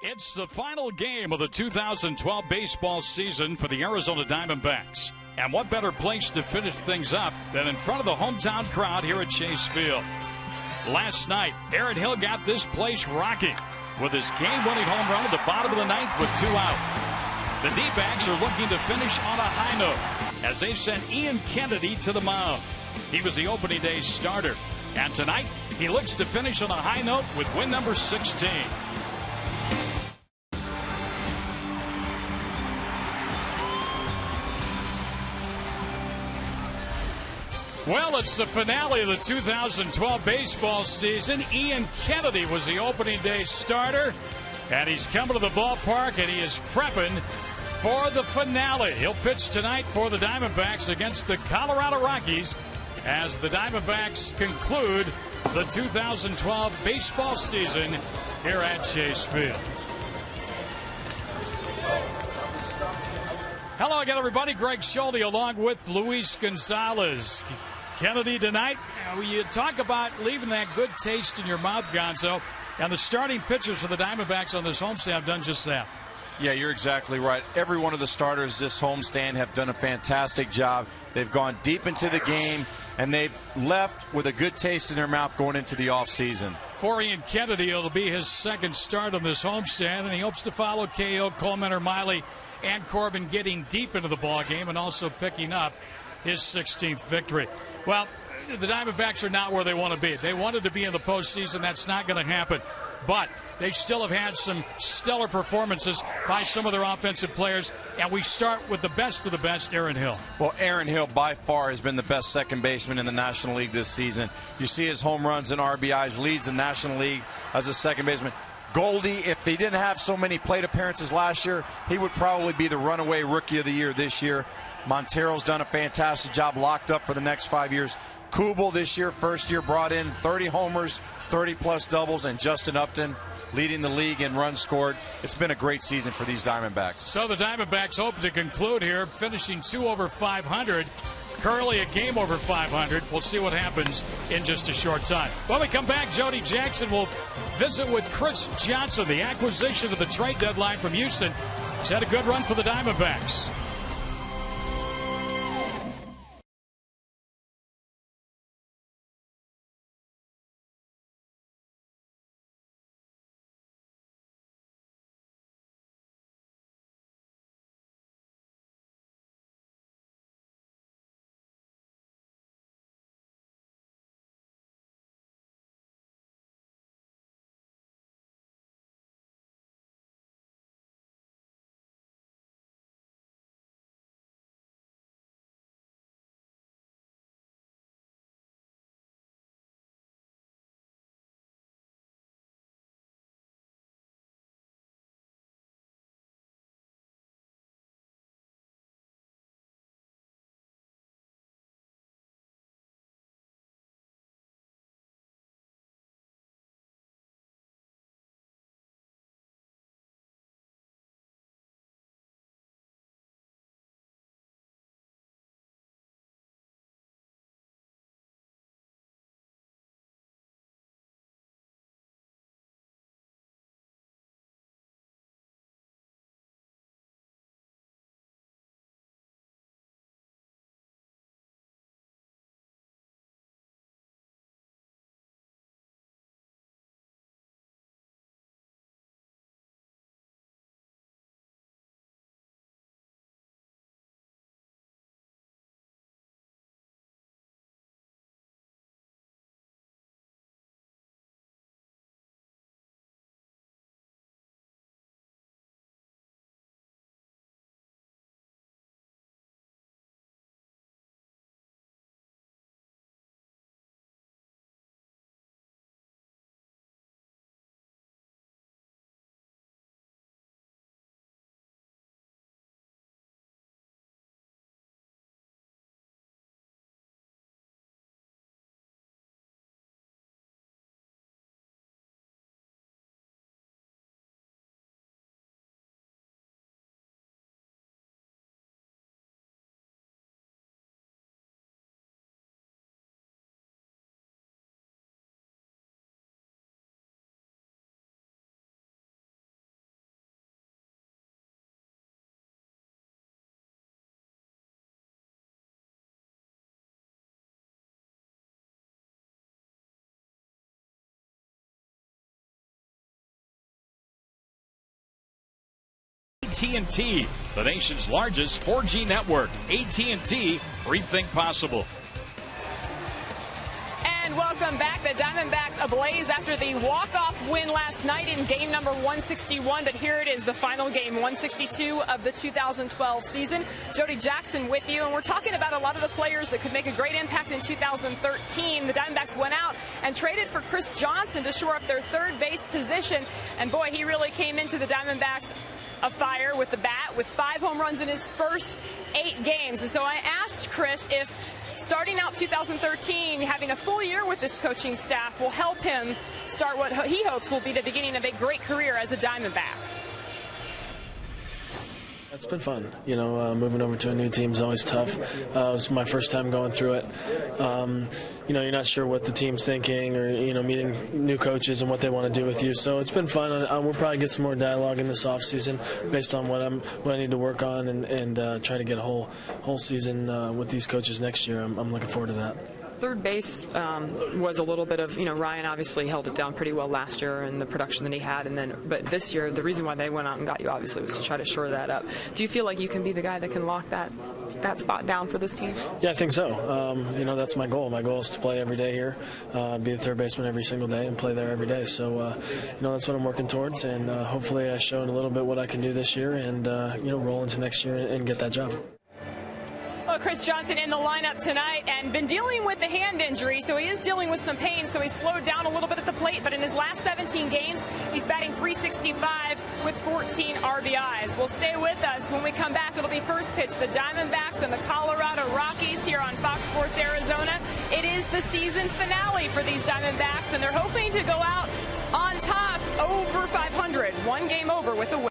It's the final game of the 2012 baseball season for the Arizona Diamondbacks. And what better place to finish things up than in front of the hometown crowd here at Chase Field. Last night, Aaron Hill got this place rocking with his game-winning home run at the bottom of the ninth with 2 out. The D-backs are looking to finish on a high note as they sent Ian Kennedy to the mound. He was the opening day starter. And tonight, he looks to finish on a high note with win number 16. Well, it's the finale of the 2012 baseball season. Ian Kennedy was the opening day starter, and he's coming to the ballpark, and he is prepping for the finale. He'll pitch tonight for the Diamondbacks against the Colorado Rockies as the Diamondbacks conclude the 2012 baseball season here at Chase Field. Hello again, everybody. Greg Schulte along with Luis Gonzalez. Kennedy tonight, you talk about leaving that good taste in your mouth, Gonzo, and the starting pitchers for the Diamondbacks on this homestand have done just that. Yeah, you're exactly right. Every one of the starters this homestand have done a fantastic job. They've gone deep into the game, and they've left with a good taste in their mouth going into the offseason. For Ian Kennedy, it'll be his second start on this homestand, and he hopes to follow K.O., Coleman, or Miley, and Corbin getting deep into the ballgame and also picking up his 16th victory. Well, the Diamondbacks are not where they want to be. They wanted to be in the postseason. That's not going to happen. But they still have had some stellar performances by some of their offensive players. And we start with the best of the best, Aaron Hill. Well, Aaron Hill by far has been the best second baseman in the National League this season. You see his home runs and RBIs, leads the National League as a second baseman. Goldie, if he didn't have so many plate appearances last year, he would probably be the runaway rookie of the year this year. Montero's done a fantastic job, locked up for the next 5 years. Kubel this year, first year, brought in 30 homers, 30-plus doubles, and Justin Upton leading the league in runs scored. It's been a great season for these Diamondbacks. So the Diamondbacks hope to conclude here, finishing 2 over 500. Currently a game over 500. We'll see what happens in just a short time. When we come back, Jody Jackson will visit with Chris Johnson. The acquisition of the trade deadline from Houston has had a good run for the Diamondbacks. AT&T, the nation's largest 4G network. AT&T, rethink possible. And welcome back. The Diamondbacks ablaze after the walk-off win last night in game number 161. But here it is, the final game, 162 of the 2012 season. Jody Jackson with you, and we're talking about a lot of the players that could make a great impact in 2013. The Diamondbacks went out and traded for Chris Johnson to shore up their third base position. And boy, he really came into the Diamondbacks afire with the bat, with 5 home runs in his first 8 games. And so I asked Chris if starting out 2013, having a full year with this coaching staff will help him start what he hopes will be the beginning of a great career as a Diamondback. It's been fun. Moving over to a new team is always tough. It was my first time going through it. You're not sure what the team's thinking, or meeting new coaches and what they want to do with you. So it's been fun. We'll probably get some more dialogue in this off season based on what I need to work on, and try to get a whole season with these coaches next year. I'm looking forward to that. Third base was a little bit of, Ryan obviously held it down pretty well last year and the production that he had, but this year the reason why they went out and got you obviously was to try to shore that up. Do you feel like you can be the guy that can lock that spot down for this team? Yeah, I think so. That's my goal. My goal is to play every day here, be a third baseman every single day, and play there every day. So, that's what I'm working towards, and hopefully I showed a little bit what I can do this year, and roll into next year and get that job. Well, Chris Johnson in the lineup tonight and been dealing with the hand injury, so he is dealing with some pain, so he's slowed down a little bit at the plate, but in his last 17 games, he's batting .365 with 14 RBIs. Well, stay with us. When we come back, it'll be first pitch, the Diamondbacks and the Colorado Rockies here on Fox Sports Arizona. It is the season finale for these Diamondbacks, and they're hoping to go out on top over 500, one game over with a win.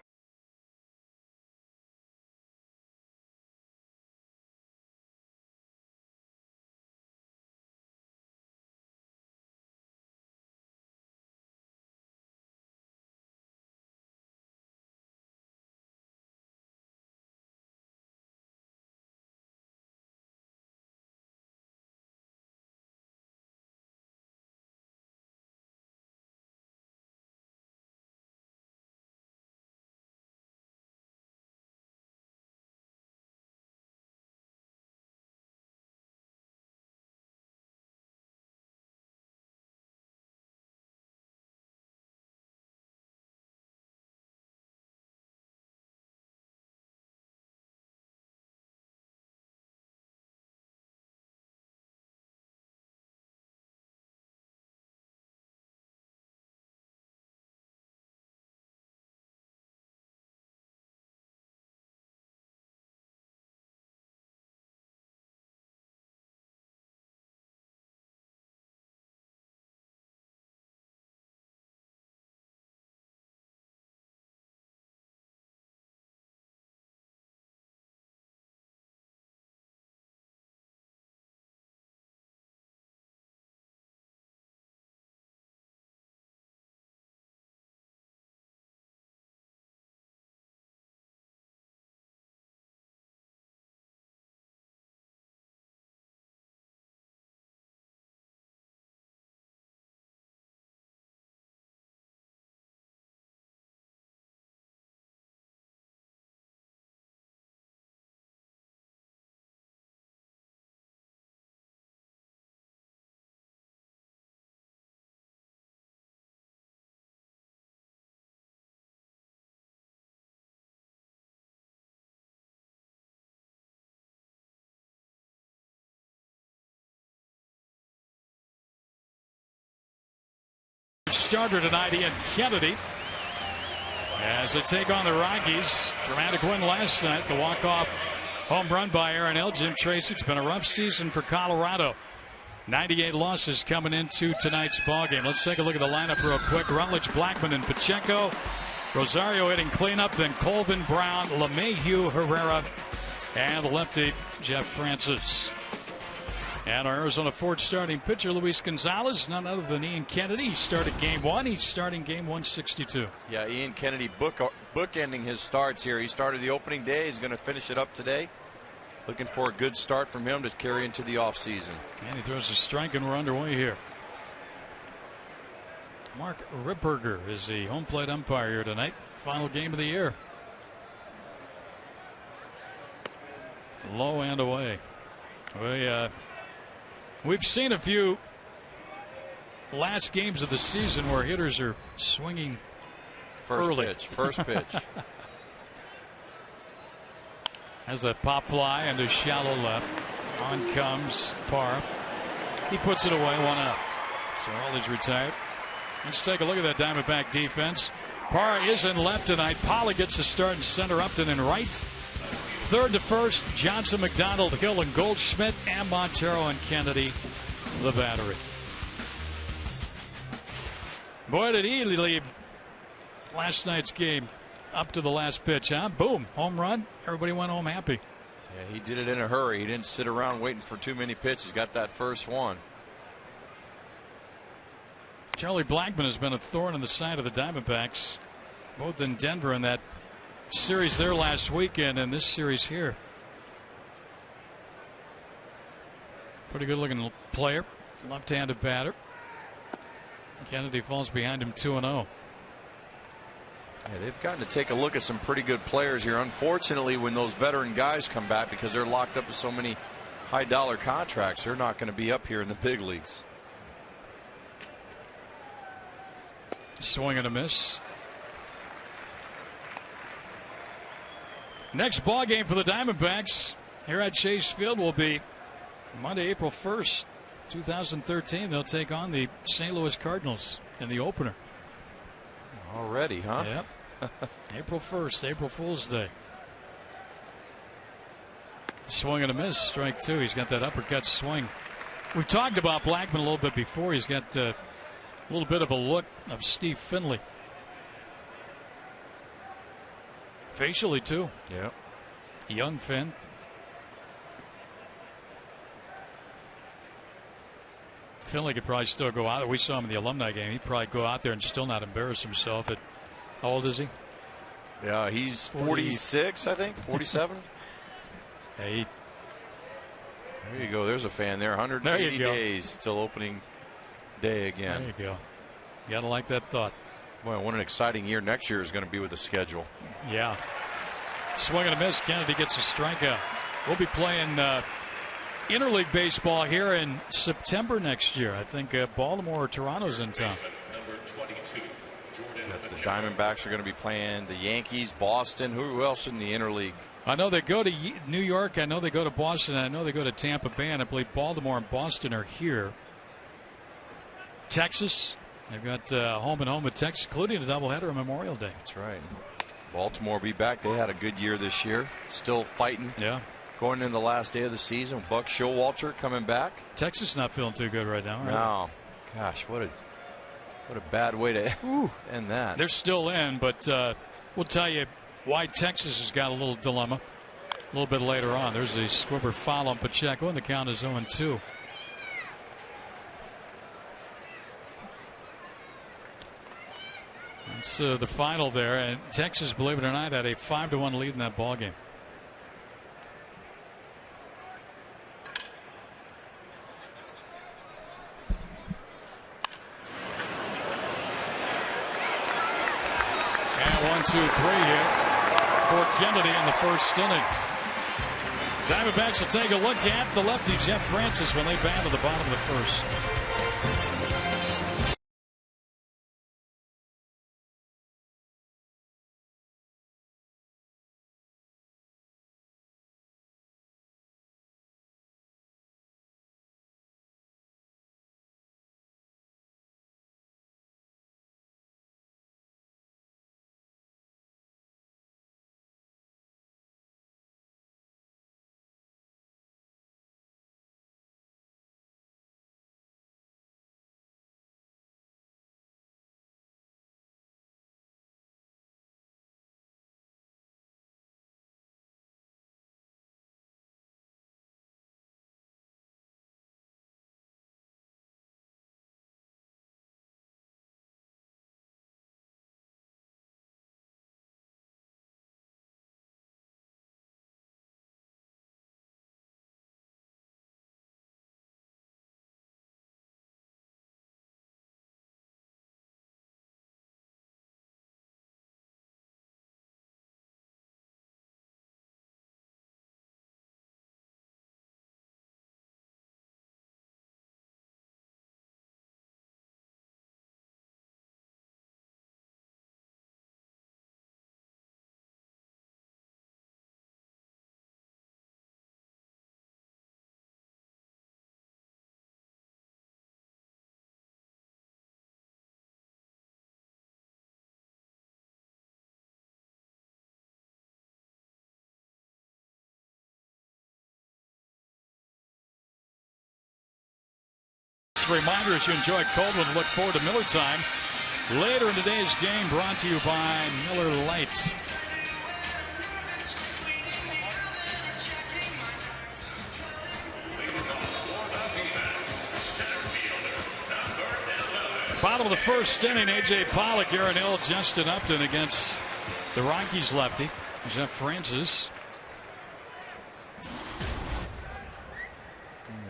Starter tonight, Ian Kennedy, as they take on the Rockies. Dramatic win last night. The walk-off home run by Aaron Jim Tracy. It's been a rough season for Colorado. 98 losses coming into tonight's ballgame. Let's take a look at the lineup real quick. Rutledge, Blackman, and Pacheco. Rosario hitting cleanup. Then Colvin, Brown, LeMahieu, Herrera, and the lefty Jeff Francis. And our Arizona Ford starting pitcher, Luis Gonzalez, none other than Ian Kennedy. He started game 1. He's starting game 162. Yeah, Ian Kennedy bookending his starts here. He started the opening day. He's going to finish it up today. Looking for a good start from him to carry into the offseason. And he throws a strike, and we're underway here. Mark Ripperger is the home plate umpire here tonight. Final game of the year. Low and away. We've seen a few last games of the season where hitters are swinging early. First pitch. Has a pop fly into shallow left. On comes Parr. He puts it away, 1 out. So Aldridge retired. Let's take a look at that Diamondback defense. Parr is in left tonight. Pollock gets a start in center. Upton in right. Third to first, Johnson, McDonald, Hill, and Goldschmidt, and Montero and Kennedy, the battery. Boy, did he leave last night's game up to the last pitch, huh? Boom, home run. Everybody went home happy. Yeah, he did it in a hurry. He didn't sit around waiting for too many pitches. Got that first one. Charlie Blackmon has been a thorn in the side of the Diamondbacks, both in Denver and that series there last weekend and this series here. Pretty good looking player, left-handed batter. Kennedy falls behind him 2-0. Yeah, they've gotten to take a look at some pretty good players here. Unfortunately, when those veteran guys come back, because they're locked up with so many high dollar contracts, they're not going to be up here in the big leagues. Swing and a miss. Next ball game for the Diamondbacks here at Chase Field will be Monday, April 1st, 2013. They'll take on the St. Louis Cardinals in the opener. Already, huh? Yep. April 1st, April Fool's Day. Swing and a miss. Strike two. He's got that uppercut swing. We've talked about Blackmon a little bit before. He's got a little bit of a look of Steve Finley. Facially, too. Yeah. Young Finn. Finley could probably still go out there. We saw him in the alumni game. He'd probably go out there and still not embarrass himself. How old is he? Yeah, he's 46, I think. 47. Hey. There you go. There's a fan there. 180 days till opening day again. There you go. You got to like that thought. Well, what an exciting year next year is going to be with the schedule. Yeah. Swing and a miss. Kennedy gets a strikeout. We'll be playing interleague baseball here in September next year. I think Baltimore or Toronto's in town. The Diamondbacks are going to be playing the Yankees, Boston. Who else in the interleague? I know they go to New York. I know they go to Boston. I know they go to Tampa Bay. And I believe Baltimore and Boston are here. Texas. They've got home and home with Texas, including a doubleheader on Memorial Day. That's right. Baltimore will be back. They had a good year this year. Still fighting. Yeah. Going in the last day of the season. Buck Showalter coming back. Texas not feeling too good right now. Right? No. Gosh, what a bad way to end that. They're still in, but we'll tell you why Texas has got a little dilemma a little bit later on. There's a squibber foul on Pacheco, and the count is 0-2. That's the final there, and Texas, believe it or not, had a 5-1 lead in that ball game. And 1-2-3 here for Kennedy in the first inning. Diamondbacks will take a look at the lefty Jeff Francis when they bat to the bottom of the first. Just a reminder, as you enjoy cold one, look forward to Miller Time later in today's game, brought to you by Miller Lite. Bottom of the first inning, A.J. Pollock, Aaron Hill, Justin Upton against the Rockies lefty, Jeff Francis.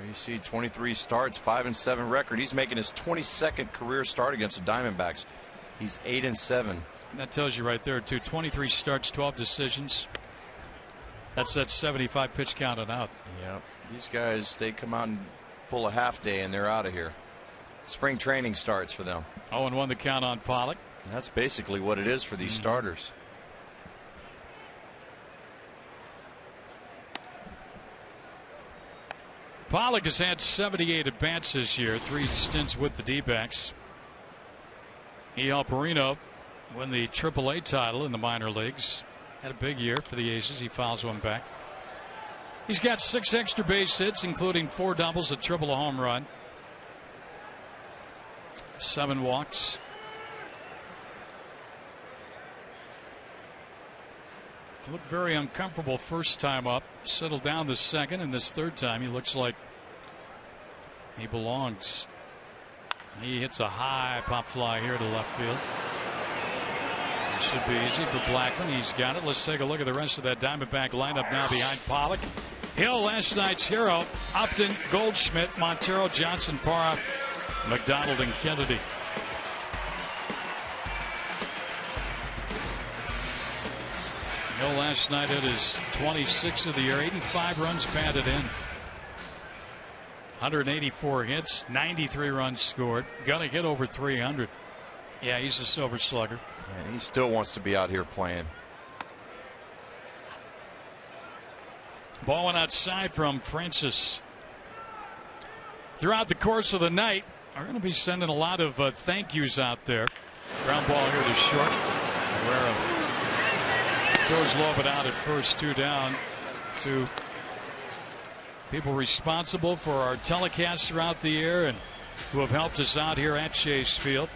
You see 23 starts, 5-7 record. He's making his 22nd career start against the Diamondbacks. He's 8-7. That tells you right there, too. 23 starts, 12 decisions. That's that 75 pitch count and out. Yeah, these guys, they come out and pull a half day and they're out of here. Spring training starts for them. 0-1 the count on Pollock. And that's basically what it is for these starters. Pollock has had 78 at-bats this year, 3 stints with the D-backs. He helped Perino win the AAA title in the minor leagues. Had a big year for the Aces. He fouls one back. He's got 6 extra base hits, including 4 doubles, a triple, a home run. 7 walks. He looked very uncomfortable first time up. Settled down the second, and this third time he looks like he belongs. He hits a high pop fly here to left field. It should be easy for Blackman. He's got it. Let's take a look at the rest of that Diamondback lineup now behind Pollock. Hill, last night's hero. Upton, Goldschmidt, Montero, Johnson, Parra, McDonald, and Kennedy. Hill last night at his 26th of the year, 85 runs batted in, 184 hits, 93 runs scored. Gonna hit over 300. Yeah, he's a silver slugger. And he still wants to be out here playing. Ball went outside from Francis. Throughout the course of the night, we're going to be sending a lot of thank yous out there. Ground ball here to short. Guerrero throws low but out at first, 2 down. To people responsible for our telecasts throughout the year and who have helped us out here at Chase Field.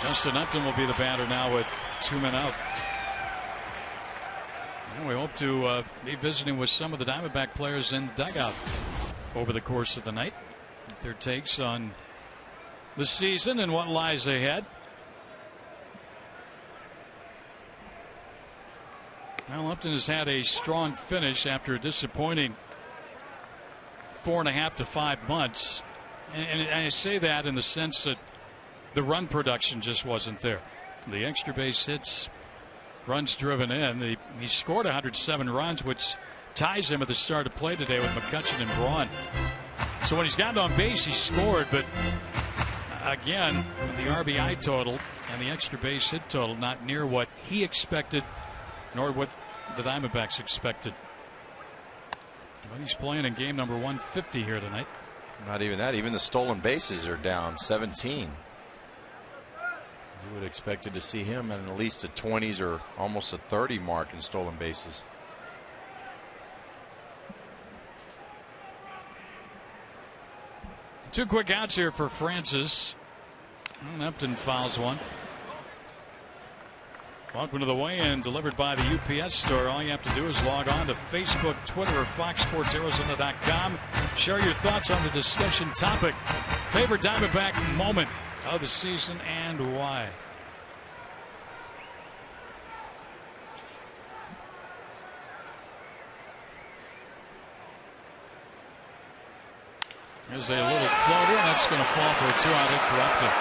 Justin Upton will be the batter now with 2 men out. And we hope to be visiting with some of the Diamondback players in the dugout over the course of the night. Their takes on the season and what lies ahead. Well, Upton has had a strong finish after a disappointing 4.5 to 5 months. And I say that in the sense that the run production just wasn't there. The extra base hits, runs driven in. He scored 107 runs, which ties him at the start of play today with McCutcheon and Braun. So when he's gotten on base, he scored, but again, the RBI total and the extra base hit total not near what he expected, nor what the Diamondbacks expected. But he's playing in game number 150 here tonight. Not even that. Even the stolen bases are down 17. You would have expected to see him at least a 20s or almost a 30 mark in stolen bases. Two quick outs here for Francis. And Upton fouls one. Welcome to the weigh-in delivered by the UPS store. All you have to do is log on to Facebook, Twitter, or FoxSportsArizona.com. Share your thoughts on the discussion topic. Favorite Diamondback moment of the season and why. There's a little floater, and that's going to fall for a 2-out hit for Upton.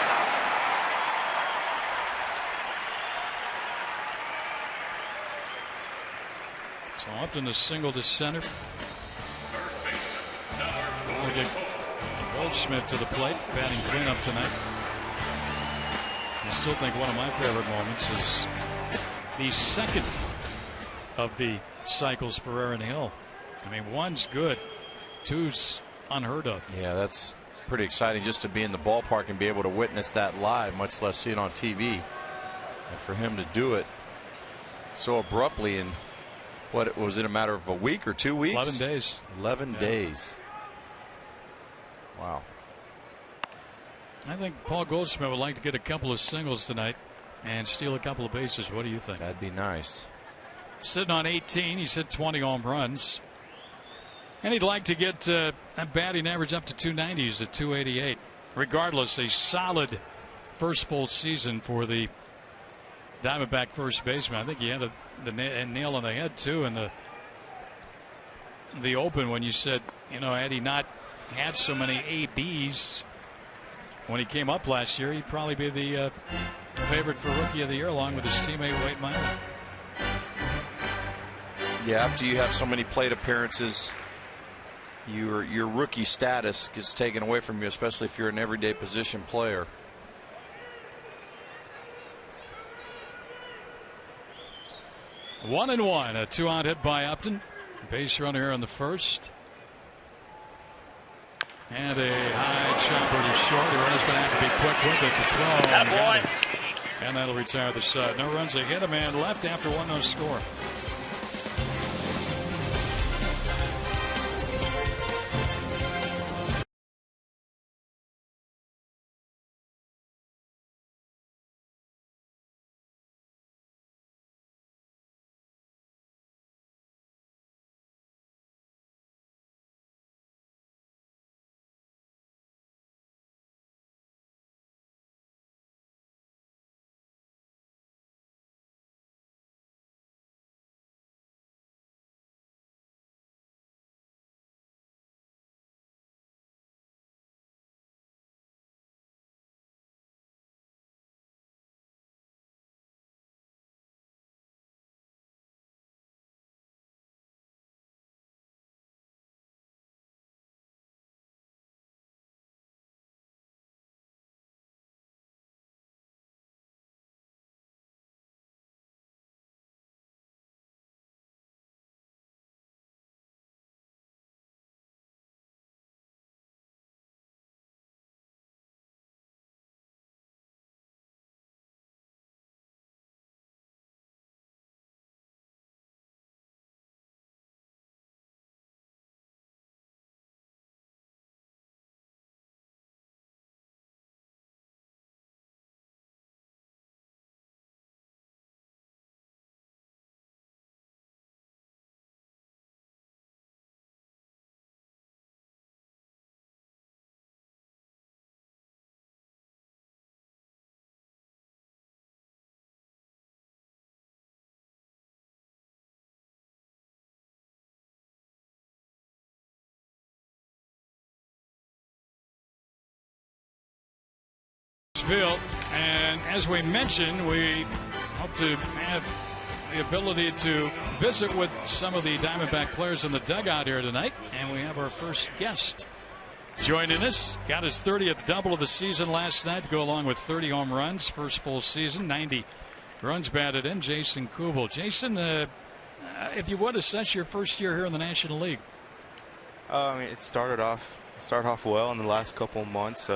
So Upton is single to center. We'll get Goldschmidt to the plate, batting cleanup tonight. I still think one of my favorite moments is the second of the cycles for Aaron Hill. I mean, one's good, two's unheard of. Yeah, that's pretty exciting just to be in the ballpark and be able to witness that live, much less see it on TV. And for him to do it so abruptly and What was it, a matter of a week or 2 weeks? 11 days. 11 days. Wow. I think Paul Goldschmidt would like to get a couple of singles tonight and steal a couple of bases. What do you think? That'd be nice. Sitting on 18, he's hit 20 home runs. And he'd like to get a batting average up to 290. He's at 288. Regardless, a solid first full season for the Diamondback first baseman. I think he had the nail on the head, too, in the open when you said, had he not had so many ABs when he came up last year, he'd probably be the favorite for Rookie of the Year along with his teammate Wade Miley. Yeah, after you have so many plate appearances, your rookie status gets taken away from you, especially if you're an everyday position player. One and one, a 2-out hit by Upton. Base runner here on the first. And a high chopper to short. The runner's going to have to be quick with it to throw. That boy. And that'll retire the side. No runs ahead, a man left after 1-0 score. Field, and as we mentioned, we hope to have the ability to visit with some of the Diamondback players in the dugout here tonight, and we have our first guest joining us. Got his 30th double of the season last night to go along with 30 home runs, first full season, 90 runs batted in. Jason Kubel. Jason, if you would assess your first year here in the National League. It started off well in the last couple of months.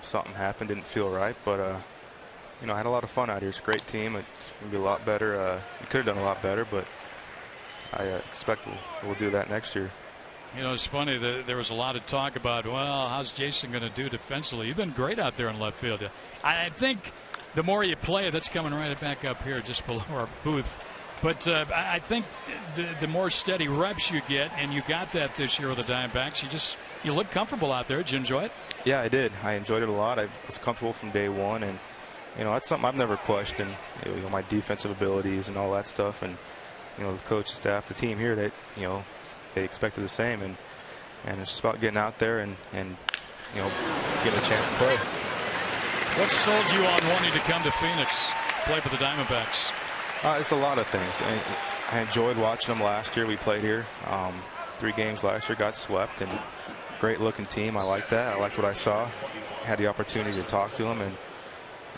Something happened, didn't feel right, but I had a lot of fun out here. It's a great team. It's going to be a lot better. We could have done a lot better, but I expect we'll do that next year. It's funny that there was a lot of talk about, well, how's Jason going to do defensively? You've been great out there in left field. I think the more you play, that's coming right back up here just below our booth. But I think the more steady reps you get, and you got that this year with the Diamondbacks, you look comfortable out there. Did you enjoy it? Yeah, I did. I enjoyed it a lot. I was comfortable from day one, and that's something I've never questioned. My defensive abilities and all that stuff, and the coaching staff, the team here, they expected the same, and it's just about getting out there and getting a chance to play. What sold you on wanting to come to Phoenix, play for the Diamondbacks? It's a lot of things. I enjoyed watching them last year. We played here 3 games last year, got swept, and great looking team. I like that. I liked what I saw. Had the opportunity to talk to them,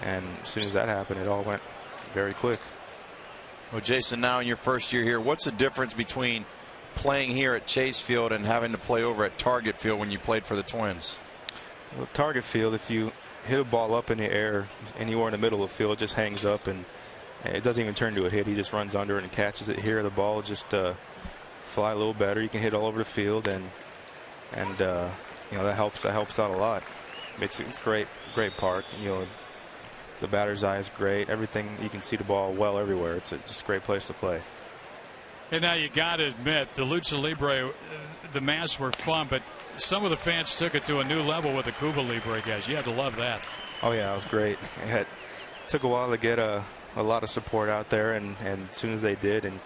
and as soon as that happened, it all went very quick. Well, Jason, now in your first year here, what's the difference between playing here at Chase Field and having to play over at Target Field when you played for the Twins? Well, Target Field, if you hit a ball up in the air anywhere in the middle of the field, it just hangs up, and it doesn't even turn into a hit. He just runs under it and catches it. Here the ball just fly a little better. You can hit all over the field, and you know, that helps out a lot. It's great park. You know, the batter's eye is great. Everything, you can see the ball well everywhere. It's just a great place to play. And now you got to admit, the Lucha Libre, the masks were fun, but some of the fans took it to a new level with the Cuba Libre guys. You had to love that. Oh yeah, it was great. It took a while to get a lot of support out there, and as soon as they did, and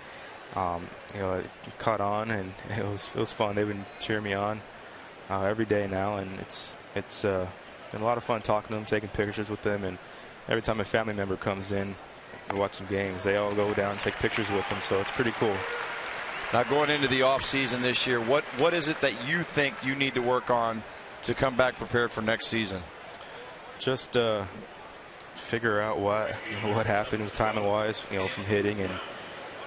you know, it caught on, and it was fun. They've been cheering me on every day now, and it's been a lot of fun talking to them, taking pictures with them, and every time a family member comes in to watch some games, they all go down and take pictures with them, so it's pretty cool. Now, going into the off season this year, what is it that you think you need to work on to come back prepared for next season? Just figure out what happened with timing wise, you know, from hitting,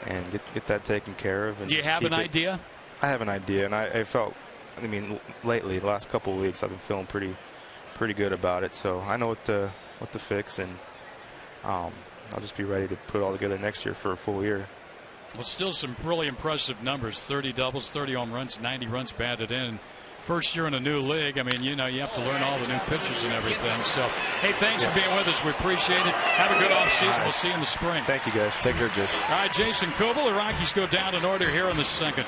and get that taken care of. And do you have an idea? I have an idea, and I felt, I mean, lately, the last couple of weeks, I've been feeling pretty good about it. So I know what to fix, and I'll just be ready to put it all together next year for a full year. Well, still some really impressive numbers: 30 doubles, 30 home runs, 90 runs batted in. First year in a new league. I mean, you know, you have to learn all the new pitches and everything. So, hey, thanks for being with us. We appreciate it. Have a good offseason. We'll see you in the spring. Thank you, guys. Take care, Jason. All right, Jason Kubel. The Rockies go down in order here in the second.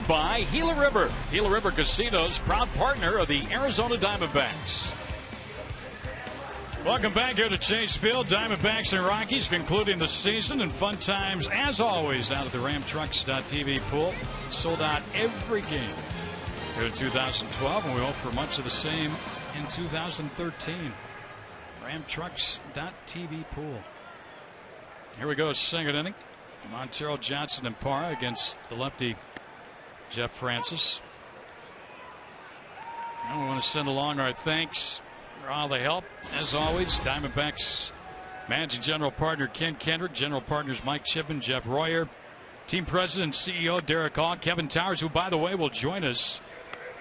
By Gila River. Gila River Casinos, proud partner of the Arizona Diamondbacks. Welcome back here to Chase Field. Diamondbacks and Rockies concluding the season, and fun times as always out at the RamTrucks.tv pool. Sold out every game here in 2012, and we hope for much of the same in 2013. RamTrucks.tv pool. Here we go, second inning. Montero, Johnson, and Parra against the lefty Jeff Francis. And we want to send along our thanks for all the help. As always, Diamondbacks Managing General Partner Ken Kendrick, General Partners Mike Chipman, Jeff Royer, Team President and CEO Derek Hall, Kevin Towers, who, by the way, will join us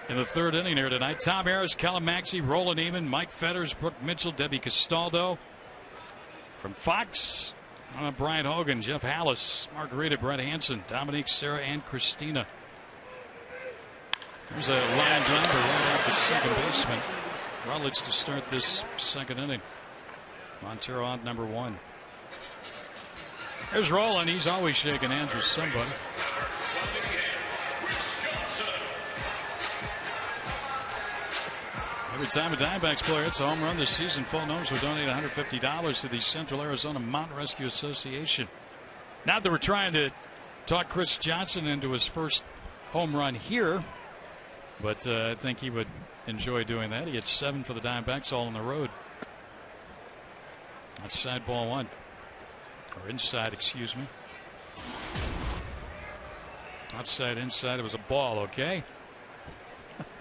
in the third inning here tonight. Tom Harris, Kellen Maxey, Roland Eamon, Mike Fetters, Brooke Mitchell, Debbie Castaldo. From Fox, Brian Hogan, Jeff Hallis, Margarita, Brett Hansen, Dominique, Sarah, and Christina. There's a line driver right off the second baseman. Rutledge to start this second inning. Montero out number one. There's Roland. He's always shaking hands with somebody. Every time a Diamondbacks player hits a home run this season, Full Gnomes will donate $150 to the Central Arizona Mountain Rescue Association. Not that we're trying to talk Chris Johnson into his first home run here, But I think he would enjoy doing that. He had 7 for the Diamondbacks, all on the road. Outside ball 1. Or inside, excuse me. Outside, inside, it was a ball, okay?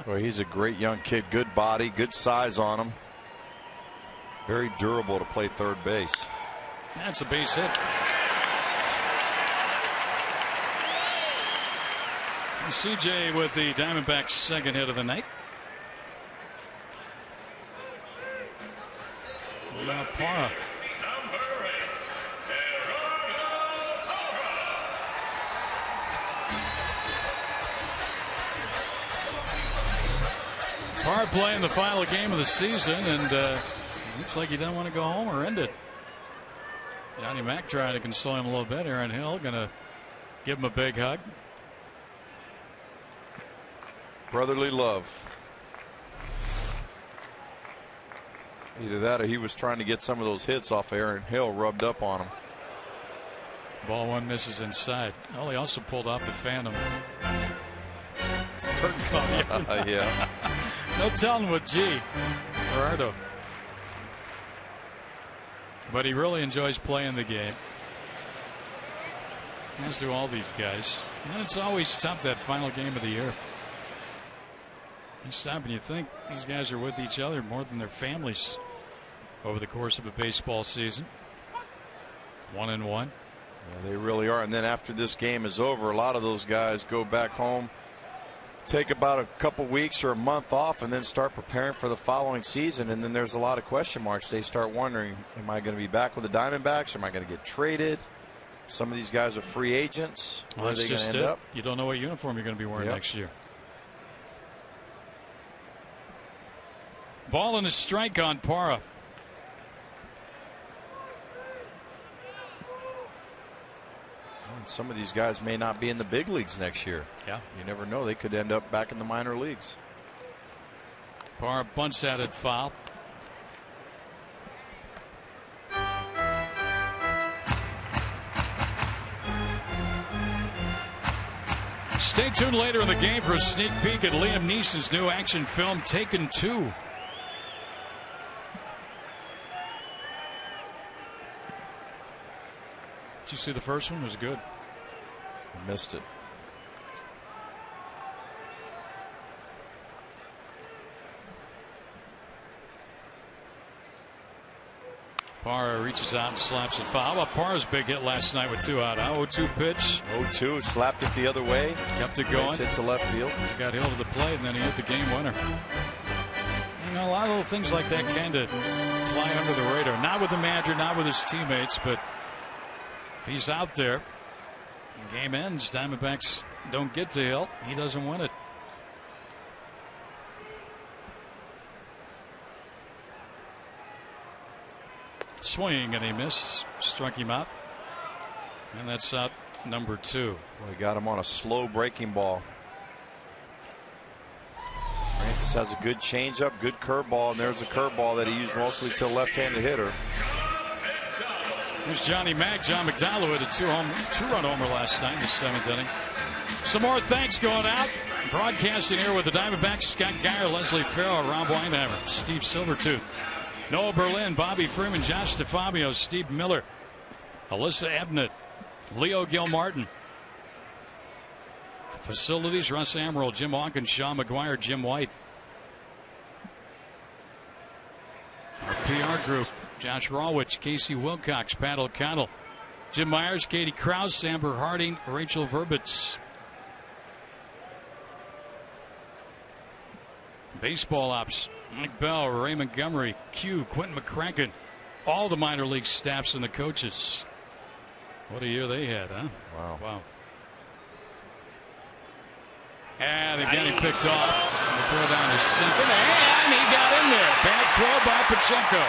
Well, he's a great young kid. Good body, good size on him. Very durable to play third base. That's a base hit. And CJ with the Diamondbacks' second hit of the night. Now Parra. Parra playing the final game of the season, and looks like he doesn't want to go home or end it. Johnny Mac trying to console him a little bit. Aaron Hill going to give him a big hug. Brotherly love. Either that or he was trying to get some of those hits off Aaron Hill rubbed up on him. Ball 1 misses inside. Well, he also pulled off the Phantom. Curtain call. Yeah. No telling with G. Gerardo. But he really enjoys playing the game. As do all these guys. And it's always tough, that final game of the year. You stop and you think these guys are with each other more than their families over the course of a baseball season. 1-1. Yeah, they really are. And then after this game is over, a lot of those guys go back home, take about a couple weeks or a month off, and then start preparing for the following season. And then there's a lot of question marks. They start wondering, am I going to be back with the Diamondbacks? Am I going to get traded? Some of these guys are free agents. Well, where are they going to end up? You don't know what uniform you're going to be wearing next year. Ball and a strike on Parra. Some of these guys may not be in the big leagues next year. Yeah. You never know. They could end up back in the minor leagues. Parra bunts at it foul. Stay tuned later in the game for a sneak peek at Liam Neeson's new action film, Taken 2. Did you see the first one? It was good. I missed it. Parra reaches out and slaps it foul. How about Parra's big hit last night with 2 out? 0-2 pitch. 0-2, slapped it the other way. Kept it going. Nice hit to left field. He got Hill to the plate, and then he hit the game winner. You know, a lot of little things like that kind of fly under the radar. Not with the manager, not with his teammates, but if he's out there, the game ends. Diamondbacks don't get to Hill. He doesn't win it. Swing and he missed. Struck him out. And that's out number 2. Well, he got him on a slow breaking ball. Francis has a good changeup, good curveball, and there's a curveball that he used mostly to a left-handed hitter. There's Johnny Mac. John McDowell had a two-run homer last night in the 7th inning. Some more thanks going out. Broadcasting here with the Diamondbacks, Scott Geyer, Leslie Farrell, Rob Weinheimer, Steve Silvertooth, Noah Berlin, Bobby Freeman, Josh DeFabio, Steve Miller, Alyssa Ebnett, Leo Gilmartin. Facilities, Russ Amaral, Jim Hawkins, Sean McGuire, Jim White. Our PR group, Josh Rawitch, Casey Wilcox, Pat O'Connell, Jim Myers, Katie Krause, Amber Harding, Rachel Verbitz. Baseball ops, Mike Bell, Ray Montgomery, Q, Quentin McCracken, all the minor league staffs and the coaches. What a year they had, huh? Wow. And again, he picked off. The throw down to second, and he got in there. Bad throw by Pacheco.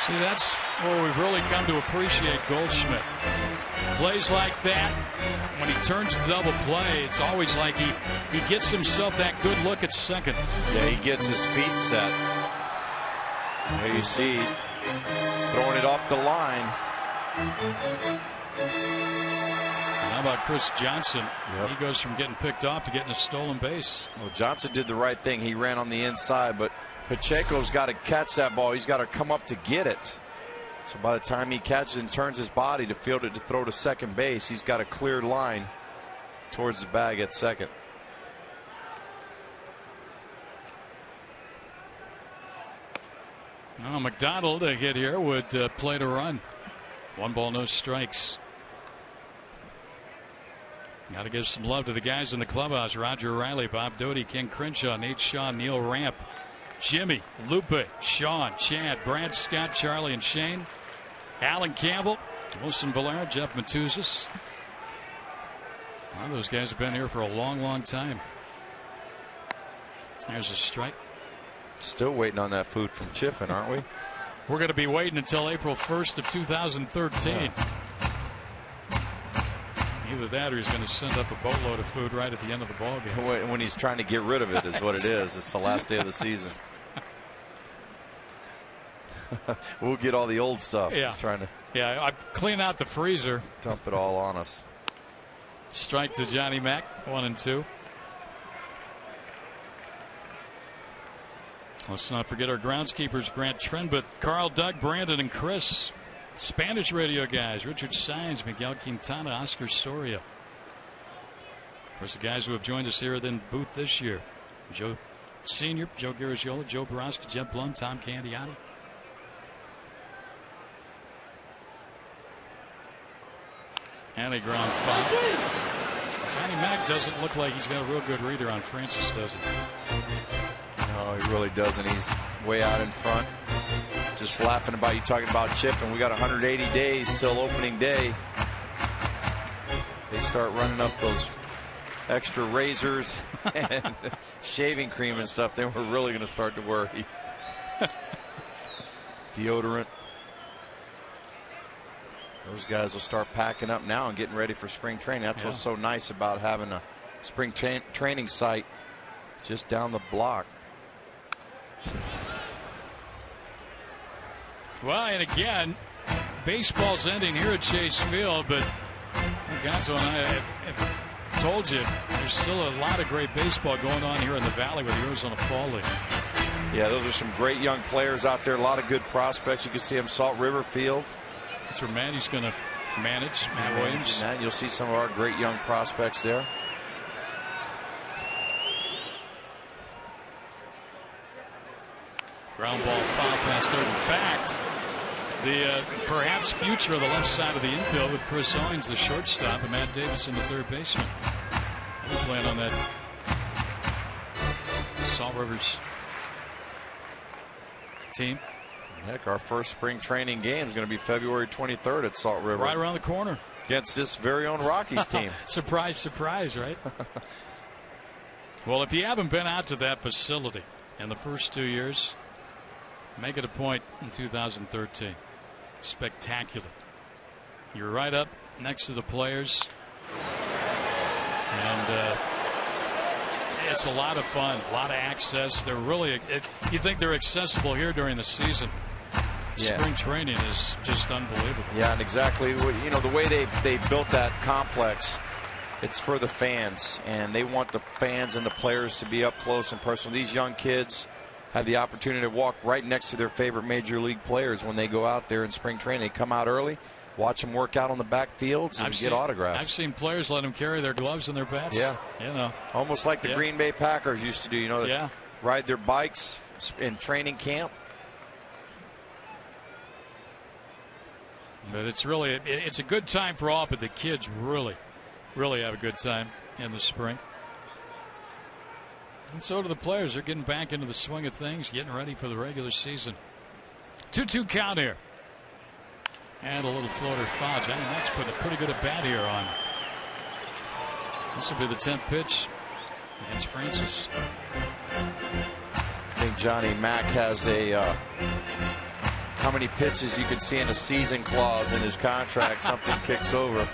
See, that's where we've really come to appreciate Goldschmidt. Plays like that, when he turns the double play, it's always like he gets himself that good look at second. Yeah, he gets his feet set. There you see, throwing it off the line. How about Chris Johnson? He goes from getting picked off to getting a stolen base. Well, Johnson did the right thing. He ran on the inside, but Pacheco's got to catch that ball. He's got to come up to get it. So by the time he catches and turns his body to field it to throw to second base, he's got a clear line towards the bag at second. Well, McDonald, a hit here, would play to run. 1 ball, no strikes. Got to give some love to the guys in the clubhouse. Roger Riley, Bob Doty, Ken Crenshaw, Nate Shaw, Neil Ramp, Jimmy, Lupe, Sean, Chad, Brad, Scott, Charlie, and Shane. Alan Campbell, Wilson Valera, Jeff Matuzis. Well, those guys have been here for a long, long time. There's a strike. Still waiting on that food from Chiffin, aren't we? We're going to be waiting until April 1st of 2013. Either that or he's going to send up a boatload of food right at the end of the ball game. When he's trying to get rid of it is what it is. It's the last day of the season. We'll get all the old stuff. Yeah. He's trying to. Yeah, I clean out the freezer. Dump it all on us. Strike to Johnny Mack, 1-2. Let's not forget our groundskeepers, Grant Trenbeth, Carl, Doug, Brandon, and Chris. Spanish radio guys, Richard Saenz, Miguel Quintana, Oscar Soria. Of course, the guys who have joined us here in the booth this year. Joe Sr., Joe Garagiola, Joe Borowski, Jeb Blum, Tom Candiani. And a ground foul. Johnny Mack doesn't look like he's got a real good reader on Francis, does he? No, he really doesn't. He's way out in front. Just laughing about you talking about Chip, and we got 180 days till opening day. They start running up those extra razors and shaving cream and stuff. Then we're really going to start to worry. Deodorant. Those guys will start packing up now and getting ready for spring training. That's what's so nice about having a spring training site just down the block. Well, and again, baseball's ending here at Chase Field, but Gonzo and I have told you there's still a lot of great baseball going on here in the Valley with the Arizona Fall League. Yeah, those are some great young players out there. A lot of good prospects. You can see them Salt River Field. That's where Manny's going to manage, Matt Williams. And you'll see some of our great young prospects there. Ground ball foul pass third. In fact, the perhaps future of the left side of the infield with Chris Owings, the shortstop, and Matt Davidson, the third baseman. We're playing on that Salt Rivers team. Heck, our first spring training game is going to be February 23rd at Salt River. Right around the corner. Against this very own Rockies team. Surprise, surprise, right? Well, if you haven't been out to that facility in the first 2 years, make it a point in 2013. Spectacular. You're right up next to the players. And it's a lot of fun, a lot of access. They're really, you think they're accessible here during the season. Yeah. Spring training is just unbelievable. Yeah, and exactly, you know, the way they built that complex, it's for the fans, and they want the fans and the players to be up close and personal. These young kids have the opportunity to walk right next to their favorite major league players when they go out there in spring training. They come out early, watch them work out on the back fields, and get autographs. I've seen players let them carry their gloves and their bats. Yeah, you know, almost like the Green Bay Packers used to do. You know, ride their bikes in training camp. But it's really, it's a good time for all, but the kids really, really have a good time in the spring. And so do the players. They're getting back into the swing of things, getting ready for the regular season. 2-2 count here. And a little floater foul. Johnny Mack's put a pretty good at bat here on. This will be the 10th pitch against Francis. I think Johnny Mack has a how many pitches you can see in a season clause in his contract. Something kicks over.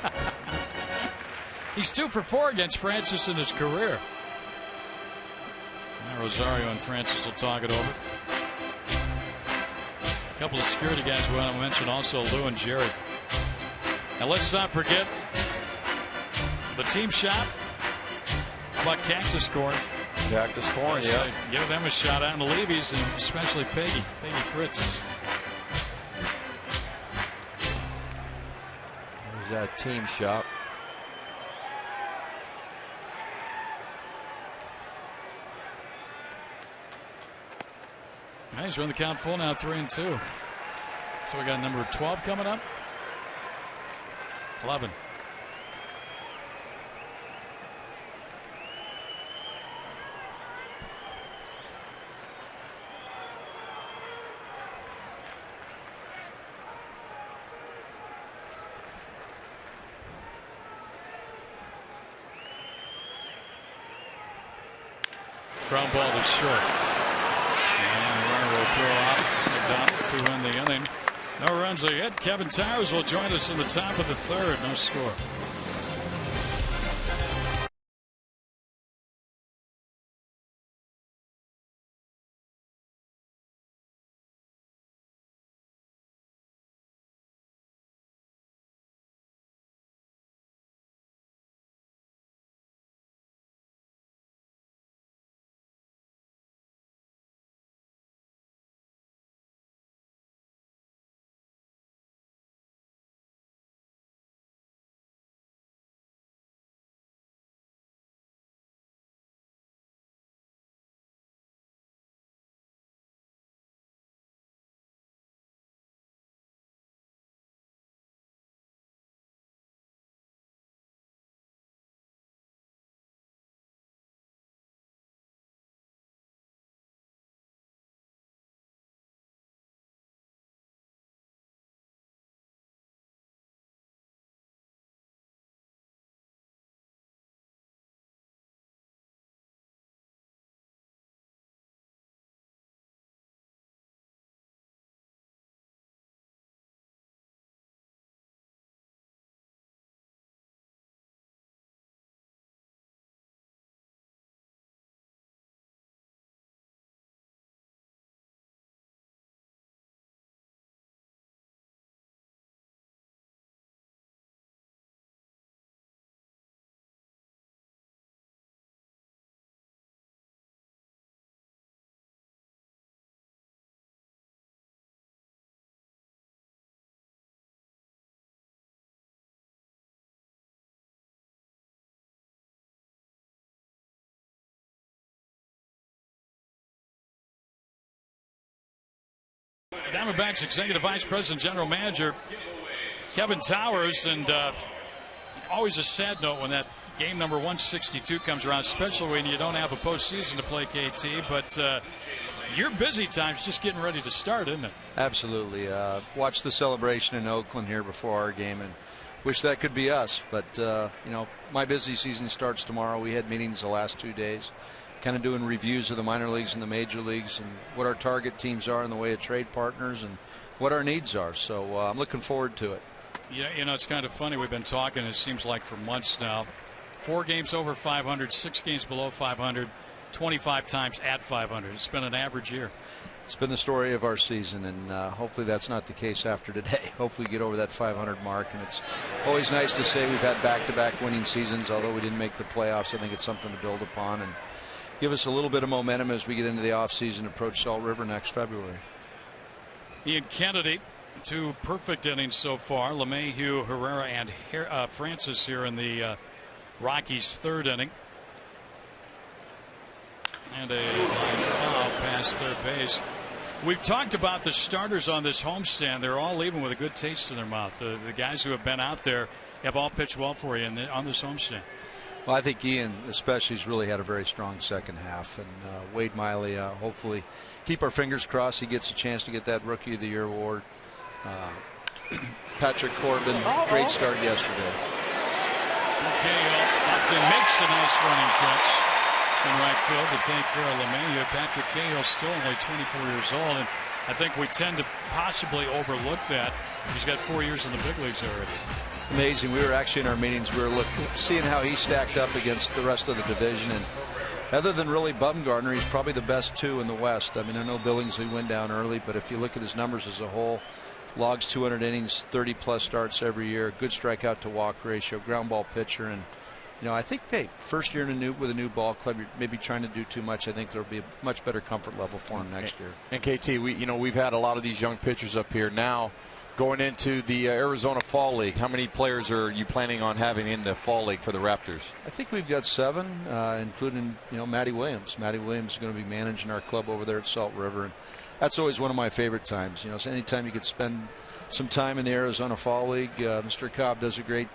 He's 2 for 4 against Francis in his career. Now Rosario and Francis will talk it over. A couple of security guys we want to mention also, Lou and Jerry. Now let's not forget The team shot. How about Cactus Corn? Cactus Corn, yeah. Give them a shot out, and the Levies, and especially Peggy Fritz. There's that team shot. He's run the count full now, 3-2. So we got number 12 coming up. 11. Ground ball to short. And the runner will throw out McDonald to win the inning. No runs a hit. Kevin Towers will join us in the top of the third. No score. Diamondbacks Executive Vice President, General Manager Kevin Towers, and always a sad note when that game number 162 comes around, especially when you don't have a postseason to play, KT. But your busy time's just getting ready to start, isn't it? Absolutely. Watched the celebration in Oakland here before our game, and wish that could be us. But you know, my busy season starts tomorrow. We had meetings the last 2 days, kind of doing reviews of the minor leagues and the major leagues and what our target teams are in the way of trade partners and what our needs are. So I'm looking forward to it. Yeah, you know, it's kind of funny. We've been talking, it seems like, for months now. 4 games over 500, 6 games below 500, 25 times at 500. It's been an average year. It's been the story of our season, and hopefully that's not the case after today. Hopefully we get over that 500 mark, and it's always nice to say we've had back-to-back winning seasons. Although we didn't make the playoffs, I think it's something to build upon and give us a little bit of momentum as we get into the offseason, approach Salt River next February. Ian Kennedy, 2 perfect innings so far. LeMahieu, Herrera, and Francis here in the Rockies' 3rd inning. And a foul past third base. We've talked about the starters on this homestand. They're all leaving with a good taste in their mouth. The guys who have been out there have all pitched well for you on this homestand. Well, I think Ian especially has really had a very strong second half. And Wade Miley, hopefully keep our fingers crossed he gets a chance to get that Rookie of the Year award. Patrick Corbin, great start yesterday. Okay, Upton makes a nice running catch in right field to take care of LeMahieu. Patrick Cahill still only 24 years old, and I think we tend to possibly overlook that. He's got 4 years in the big leagues already. Amazing. We were actually in our meetings, we were seeing how he stacked up against the rest of the division, and other than really Bumgarner, he's probably the best 2 in the West. I mean, I know Billingsley went down early, but if you look at his numbers as a whole, logs 200 innings, 30-plus starts every year, good strikeout to walk ratio, ground ball pitcher, and I think, hey, first year with a new ball club, you're maybe trying to do too much. I think there'll be a much better comfort level for him next year. And KT, we've had a lot of these young pitchers up here now. Going into the Arizona Fall League, how many players are you planning on having in the Fall League for the Raptors? I think we've got 7, including Matty Williams. Matty Williams is going to be managing our club over there at Salt River, and that's always one of my favorite times. So anytime you could spend some time in the Arizona Fall League, Mr. Cobb does a great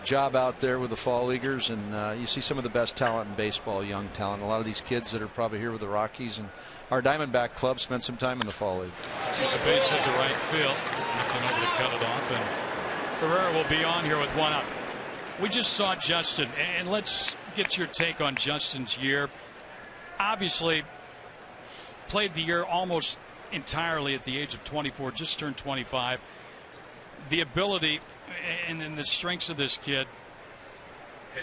job out there with the Fall Leaguers, and you see some of the best talent in baseball, young talent. A lot of these kids that are probably here with the Rockies and our Diamondback club spent some time in the Fall League. There's a base hit to right field. Looking over to cut it off, and Herrera will be on here with 1 out. We just saw Justin, and let's get your take on Justin's year. Obviously, played the year almost entirely at the age of 24, just turned 25. The ability and then the strengths of this kid,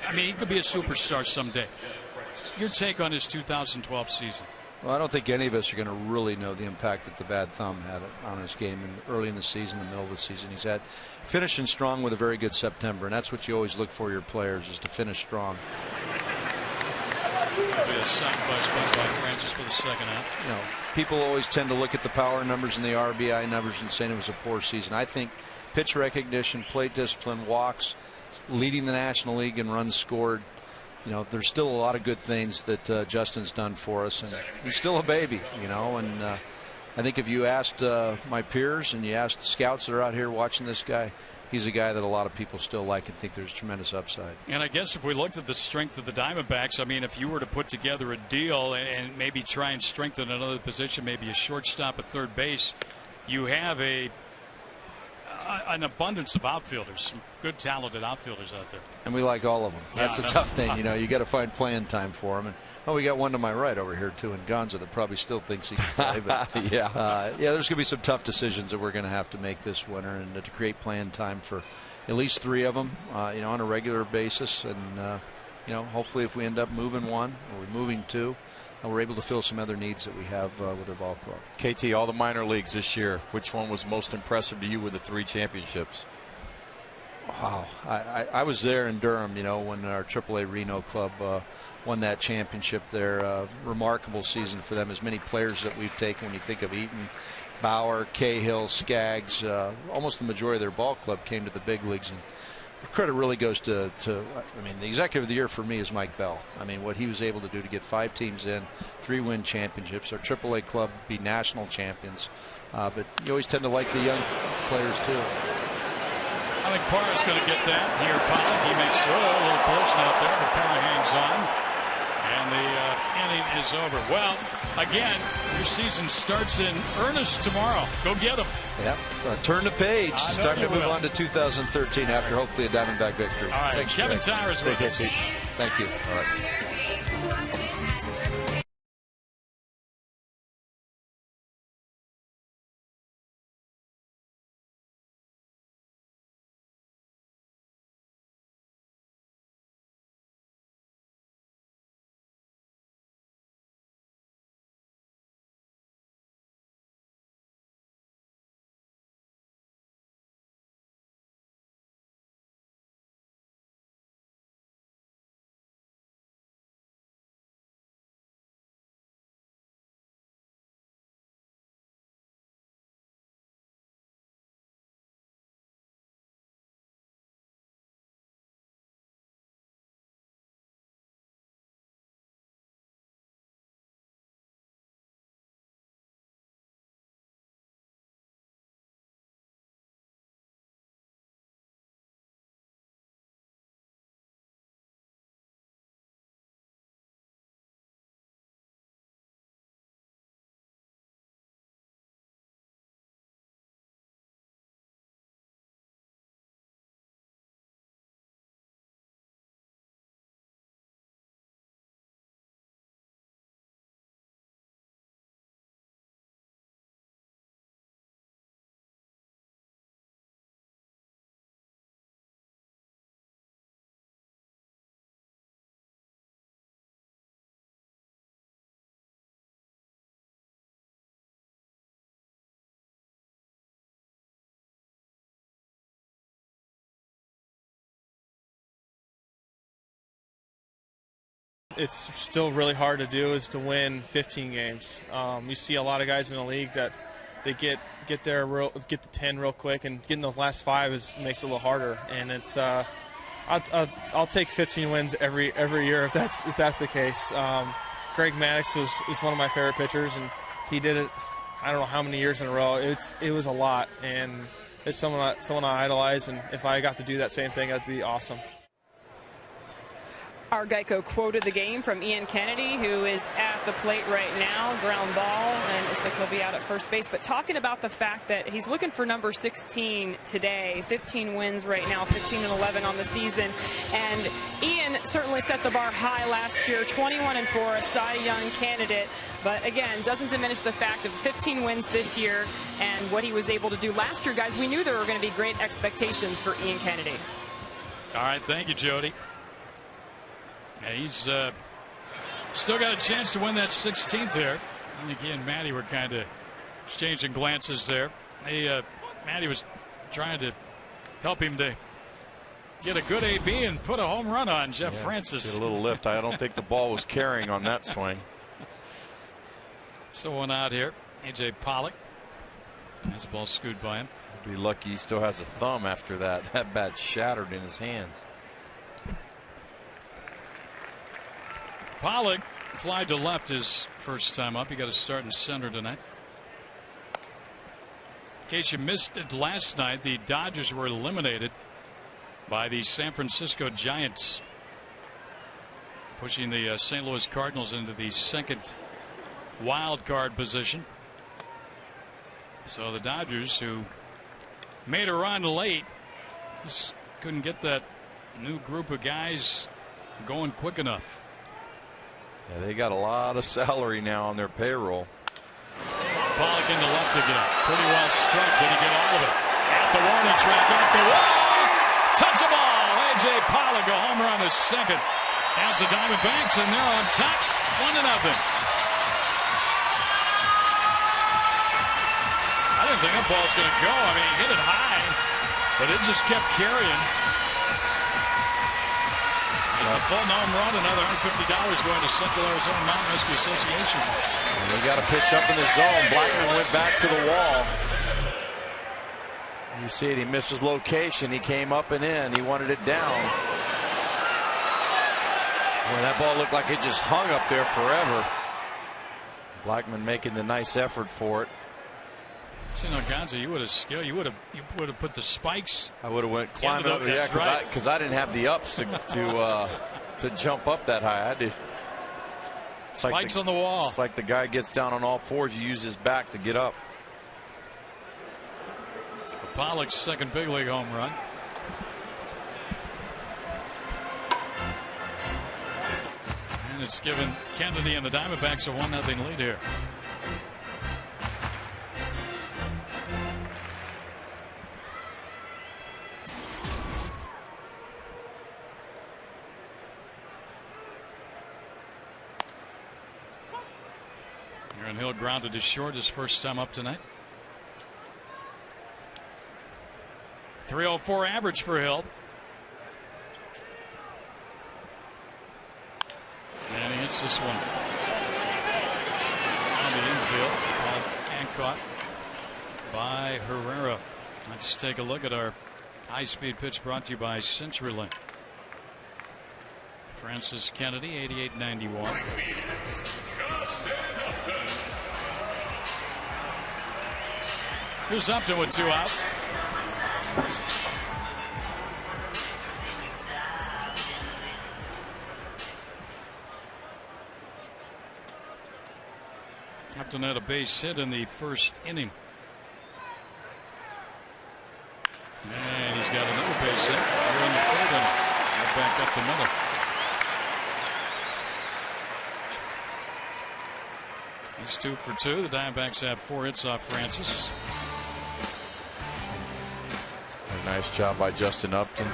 I mean, he could be a superstar someday. Your take on his 2012 season? Well, I don't think any of us are going to really know the impact that the bad thumb had on his game early in the season, the middle of the season. He's had finishing strong with a very good September, and that's what you always look for your players, is to finish strong. There'll be a sacrifice by Francis for the second out. People always tend to look at the power numbers and the RBI numbers and saying it was a poor season. I think pitch recognition, plate discipline, walks, leading the National League in runs scored, there's still a lot of good things that Justin's done for us, and he's still a baby, and I think if you asked my peers and you asked the scouts that are out here watching this guy, he's a guy that a lot of people still like and think there's tremendous upside. And I guess if we looked at the strength of the Diamondbacks, I mean, if you were to put together a deal and maybe try and strengthen another position, maybe a shortstop at third base, you have an abundance of outfielders, some good talented outfielders out there. And we like all of them. That's a tough thing, you got to find playing time for them. And we got one to my right over here too, and Gonzo, that probably still thinks he can play. But there's going to be some tough decisions that we're going to have to make this winter, and to create playing time for at least 3 of them, on a regular basis. And hopefully, if we end up moving 1 or we're moving 2. And we're able to fill some other needs that we have with our ball club. KT, all the minor leagues this year, which one was most impressive to you with the 3 championships? Wow. I was there in Durham, when our AAA Reno club won that championship there. Remarkable season for them. As many players that we've taken, when you think of Eaton, Bauer, Cahill, Skaggs, almost the majority of their ball club came to the big leagues. And credit really goes to the executive of the year for me is Mike Bell. I mean, what he was able to do to get 5 teams in, 3 win championships. Our AAA club be national champions. But you always tend to like the young players too. I think Parra's going to get that here. Pollock, he makes a little close out there, but Parra hangs on. And the inning is over. Well, again, your season starts in earnest tomorrow. Go get them. Yep. Turn the page. Starting to move on to 2013 after hopefully a Diamondback victory. All right. Thanks, Kevin Towers with us. Thank you. All right. It's still really hard to do is to win 15 games. You see a lot of guys in the league that they get the 10 real quick, and getting those last 5 makes it a little harder. And it's I'll take 15 wins every year if that's the case. Greg Maddux is one of my favorite pitchers, and he did it I don't know how many years in a row. It was a lot, and it's someone I idolize, and if I got to do that same thing, that'd be awesome. Our Geico quoted the game from Ian Kennedy, who is at the plate right now, ground ball, and it looks like he'll be out at first base. But talking about the fact that he's looking for number 16 today, 15 wins right now, 15-11 on the season. And Ian certainly set the bar high last year, 21-4, a Cy Young candidate. But again, doesn't diminish the fact of 15 wins this year and what he was able to do last year. Guys, we knew there were going to be great expectations for Ian Kennedy. All right, thank you, Jody. Yeah, he's still got a chance to win that 16th there. I think he and Matty were kind of exchanging glances there. Matty was trying to help him to get a good AB and put a home run on Jeff Francis. Get a little lift. I don't think the ball was carrying on that swing. So one out here. A.J. Pollock. His ball scooted by him. He'll be lucky he still has a thumb after that. That bat shattered in his hands. Pollock flied to left his first time up. He got a start in center tonight. In case you missed it last night, the Dodgers were eliminated by the San Francisco Giants, pushing the St. Louis Cardinals into the second wild card position. So the Dodgers, who made a run late, just couldn't get that new group of guys going quick enough. Yeah, they got a lot of salary now on their payroll. Pollock into left again. Pretty well struck. Did he get all of it? At the warning track, at the wall. Touch the ball. A.J. Pollock, a home run, is second. As the Diamondbacks, and they're on top, 1-0. I didn't think that ball was going to go. I mean, he hit it high, but it just kept carrying. It's a full home run, another $150 going to Central Arizona Mountain Rescue Association. And he got a pitch up in the zone. Blackman went back to the wall. You see it, he missed his location. He came up and in. He wanted it down. Boy, that ball looked like it just hung up there forever. Blackman making the nice effort for it. See, no, Gonzo, you would have skilled. You would have put the spikes. I would have went climbing up. Yeah, because I didn't have the ups to jump up that high. I had to. Spikes on the wall. It's like the guy gets down on all fours. You use his back to get up. Pollock's second big league home run. And it's given Kennedy and the Diamondbacks a 1-0 lead here. Aaron Hill grounded to short his first time up tonight. 304 average for Hill. And he hits this one on the infield, and caught by Herrera. Let's take a look at our high-speed pitch brought to you by CenturyLink. Francis Kennedy, 88-91. Here's Upton with 2 out. Upton had a base hit in the first inning. And he's got another base hit here in the third inning. Right back up the middle. He's 2 for 2. The Diamondbacks have 4 hits off Francis. A nice job by Justin Upton.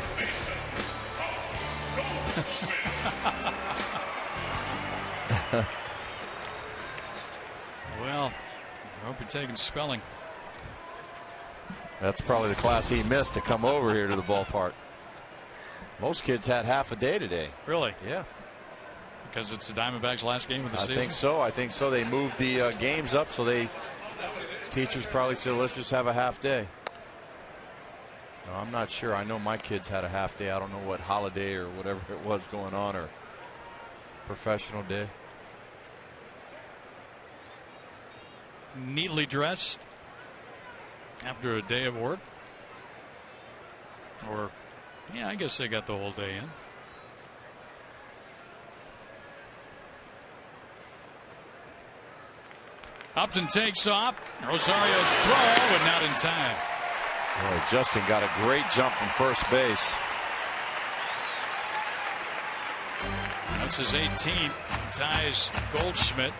Well, I hope you're taking spelling. That's probably the class he missed to come over here to the ballpark. Most kids had half a day today. Really? Yeah. Because it's the Diamondbacks' last game of the season? I think so. They moved the games up, so teachers probably said, let's just have a half day. No, I'm not sure. I know my kids had a half day. I don't know what holiday or whatever it was going on, or professional day. Neatly dressed after a day of work. Or, yeah, I guess they got the whole day in. Upton takes off. Rosario's throw, but not in time. Boy, Justin got a great jump from first base. That's his 18th. Ties Goldschmidt.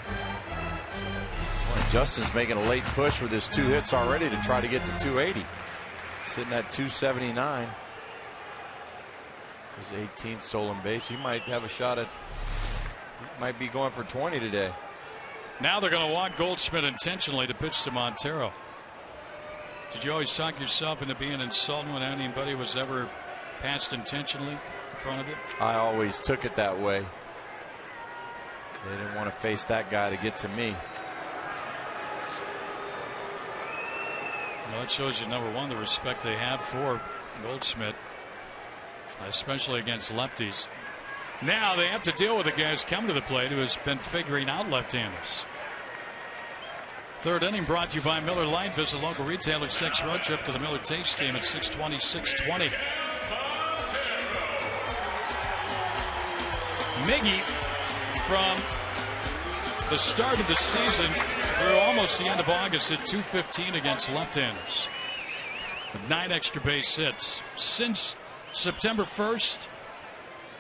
Boy, Justin's making a late push with his 2 hits already to try to get to 280. Sitting at 279. His 18th stolen base. He might have a shot at. He might be going for 20 today. Now they're going to walk Goldschmidt intentionally to pitch to Montero. Did you always talk yourself into being insulting when anybody was ever passed intentionally in front of it? I always took it that way. They didn't want to face that guy to get to me. Well, that shows you, number one, the respect they have for Goldschmidt, especially against lefties. Now they have to deal with a guy who's come to the plate who has been figuring out left-handers. Third inning brought to you by Miller Lite. Visit local retailer. 6 road trip to the Miller Taste Team at 620-620. Miggy, from the start of the season through almost the end of August, hit .215 against left-handers with 9 extra base hits. Since September 1st,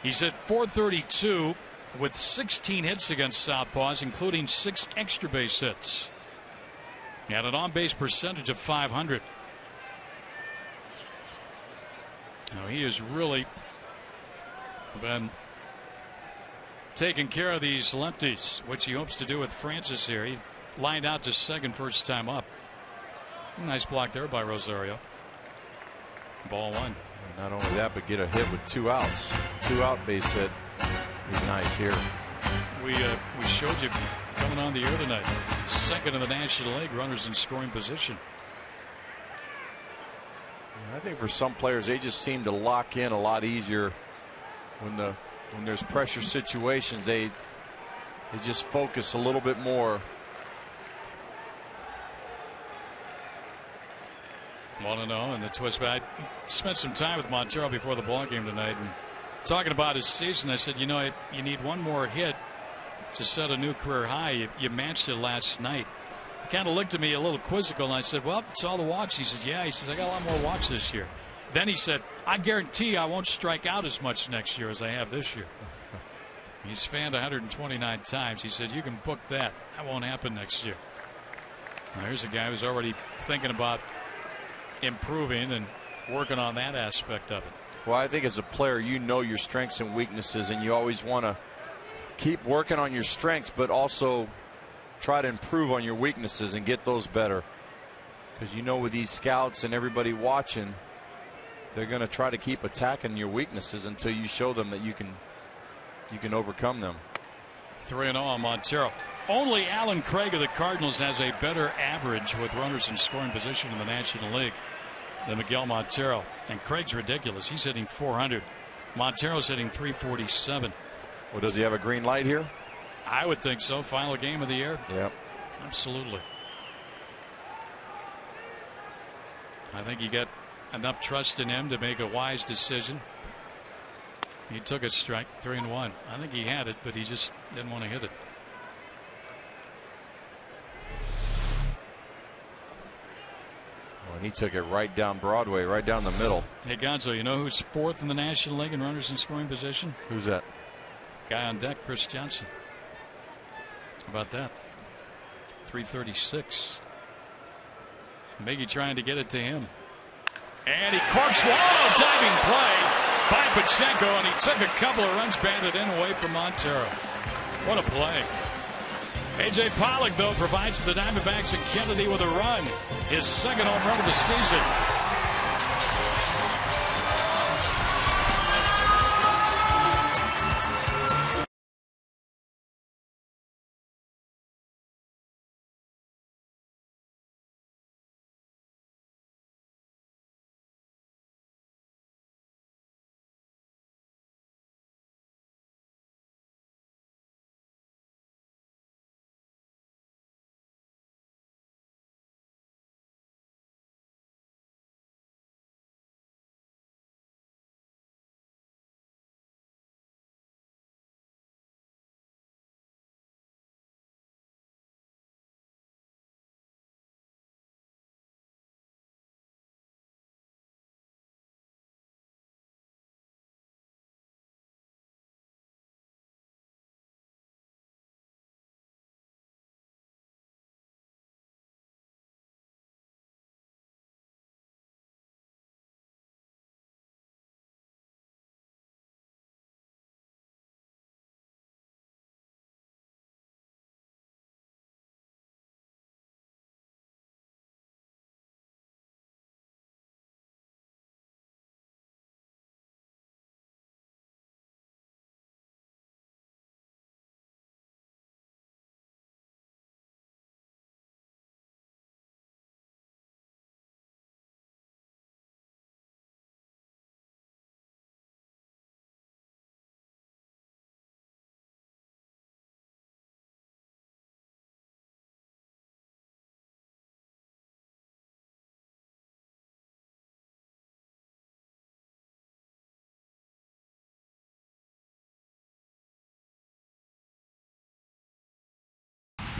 he's hit .432 with 16 hits against southpaws, including 6 extra base hits. He had an on-base percentage of .500. Now he has really been taking care of these lefties, which he hopes to do with Francis here. He lined out to second first time up. Nice block there by Rosario. Ball 1. Not only that, but get a hit with 2 outs. 2 out base hit. Be nice here. We showed you coming on the air tonight. Second in the National League, runners in scoring position. I think for some players, they just seem to lock in a lot easier when there's pressure situations. They just focus a little bit more. 1-0 and the twist back. Spent some time with Montero before the ball game tonight, and talking about his season, I said, you need one more hit to set a new career high. You matched it last night. He kind of looked at me a little quizzical, and I said, well, it's all the walks. He says, yeah. He says, I got a lot more walks this year. Then he said, I guarantee I won't strike out as much next year as I have this year. He's fanned 129 times. He said, you can book that. That won't happen next year. Now, here's a guy who's already thinking about improving and working on that aspect of it. Well, I think as a player, you know your strengths and weaknesses, and you always want to keep working on your strengths, but also try to improve on your weaknesses and get those better. Because you know with these scouts and everybody watching, they're going to try to keep attacking your weaknesses until you show them that you can overcome them. 3-0 on Montero. Only Alan Craig of the Cardinals has a better average with runners in scoring position in the National League than Miguel Montero. And Craig's ridiculous. He's hitting .400. Montero's hitting .347. Well, does he have a green light here? I would think so. Final game of the year. Yep. Absolutely. I think you got enough trust in him to make a wise decision. He took a strike, 3-1. I think he had it, but he just didn't want to hit it. Well, and he took it right down Broadway, right down the middle. Hey, Gonzo, you know who's 4th in the National League in runners in scoring position? Who's that? Guy on deck, Chris Johnson. How about that? 336. Miggy trying to get it to him. And he corks one. Diving play by Pacheco, and he took a couple of runs, batted in away from Montero. What a play. A.J. Pollock, though, provides the Diamondbacks and Kennedy with a run. His second home run of the season.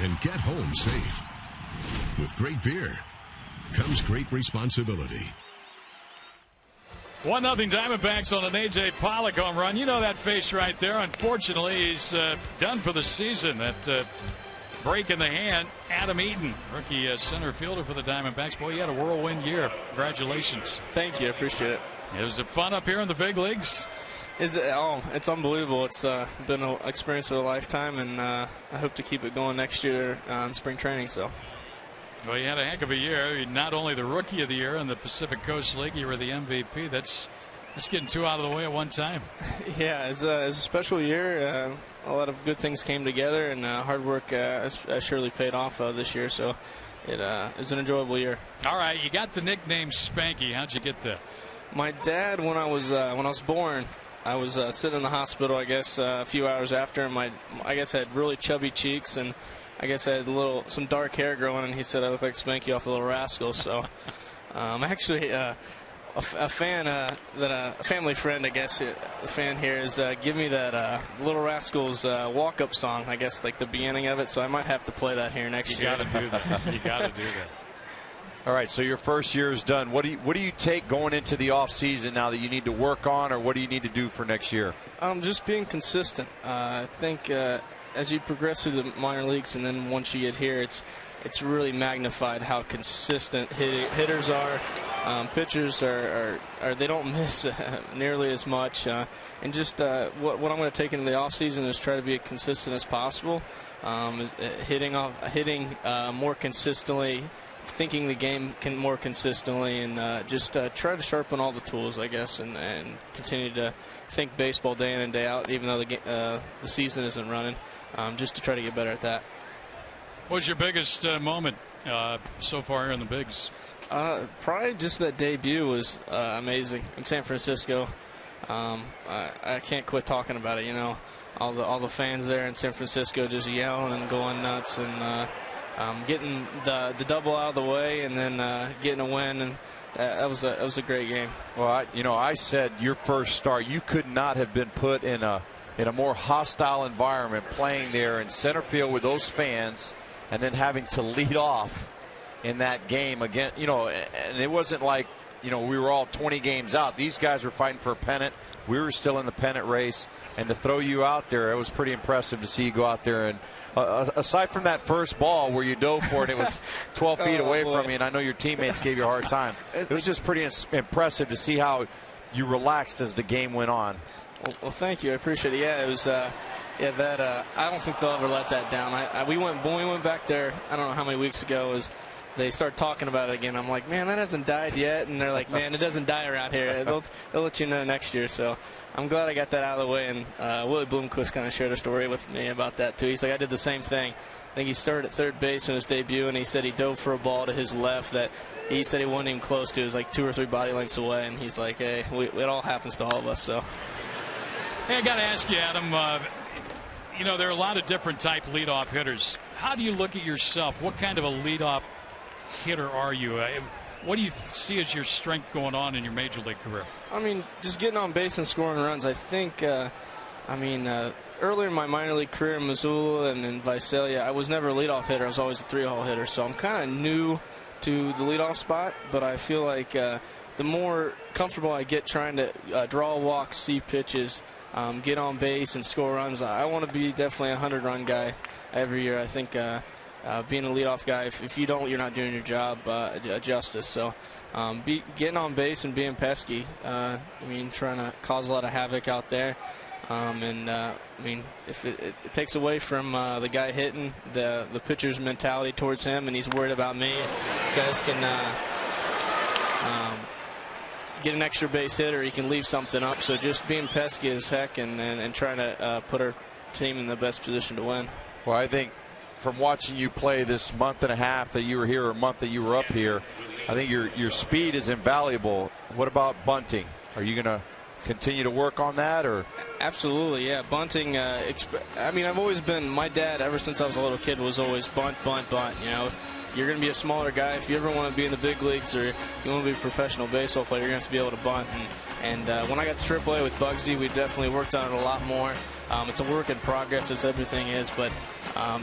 and get home safe. With great beer comes great responsibility. 1-0 Diamondbacks on an A.J. Pollock home run. You know that face right there. Unfortunately, he's done for the season. That break in the hand. Adam Eaton, rookie center fielder for the Diamondbacks. Boy, you had a whirlwind year. Congratulations. Thank you. I appreciate it. Was it fun up here in the big leagues? It's unbelievable. It's been an experience of a lifetime, and I hope to keep it going next year in spring training. So. Well, you had a heck of a year. You're not only the Rookie of the Year in the Pacific Coast League, you were the MVP. That's getting two out of the way at one time. Yeah, it's a special year. A lot of good things came together, and hard work has surely paid off this year. So it was an enjoyable year. All right, you got the nickname Spanky. How'd you get that? My dad, when I was born, I was sitting in the hospital. I guess a few hours after, and I guess I had really chubby cheeks, and I guess I had some dark hair growing, and he said I look like Spanky off the Little Rascals. So actually a fan, a family friend, I guess, a fan here is give me that Little Rascals walk-up song, I guess, like the beginning of it. So I might have to play that here next year. You got to do that. You got to do that. All right, so your first year is done. What do you take going into the off season now that you need to work on, or what do you need to do for next year? Just being consistent. I think as you progress through the minor leagues, and then once you get here, it's really magnified how consistent hitters are. Pitchers are they don't miss nearly as much. And just what I'm going to take into the off season is try to be as consistent as possible, hitting more consistently, thinking the game more consistently, and just try to sharpen all the tools, I guess, and continue to think baseball day in and day out, even though the season isn't running, just to try to get better at that. What was your biggest moment so far here in the bigs? Probably just that debut was amazing in San Francisco. I can't quit talking about it. You know, all the fans there in San Francisco just yelling and going nuts, and getting the double out of the way, and then getting a win, and that was a great game. Well, I said your first start, you could not have been put in a more hostile environment, playing there in center field with those fans, and then having to lead off in that game again. And it wasn't like we were all 20 games out. These guys were fighting for a pennant. We were still in the pennant race, and to throw you out there, it was pretty impressive to see you go out there. And aside from that first ball where you dove for it, it was 12 feet away from you, and I know your teammates gave you a hard time. It was just pretty impressive to see how you relaxed as the game went on. Well, thank you. I appreciate it. Yeah, it was. I don't think they'll ever let that down. When we went back there, I don't know how many weeks ago, they start talking about it again. I'm like, man, that hasn't died yet. And they're like, man, it doesn't die around here. They'll let you know next year. So I'm glad I got that out of the way. And Willie Bloomquist kind of shared a story with me about that, too. He's like, I did the same thing. I think he started at third base in his debut, and he said he dove for a ball to his left that he said he wasn't even close to. It was like 2 or 3 body lengths away. And he's like, hey, it all happens to all of us. So. Hey, I got to ask you, Adam, there are a lot of different type leadoff hitters. How do you look at yourself? What kind of a leadoff hitter are you? What do you see as your strength going on in your major league career? I mean, just getting on base and scoring runs. I think, earlier in my minor league career in Missoula and in Visalia, I was never a leadoff hitter. I was always a 3-hole hitter. So I'm kind of new to the leadoff spot, but I feel like the more comfortable I get trying to draw walks, see pitches, get on base and score runs, I want to be definitely a 100-run guy every year. I think being a leadoff guy, if you don't, you're not doing your job justice. So getting on base and being pesky, trying to cause a lot of havoc out there. If it takes away from the guy hitting, the pitcher's mentality towards him, and he's worried about me, guys can get an extra base hit, or he can leave something up. So just being pesky as heck and trying to put our team in the best position to win. Well, I think from watching you play this month and a half that you were here, or month that you were up here, I think your speed is invaluable. What about bunting? Are you going to continue to work on that? Or Absolutely, yeah. Bunting, I've always been, my dad, ever since I was a little kid, was always bunt, bunt, bunt. you're going to be a smaller guy. If you ever want to be in the big leagues or you want to be a professional baseball player, you're going to have to be able to bunt. And when I got to AAA with Bugsy, we definitely worked on it a lot more. It's a work in progress, as everything is, but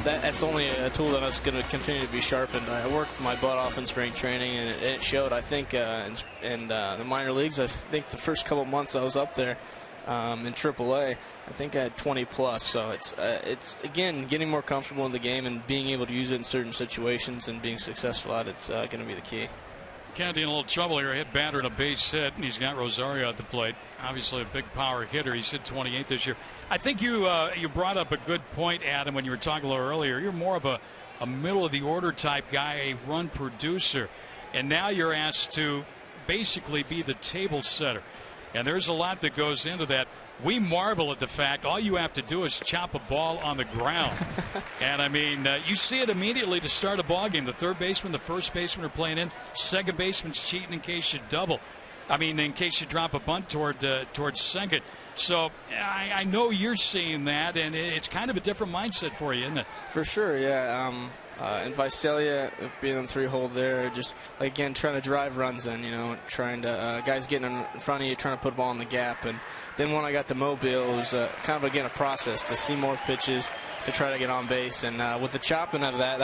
that's only a tool that's going to continue to be sharpened. I worked my butt off in spring training, and it showed. I think in the minor leagues, I think the first couple months I was up there in AAA, I think I had 20 plus. So it's again getting more comfortable in the game and being able to use it in certain situations and being successful at it's going to be the key. Kennedy in a little trouble here. Hit batter and a base hit, and he's got Rosario at the plate. Obviously a big power hitter. He's hit 28 this year. I think you brought up a good point, Adam, when you were talking a little earlier. You're more of a middle of the order type guy, a run producer, and now you're asked to basically be the table setter. And there's a lot that goes into that. We marvel at the fact all you have to do is chop a ball on the ground. And, I mean, you see it immediately to start a ball game. The third baseman, the first baseman are playing in. Second baseman's cheating in case you double. I mean, in case you drop a bunt towards second. So I know you're seeing that, and it's kind of a different mindset for you, isn't it? For sure, yeah. In Visalia, being on 3-hole there, just again trying to drive runs in, trying to guys getting in front of you, trying to put a ball in the gap. And then when I got to Mobile, it was kind of again a process to see more pitches, to try to get on base. And with the chopping of that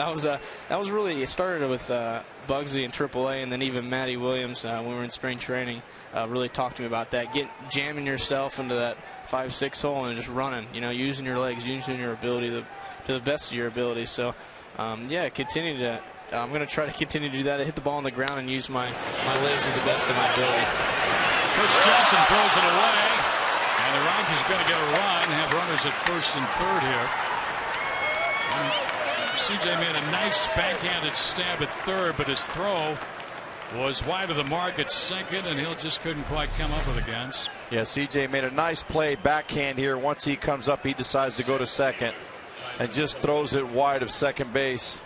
was really, it started with Bugsy in AAA, and then even Matty Williams when we were in spring training really talked to me about that, jamming yourself into that 5-6 hole and just running, using your legs, using your ability to the best of your ability. So. Yeah, I'm going to try to continue to do that. I hit the ball on the ground and use my legs to the best of my ability. Chris Johnson throws it away, and the Rockies going to get a run, have runners at first and third here. And CJ made a nice backhanded stab at third, but his throw was wide of the mark at second, and Hill just couldn't quite come up with it again. Yeah, CJ made a nice play backhand here. Once he comes up, he decides to go to second and just throws it wide of second base.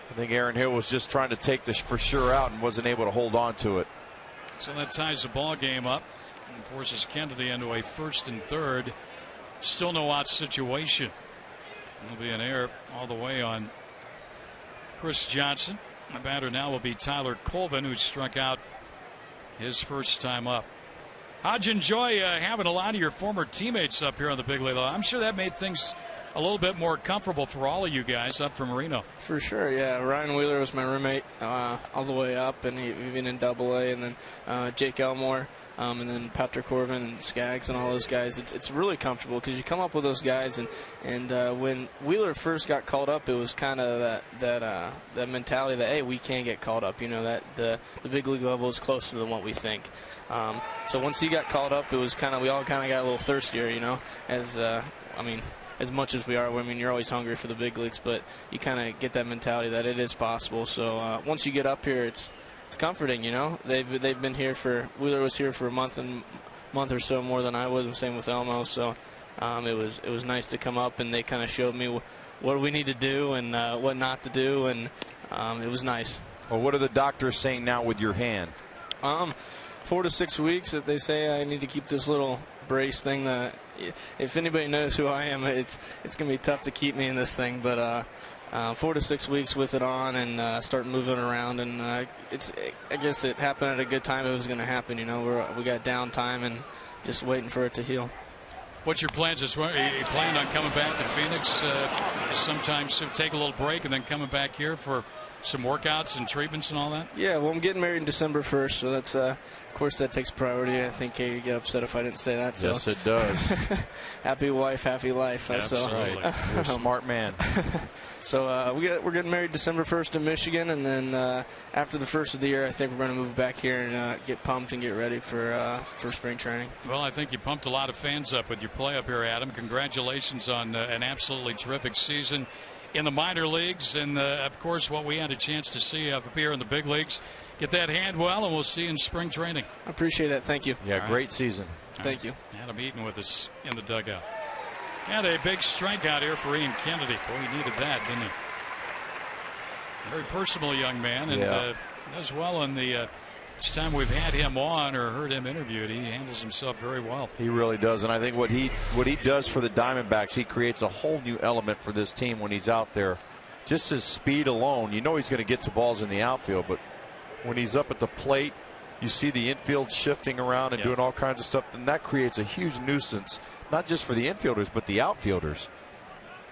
I think Aaron Hill was just trying to take this for sure out and wasn't able to hold on to it. So that ties the ball game up and forces Kennedy into a first and third. Still no out situation. It'll be an error all the way on Chris Johnson. The batter now will be Tyler Colvin, who struck out his first time up. How'd you enjoy having a lot of your former teammates up here on the big league? I'm sure that made things a little bit more comfortable for all of you guys up from Reno. For sure, yeah. Ryan Wheeler was my roommate all the way up, and even in AA, and then Jake Elmore, and then Patrick Corbin and Skaggs and all those guys. It's really comfortable because you come up with those guys, and when Wheeler first got called up, it was kind of that mentality that, hey, we can get called up. That the big league level is closer than what we think. So once he got called up, it was we all kind of got a little thirstier, as much as we are. I mean, you're always hungry for the big leagues, but you kind of get that mentality that it is possible. So once you get up here, it's comforting. They've been here Wheeler was here for a month or so more than I was, and same with Elmo. So it was nice to come up, and they kind of showed me what we need to do and what not to do, and it was nice. Well, what are the doctors saying now with your hand? 4 to 6 weeks. They say I need to keep this little brace thing that, if anybody knows who I am, it's going to be tough to keep me in this thing. But 4 to 6 weeks with it on and start moving around. And I guess it happened at a good time. It was going to happen. We got downtime and just waiting for it to heal. What's your plans this week? Are you planning on coming back to Phoenix sometimes, take a little break and then coming back here for some workouts and treatments and all that? Yeah, well, I'm getting married December 1st, so that's, of course, that takes priority. I think Katie would get upset if I didn't say that. So. Yes, it does. Happy wife, happy life. Absolutely. You're a smart man. So we're getting married December 1st in Michigan, and then after the first of the year, I think we're going to move back here and get pumped and get ready for spring training. Well, I think you pumped a lot of fans up with your play up here, Adam. Congratulations on an absolutely terrific season in the minor leagues, and of course what we had a chance to see up here in the big leagues. Get that hand well, and we'll see you in spring training. I appreciate that. Thank you. Yeah, great season. Thank you. Adam Eaton with us in the dugout. And a big strikeout here for Ian Kennedy. Boy, he needed that, didn't he? Very personable young man, and does well in the each time we've had him on or heard him interviewed. He handles himself very well. He really does, and I think what he does for the Diamondbacks, he creates a whole new element for this team when he's out there. just his speed alone, you know he's going to get to balls in the outfield, but when he's up at the plate, you see the infield shifting around and doing all kinds of stuff, and that creates a huge nuisance, not just for the infielders, but the outfielders.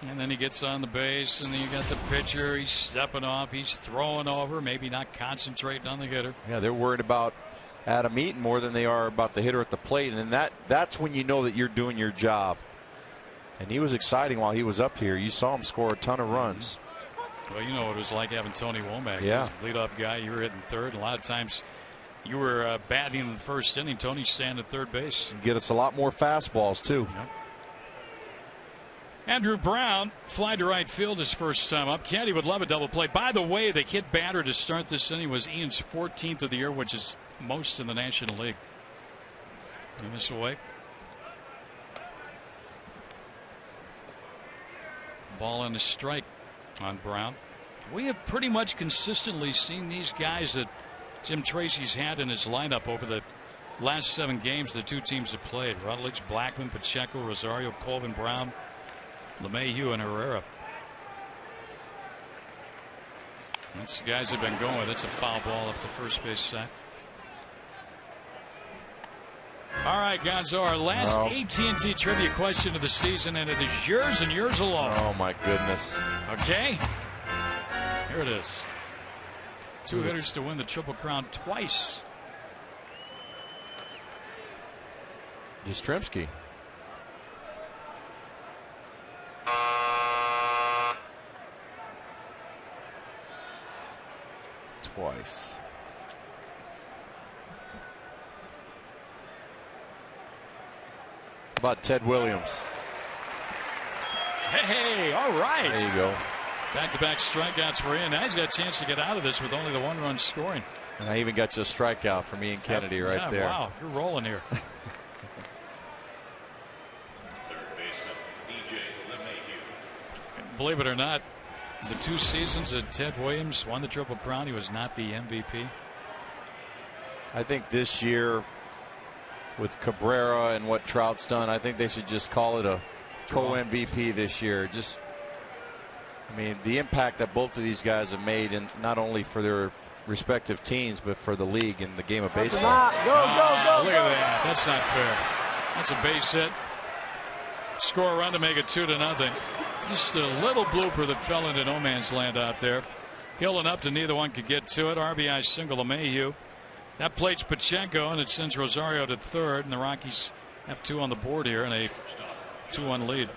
And then he gets on the base, and then you got the pitcher. He's stepping off. He's throwing over, maybe not concentrating on the hitter. Yeah, they're worried about Adam Eaton more than they are about the hitter at the plate, and then that's when you know that you're doing your job. And he was exciting while he was up here. You saw him score a ton of runs. Well, you know what it was like having Tony Womack. Yeah. Leadoff guy, you were hitting third. A lot of times you were batting in the first inning. Tony's standing at third base. Get us a lot more fastballs, too. Yep. Andrew Brown fly to right field his first time up. Kenny would love a double play. By the way, the hit batter to start this inning was Ian's 14th of the year, which is most in the National League. You miss away. Ball and a strike on Brown. We have pretty much consistently seen these guys that Jim Tracy's had in his lineup over the last 7 games the two teams have played. Rutledge, Blackman, Pacheco, Rosario, Colvin, Brown, LeMahieu, and Herrera. That's the guys have been going. That's a foul ball up to first base side. All right, Gonzo, our last AT&T trivia question of the season, and it is yours and yours alone. Oh, my goodness. Okay. Here it is. 2 hitters to win the Triple Crown twice. Yastrzemski. Twice. How about Ted Williams? Hey, all right. There you go. Back-to-back strikeouts for Ian. Now he's got a chance to get out of this with only the 1-run scoring. And I even got you a strikeout from Ian Kennedy right there. Wow, you're rolling here. Believe it or not, the 2 seasons that Ted Williams won the Triple Crown, he was not the MVP. I think this year, with Cabrera and what Trout's done, I think they should just call it a co-MVP this year. I mean, the impact that both of these guys have made, and not only for their respective teams, but for the league and the game of baseball. Look at that. That's not fair. That's a base hit. Score a run to make it 2-0. Just a little blooper that fell into no man's land out there. Hill and Upton, neither one could get to it. RBI single to Mayhew. That plates Pacheco, and it sends Rosario to third, and the Rockies have 2 on the board here and a 2-1 lead.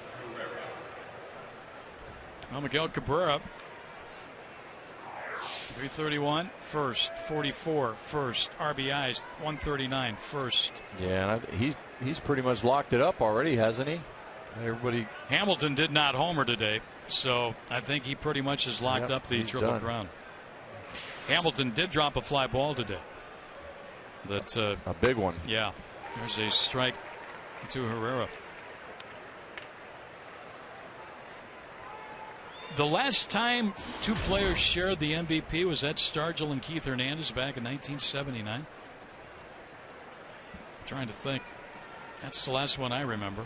Well, Miguel Cabrera, 331 first, 44 first, RBIs 139 first. Yeah, and he's pretty much locked it up already, hasn't he? Everybody. Hamilton did not homer today, so I think he pretty much has locked up the Triple Crown. Hamilton did drop a fly ball today. That a big one. Yeah, there's a strike to Herrera. The last time 2 players shared the MVP was Ed Stargell and Keith Hernandez back in 1979. I'm trying to think. That's the last one I remember.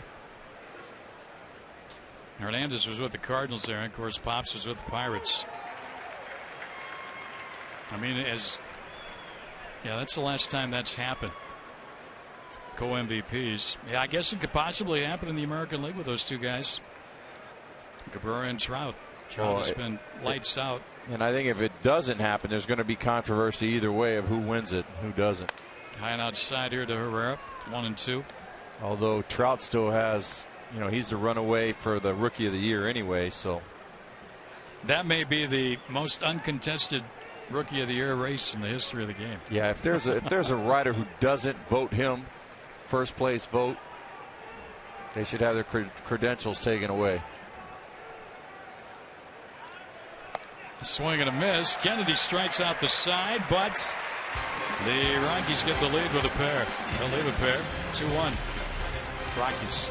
Hernandez was with the Cardinals there, and of course Pops was with the Pirates. I mean, that's the last time that's happened. Co-MVPs. Yeah, I guess it could possibly happen in the American League with those 2 guys, Cabrera and Trout. Trout has been lights out. And I think if it doesn't happen, there's going to be controversy either way of who wins it, who doesn't. High and outside here to Herrera, 1-2. Although Trout still has, he's the runaway for the Rookie of the Year anyway, so. That may be the most uncontested Rookie of the Year race in the history of the game. Yeah, if there's a writer who doesn't vote him first place vote, they should have their credentials taken away. Swing and a miss. Kennedy strikes out the side, but the Rockies get the lead with a pair. They'll leave a pair. 2-1. Rockies.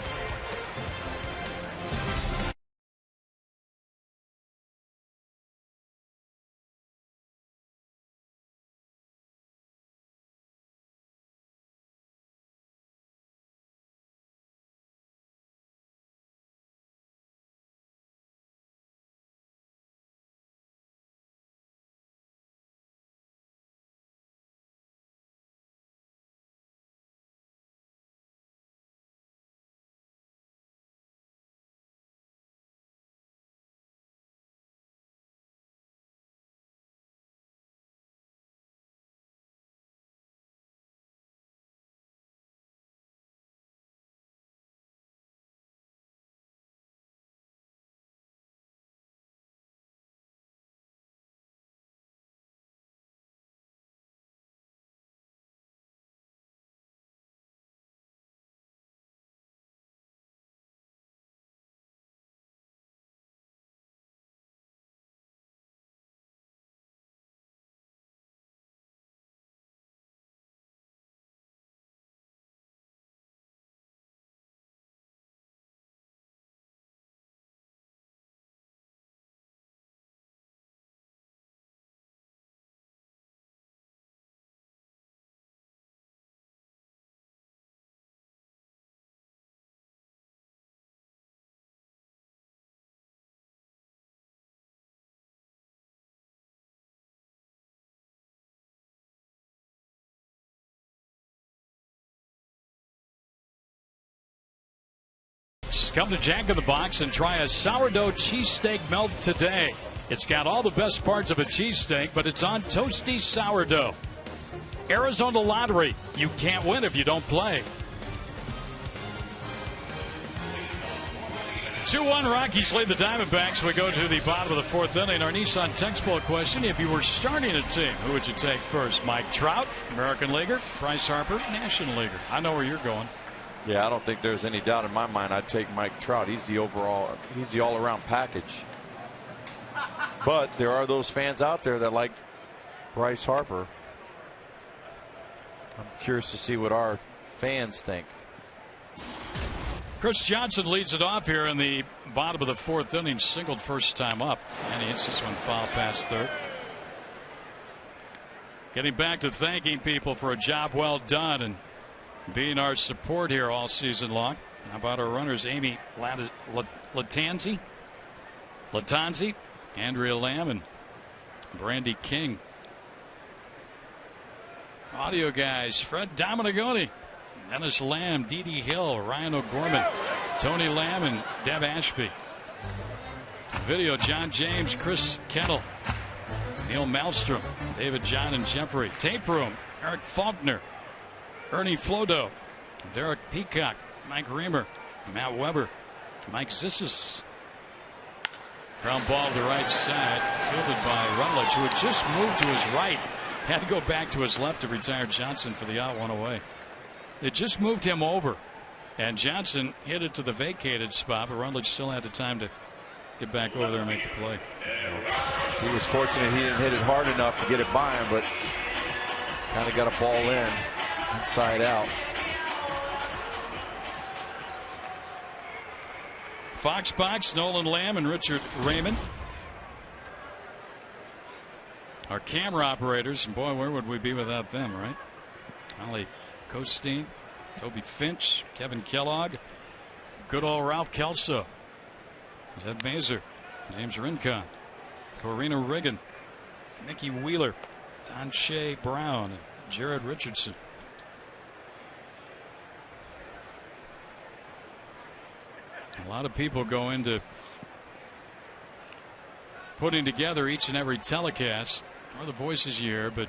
Come to Jack in the Box and try a sourdough cheesesteak melt today. It's got all the best parts of a cheesesteak, but it's on toasty sourdough. Arizona Lottery. You can't win if you don't play. 2-1 Rockies lead the Diamondbacks. We go to the bottom of the fourth inning. Our Nissan textbook question: if you were starting a team, who would you take first? Mike Trout, American Leaguer; Bryce Harper, National Leaguer. I know where you're going. Yeah, I don't think there's any doubt in my mind. I'd take Mike Trout. He's the all-around package. But there are those fans out there that like Bryce Harper. I'm curious to see what our fans think. Chris Johnson leads it off here in the bottom of the fourth inning. Singled first time up, and he hits this one foul past third. Getting back to thanking people for a job well done and being our support here all season long. How about our runners, Amy Latanzi, Andrea Lamb, and Brandy King. Audio guys: Fred Dominagoni, Dennis Lamb, Dee Dee Hill, Ryan O'Gorman, Tony Lamb, and Deb Ashby. Video: John James, Chris Kettle, Neil Malmstrom, David John, and Jeffrey. Tape room: Eric Faulkner, Ernie Flodo, Derek Peacock, Mike Reamer, Matt Weber, Mike Zissis. Ground ball to the right side, fielded by Rutledge, who had just moved to his right. Had to go back to his left to retire Johnson for the out, one away. It just moved him over, and Johnson hit it to the vacated spot, but Rutledge still had the time to get back over there and make the play. He was fortunate he didn't hit it hard enough to get it by him, but kind of got a ball in, inside out. Fox Box, Nolan Lamb and Richard Raymond. Our camera operators, and boy, where would we be without them, right? Ollie Costeen, Toby Finch, Kevin Kellogg, good old Ralph Kelso, Zed Mazer, James Rincon, Corina Riggin, Mickey Wheeler, Don Shea Brown, and Jared Richardson. A lot of people go into putting together each and every telecast, or the voices you hear, but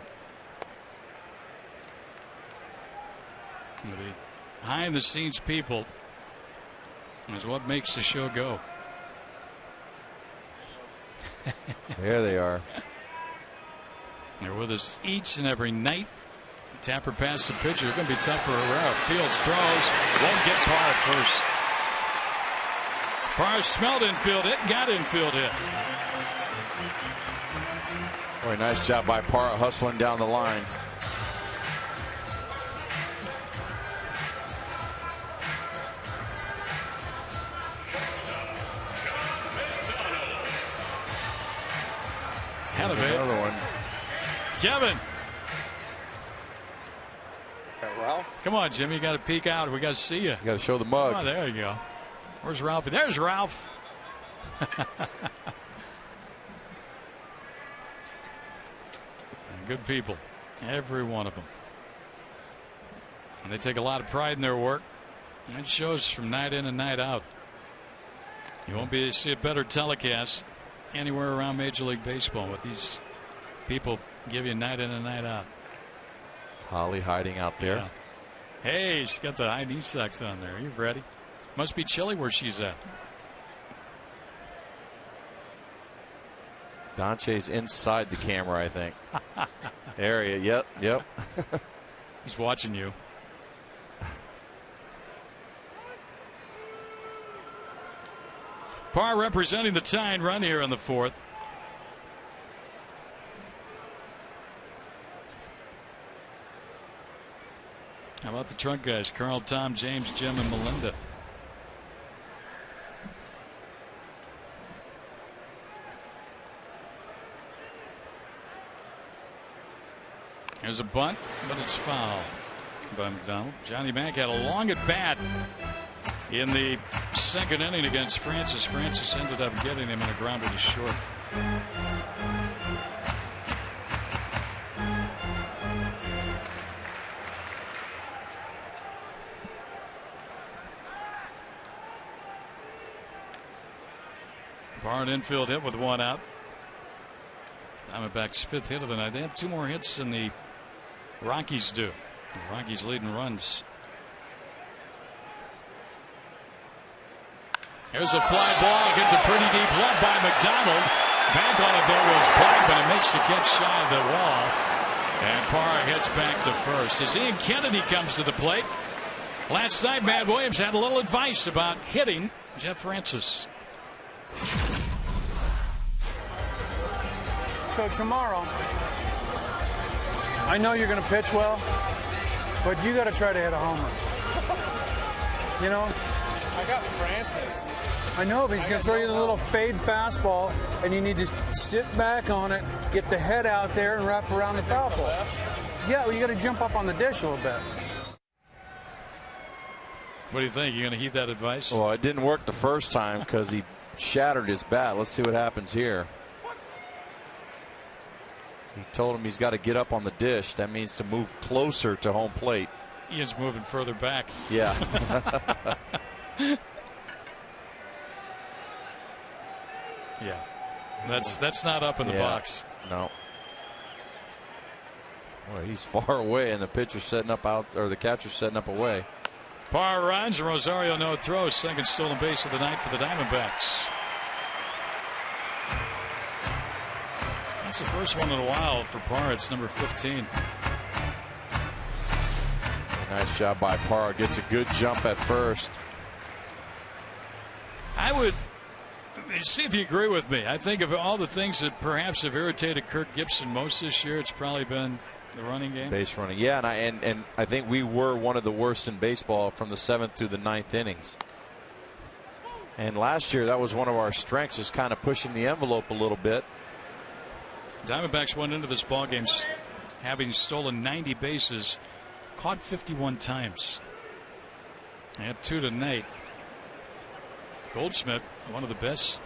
the behind the scenes people is what makes the show go. There they are. They're with us each and every night. Tapper past the pitcher. It's going to be tough for Herrera. Fields throws. Won't get Parr at first. Parr smelled infield hit. Got infield hit. Boy, nice job by Parra hustling down the line. Had a bit. Another one. Kevin. Ralph? Come on, Jimmy. You got to peek out. We got to see you. You got to show the mug. Oh, there you go. Where's Ralphie? There's Ralph. Good people, every one of them, and they take a lot of pride in their work, and it shows from night in and night out. You won't be able to see a better telecast anywhere around Major League Baseball. What these people give you night in and night out. Holly hiding out there. Yeah. Hey, she's got the high knee socks on there. Are you ready? Must be chilly where she's at. Donche's inside the camera, I think. There he is. Yep. He's watching you. Parr representing the tying run here in the fourth. How about the trunk guys? Carl, Tom, James, Jim, and Melinda. There's a bunt, but it's foul by McDonald. Johnny Mack had a long at bat in the second inning against Francis. Francis ended up getting him in a grounder to short. Parr an infield hit with 1 out. Diamondbacks' 5th hit of the night. They have 2 more hits than the Rockies do. The Rockies leading runs. Here's a fly ball. Gets a pretty deep left by McDonald. Back on it there was Parr, but it makes the catch shy of the wall. And Parr hits back to first. As Ian Kennedy comes to the plate. Last night, Matt Williams had a little advice about hitting Jeff Francis. So tomorrow, I know you're going to pitch well, but you got to try to hit a homer. You know? I got Francis. I know, but he's going to throw you the little fade fastball, and you need to sit back on it, get the head out there, and wrap around the foul pole. Yeah, well, you got to jump up on the dish a little bit. What do you think? You going to heed that advice? Well, it didn't work the first time because he shattered his bat. Let's see what happens here. He told him he's got to get up on the dish. That means to move closer to home plate. Ian's moving further back. Yeah. Yeah. That's not up in the box. No. Well, he's far away, and the pitcher's setting up out, or the catcher's setting up away. Parr runs, Rosario no throws. Second stolen base of the night for the Diamondbacks. That's the first one in a while for Parr. It's number 15. Nice job by Parr. Gets a good jump at first. I would see if you agree with me. I think of all the things that perhaps have irritated Kirk Gibson most this year, it's probably been the running game. Base running, yeah, and I think we were one of the worst in baseball from the 7th through the 9th innings. And last year, that was one of our strengths, is kind of pushing the envelope a little bit. Diamondbacks went into this ball game having stolen 90 bases, caught 51 times. They have 2 tonight. Goldschmidt, one of the best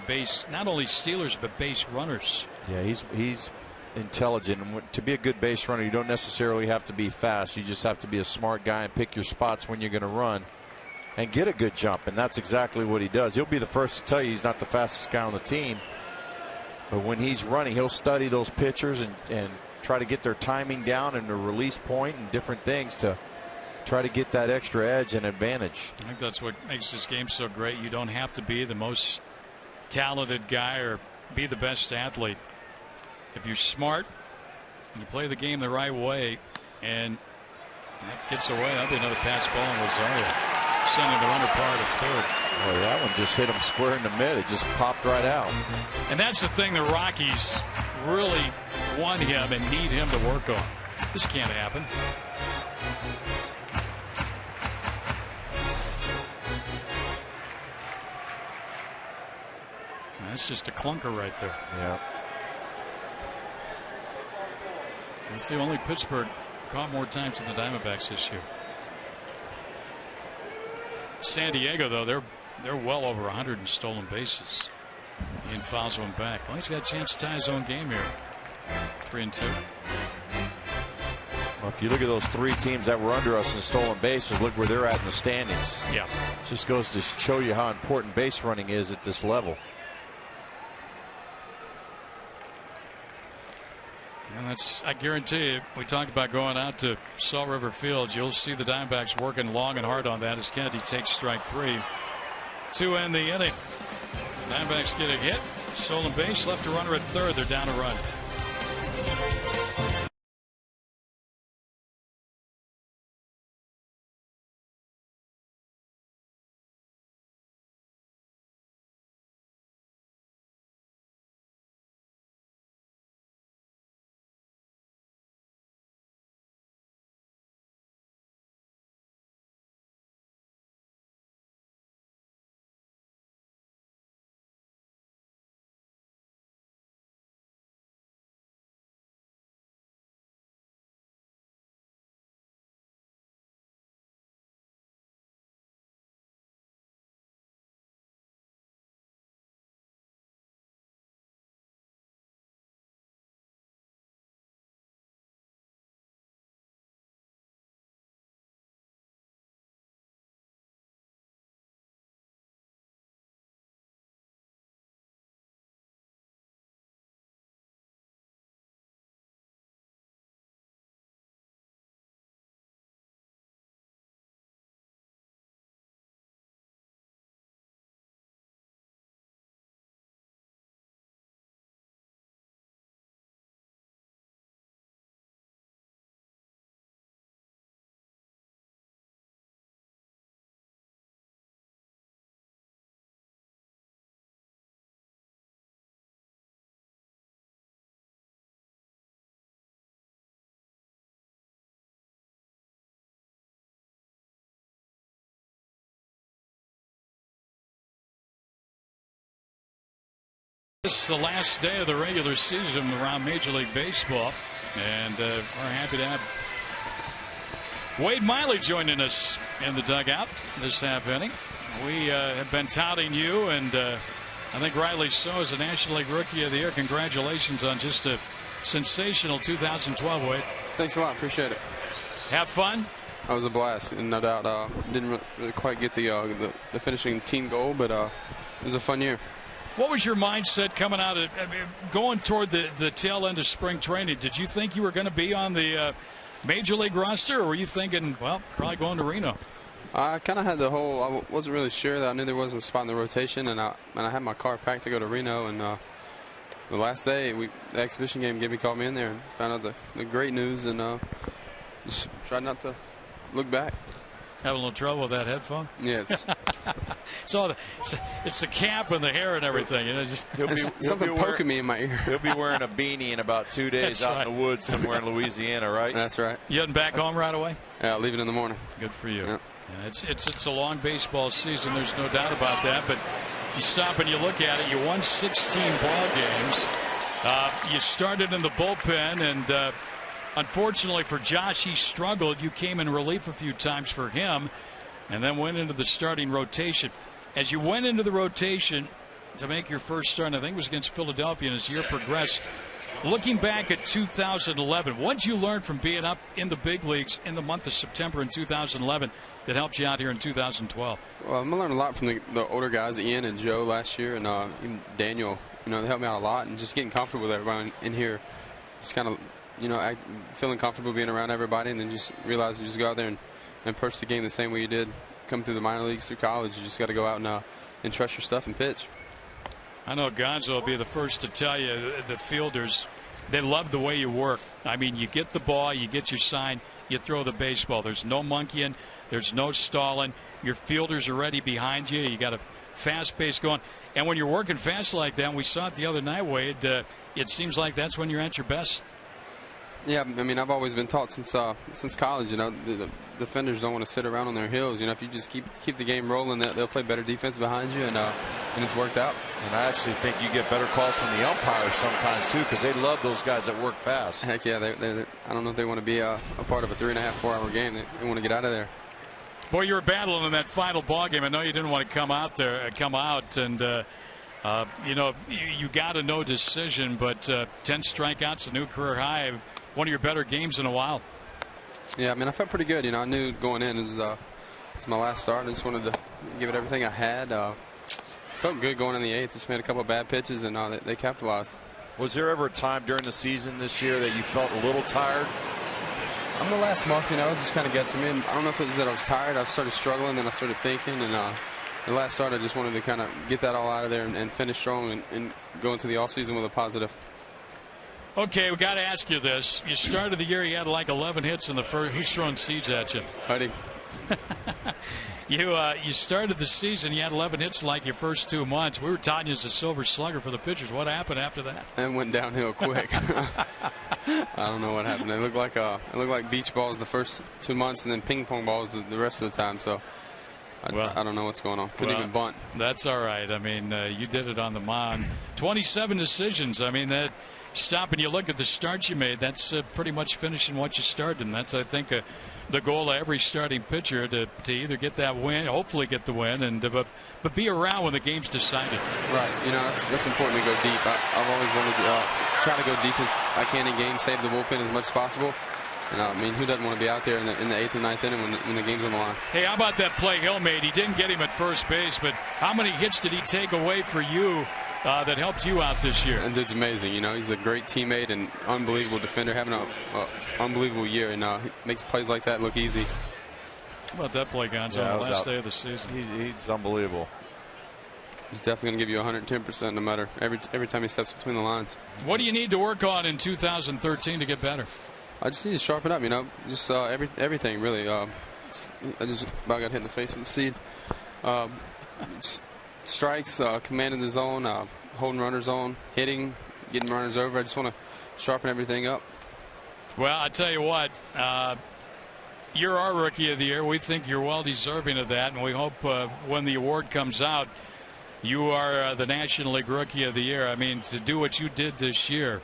base, not only stealers but base runners. Yeah, he's intelligent, and to be a good base runner, you don't necessarily have to be fast. You just have to be a smart guy and pick your spots when you're going to run and get a good jump, and that's exactly what he does. He'll be the first to tell you he's not the fastest guy on the team, but when he's running, he'll study those pitchers and try to get their timing down and their release point and different things to try to get that extra edge and advantage. I think that's what makes this game so great. You don't have to be the most talented guy or be the best athlete. If you're smart, you play the game the right way, and that gets away. That'll be another pass ball on Rosario, sending the runner Parr to third. Boy, that one just hit him square in the mid. It just popped right out. And that's the thing the Rockies really want him and need him to work on. This can't happen. That's just a clunker right there. Yeah. It's the only Pittsburgh caught more times than the Diamondbacks this year. San Diego, though, they're well over 100 in stolen bases. Ian fouls one back. Well, he's got a chance to tie his own game here. 3-2. Well, if you look at those 3 teams that were under us in stolen bases, look where they're at in the standings. Yeah. Just goes to show you how important base running is at this level. And that's, I guarantee you, we talked about going out to Salt River Field. You'll see the Diamondbacks working long and hard on that as Kennedy takes strike 3 to end the inning. Diamondbacks get a hit, stolen base, left a runner at third. They're down a run. This is the last day of the regular season around Major League Baseball, and we're happy to have Wade Miley joining us in the dugout this half inning. We have been touting you, and I think rightly so, as a National League Rookie of the Year. Congratulations on just a sensational 2012, Wade. Thanks a lot. Appreciate it. Have fun? That was a blast, and no doubt didn't really quite get the finishing team goal, but it was a fun year. What was your mindset coming out of going toward the tail end of spring training? Did you think you were going to be on the Major League roster, or were you thinking, well, probably going to Reno? I kind of had the whole. I wasn't really sure that I knew there wasn't a spot in the rotation, and I had my car packed to go to Reno. And the last day, the exhibition game, Gibby called me in there and found out the great news, and just tried not to look back. Having a little trouble with that headphone? Yeah. It's the cap and the hair and everything. You know, something poking me in my ear. He'll be wearing a beanie in about 2 days out in the woods somewhere in Louisiana, right? That's right. You heading back home right away? Yeah, leaving in the morning. Good for you. Yeah. Yeah, it's a long baseball season. There's no doubt about that. But you stop and you look at it. You won 16 ball games. You started in the bullpen, and unfortunately for Josh, he struggled. You came in relief a few times for him, and then went into the starting rotation. As you went into the rotation to make your first start, I think it was against Philadelphia, and as the year progressed, looking back at 2011, what did you learn from being up in the big leagues in the month of September in 2011 that helped you out here in 2012? Well, I learned a lot from the older guys, Ian and Joe last year, and even Daniel. You know, they helped me out a lot, and just getting comfortable with everyone in here. Just kind of, you know, feeling comfortable being around everybody, and then just realize you just go out there and approach the game the same way you did come through the minor leagues, through college. You just got to go out and trust your stuff and pitch. I know Gonzo will be the first to tell you, the fielders, they love the way you work. I mean, you get the ball, you get your sign, you throw the baseball. There's no monkeying, there's no stalling. Your fielders are ready behind you. You got a fast pace going. And when you're working fast like that, and we saw it the other night, Wade, it seems like that's when you're at your best. Yeah, I mean, I've always been taught since college, you know, the defenders don't want to sit around on their heels. You know, if you just keep the game rolling, they'll play better defense behind you, and it's worked out. And I actually think you get better calls from the umpires sometimes too, because they love those guys that work fast. Heck yeah, I don't know if they want to be a part of a 3.5-4 hour game. They want to get out of there. Boy, you were battling in that final ball game. I know you didn't want to come out, and you know, you got a no decision, but 10 strikeouts, a new career high. One of your better games in a while. Yeah, I mean, I felt pretty good. You know, I knew going in it was my last start. I just wanted to give it everything I had. Felt good going in the 8th. Just made a couple of bad pitches, and they capitalized. Was there ever a time during the season this year that you felt a little tired? The last month, you know, it just kind of got to me. I don't know if it was that I was tired. I started struggling, then I started thinking, and the last start, I just wanted to kind of get that all out of there and finish strong and go into the offseason with a positive. Okay, we got to ask you this. You started the year, you had like 11 hits in the first. Who's throwing seeds at you? Huddy. You started the season, you had 11 hits like your first 2 months. We were touting you as a silver slugger for the pitchers. What happened after that? It went downhill quick. I don't know what happened. It looked like beach balls the first 2 months, and then ping pong balls the rest of the time. So I don't know what's going on. Couldn't even bunt. That's all right. I mean, you did it on the mound. 27 decisions. I mean, that. Stop and you look at the starts you made. That's pretty much finishing what you started, and that's, I think, the goal of every starting pitcher to either get that win, hopefully get the win, and but be around when the game's decided. Right. You know, that's important to go deep. I've always wanted to try to go deep as I can in games, save the bullpen as much as possible. And I mean, who doesn't want to be out there in the 8th and 9th inning when the game's on the line? Hey, how about that play Hill made? He didn't get him at first base, but how many hits did he take away for you that helped you out this year? And dude's amazing. You know, he's a great teammate and unbelievable defender, having an unbelievable year, and he makes plays like that look easy. How about that play, Gonzo, on the last day of the season? He's unbelievable. He's definitely going to give you 110% no matter every time he steps between the lines. What do you need to work on in 2013 to get better? I just need to sharpen up, you know, just everything really. I just about got hit in the face with the seed. Strikes, commanding the zone, holding runners on, hitting, getting runners over. I just want to sharpen everything up. Well, I tell you what, you're our Rookie of the Year. We think you're well deserving of that, and we hope when the award comes out, You are the National League Rookie of the Year. I mean, to do what you did this year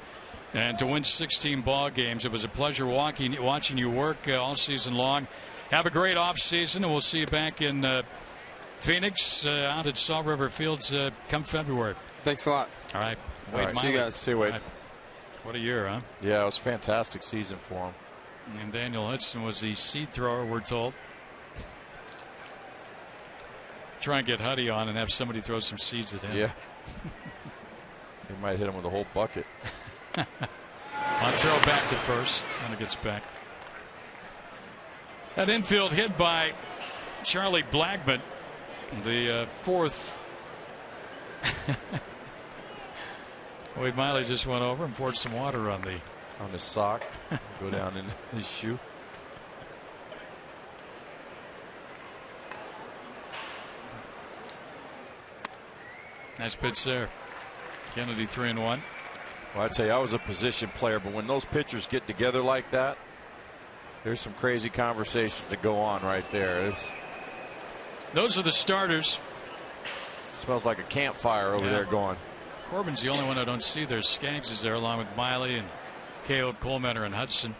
and to win 16 ball games, it was a pleasure watching you work all season long. Have a great off season, and we'll see you back in Phoenix out at Salt River Fields come February. Thanks a lot. All right. Wade, Wade, see you guys. See you, Wade. Right. What a year, huh? Yeah, it was a fantastic season for him. And Daniel Hudson was the seed thrower, we're told. Try and get Huddy on and have somebody throw some seeds at him. Yeah. He might hit him with a whole bucket. Montero back to first, and it gets back. That infield hit by Charlie Blackman, the fourth. Wade Miley just went over and poured some water on his sock, go down in his shoe. Nice pitch there. Kennedy 3-1. Well, I tell you, I was a position player, but when those pitchers get together like that, there's some crazy conversations that go on right there. Those are the starters. Smells like a campfire over there going. Corbin's the only one I don't see there. Skaggs is there along with Miley and K.O. Coleman and Hudson.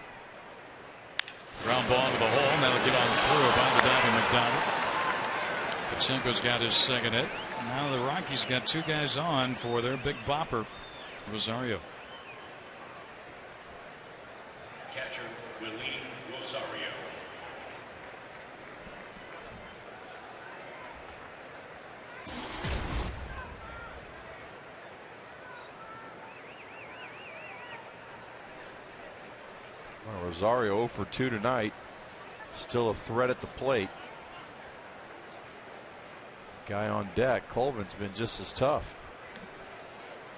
Ground ball into the hole, and that'll get on through by the diving McDonald. Pachenko's got his second hit. Now the Rockies got two guys on for their big bopper, Rosario. Catcher Willie Rosario. Well, Rosario 0 for 2 tonight. Still a threat at the plate. Guy on deck, Colvin's been just as tough.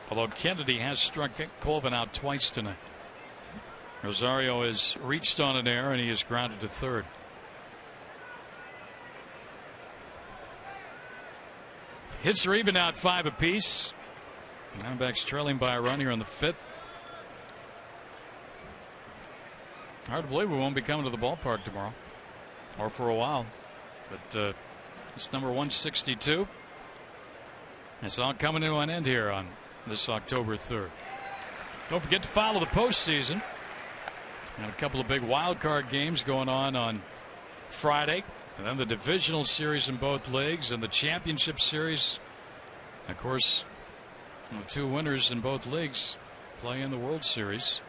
Although Kennedy has struck Colvin out twice tonight. Rosario has reached on an error and he is grounded to third. Hits are even out 5 apiece. Diamondbacks trailing by a run here in the 5th. Hard to believe we won't be coming to the ballpark tomorrow or for a while, but it's number 162. It's all coming to an end here on this October 3rd. Don't forget to follow the postseason. And a couple of big wild card games going on Friday. And then the divisional series in both leagues and the championship series. Of course, the two winners in both leagues play in the World Series.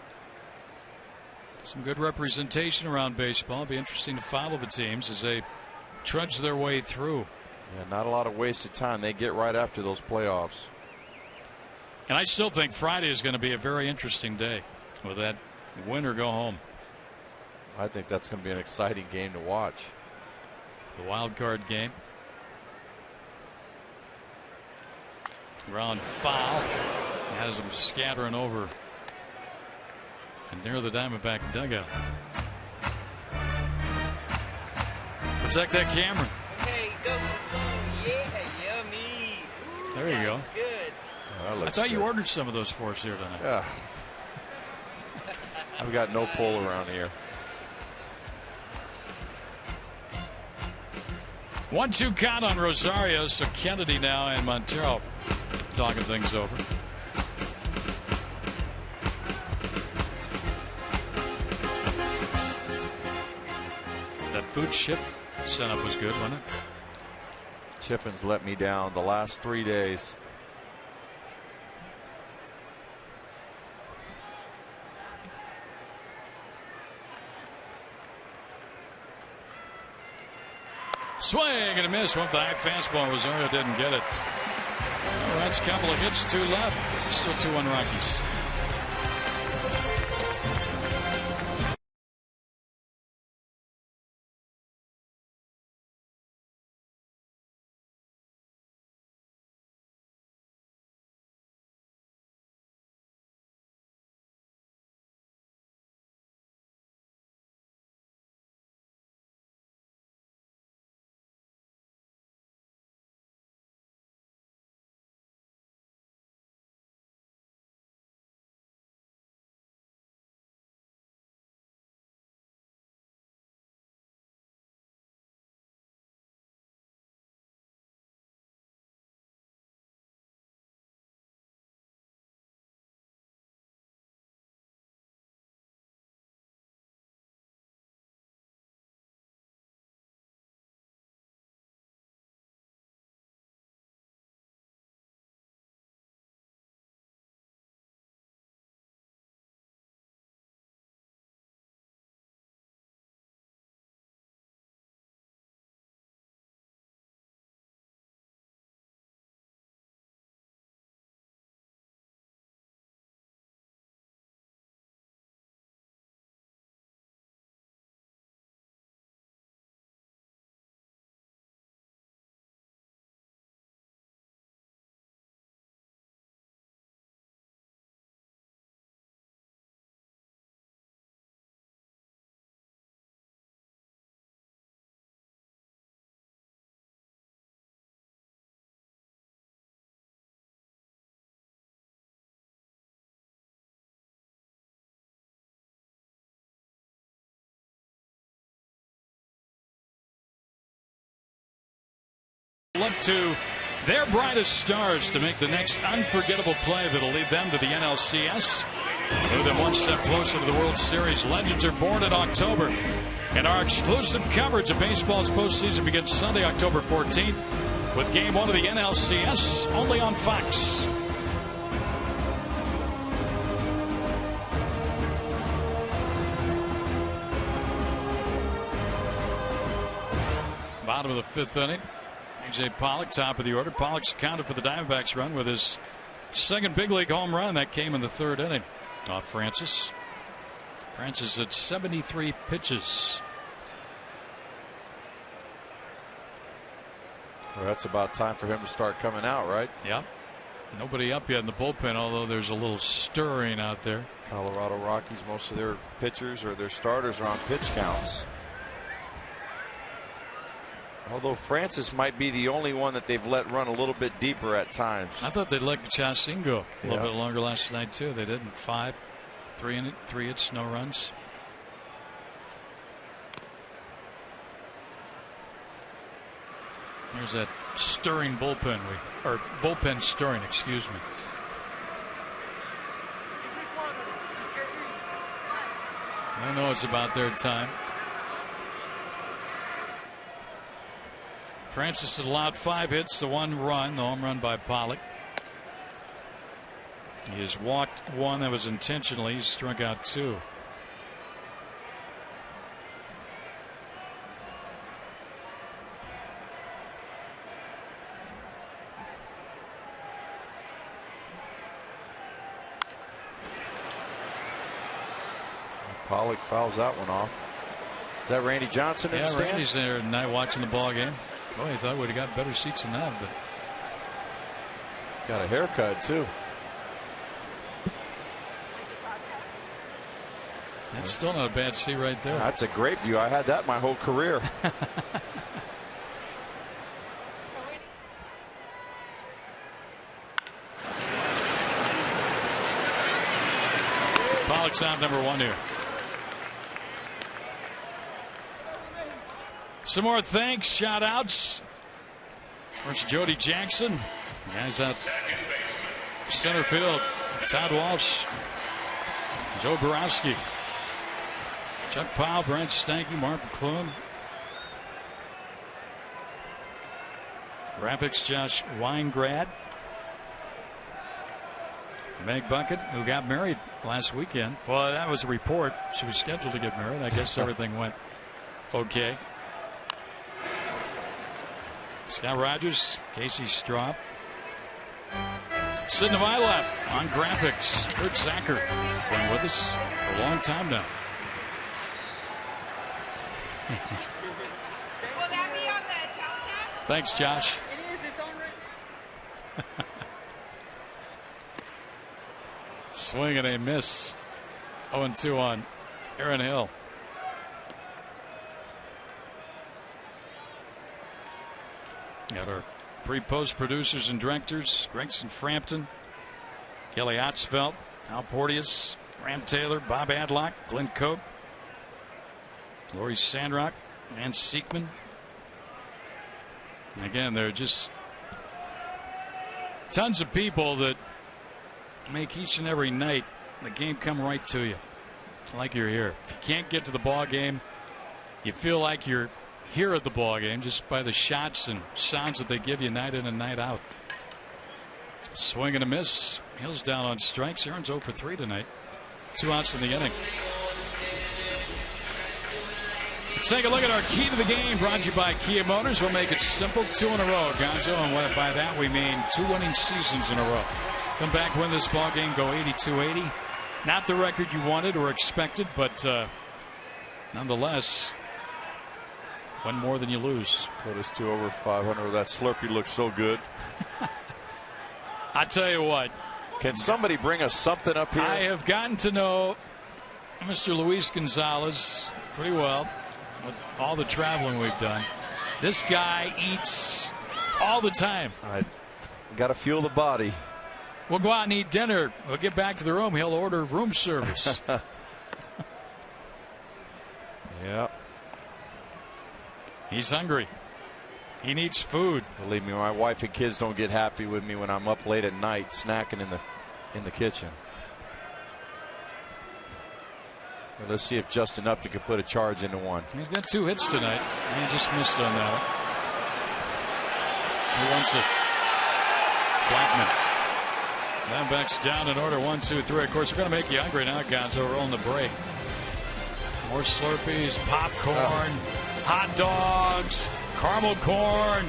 Some good representation around baseball. It'll be interesting to follow the teams as they trudge their way through. Yeah, not a lot of wasted time. They get right after those playoffs. And I still think Friday is going to be a very interesting day with that win or go home. I think that's going to be an exciting game to watch. The wild card game. Ground foul. Has them scattering over and near the Diamondback dugout. Protect that camera. Hey, go slow. Yeah, yummy. Ooh, there you go. Good. Well, I thought you ordered some of those for us here tonight. Yeah. I've got no pull around here. 1-2 count on Rosario, so Kennedy now and Montero talking things over. That food ship setup was good, wasn't it? Chiffin's let me down the last 3 days. Swing and a miss. Went the high fastball. Rosario didn't get it. All right, it's a couple of hits, 2 left. Still 2-1 Rockies. to their brightest stars to make the next unforgettable play that'll lead them to the NLCS. Move them one step closer to the World Series. Legends are born in October. And our exclusive coverage of baseball's postseason begins Sunday, October 14th, with Game 1 of the NLCS, only on Fox. Bottom of the fifth inning. A.J. Pollock, top of the order. Pollock's accounted for the Diamondbacks' run with his second big league home run. That came in the third inning off Francis. Francis at 73 pitches. Well, that's about time for him to start coming out, right? Yep. Nobody up yet in the bullpen, although there's a little stirring out there. Colorado Rockies, most of their pitchers or their starters are on pitch counts. Although Francis might be the only one that they've let run a little bit deeper at times. I thought they'd let Chassin go a little bit longer last night, too. They didn't. 3 hits, no runs. There's that stirring bullpen, or bullpen stirring, excuse me. I know it's about their time. Francis had allowed 5 hits, the 1 run, the home run by Pollock. He has walked 1 that was intentionally. He's struck out 2. Pollock fouls that one off. Is that Randy Johnson in the stand? Randy's there tonight watching the ball game. Boy, he thought we'd have got better seats than that, but got a haircut too. That's still not a bad seat right there. That's a great view. I had that my whole career. Pollock's out, number 1 here. Some more thanks, shout outs. First, Jody Jackson. The guys out center field. Todd Walsh, Joe Borowski, Chuck Powell, Brent Stanky, Mark McClune, Graphics Josh Weingrad, Meg Bucket, who got married last weekend. Well, that was a report. She was scheduled to get married. I guess everything went okay. Scott Rogers, Casey Straub. Sitting to my left on graphics, Kurt Zacher, been with us for a long time now. Will that be on the telecast? Thanks, Josh. It is. It's on right. Swing and a miss. 0-2 on Aaron Hill. Got our pre-post producers and directors: Gregson Frampton, Kelly Otzfeld, Al Porteous, Graham Taylor, Bob Adlock, Glenn Cope, Lori Sandrock, and Seekman. Again, there are just tons of people that make each and every night the game come right to you, like you're here. If you can't get to the ball game, you feel like you're here at the ball game just by the shots and sounds that they give you night in and night out. Swing and a miss. Hill's down on strikes. Aaron's 0 for 3 tonight. 2 outs in the inning. Let's take a look at our key to the game, brought to you by Kia Motors. We'll make it simple. 2 in a row, Gonzo, and by that we mean 2 winning seasons in a row. Come back, win this ball game, go 82-80. Not the record you wanted or expected, but nonetheless, win more than you lose. Put us to over 500. That Slurpee looks so good. I tell you what. Can somebody bring us something up here? I have gotten to know Mr. Luis Gonzalez pretty well with all the traveling we've done. This guy eats all the time. I got to fuel the body. We'll go out and eat dinner. We'll get back to the room. He'll order room service. Yep. He's hungry. He needs food. Believe me, my wife and kids don't get happy with me when I'm up late at night snacking in the kitchen. Well, let's see if Justin Upton can put a charge into one. He's got 2 hits tonight. He just missed on that one. He wants it. Blackman. Diamondbacks down in order. 1, 2, 3. Of course, we're going to make you hungry now, Gonzo. We're on the break. More Slurpees, popcorn, hot dogs, caramel corn.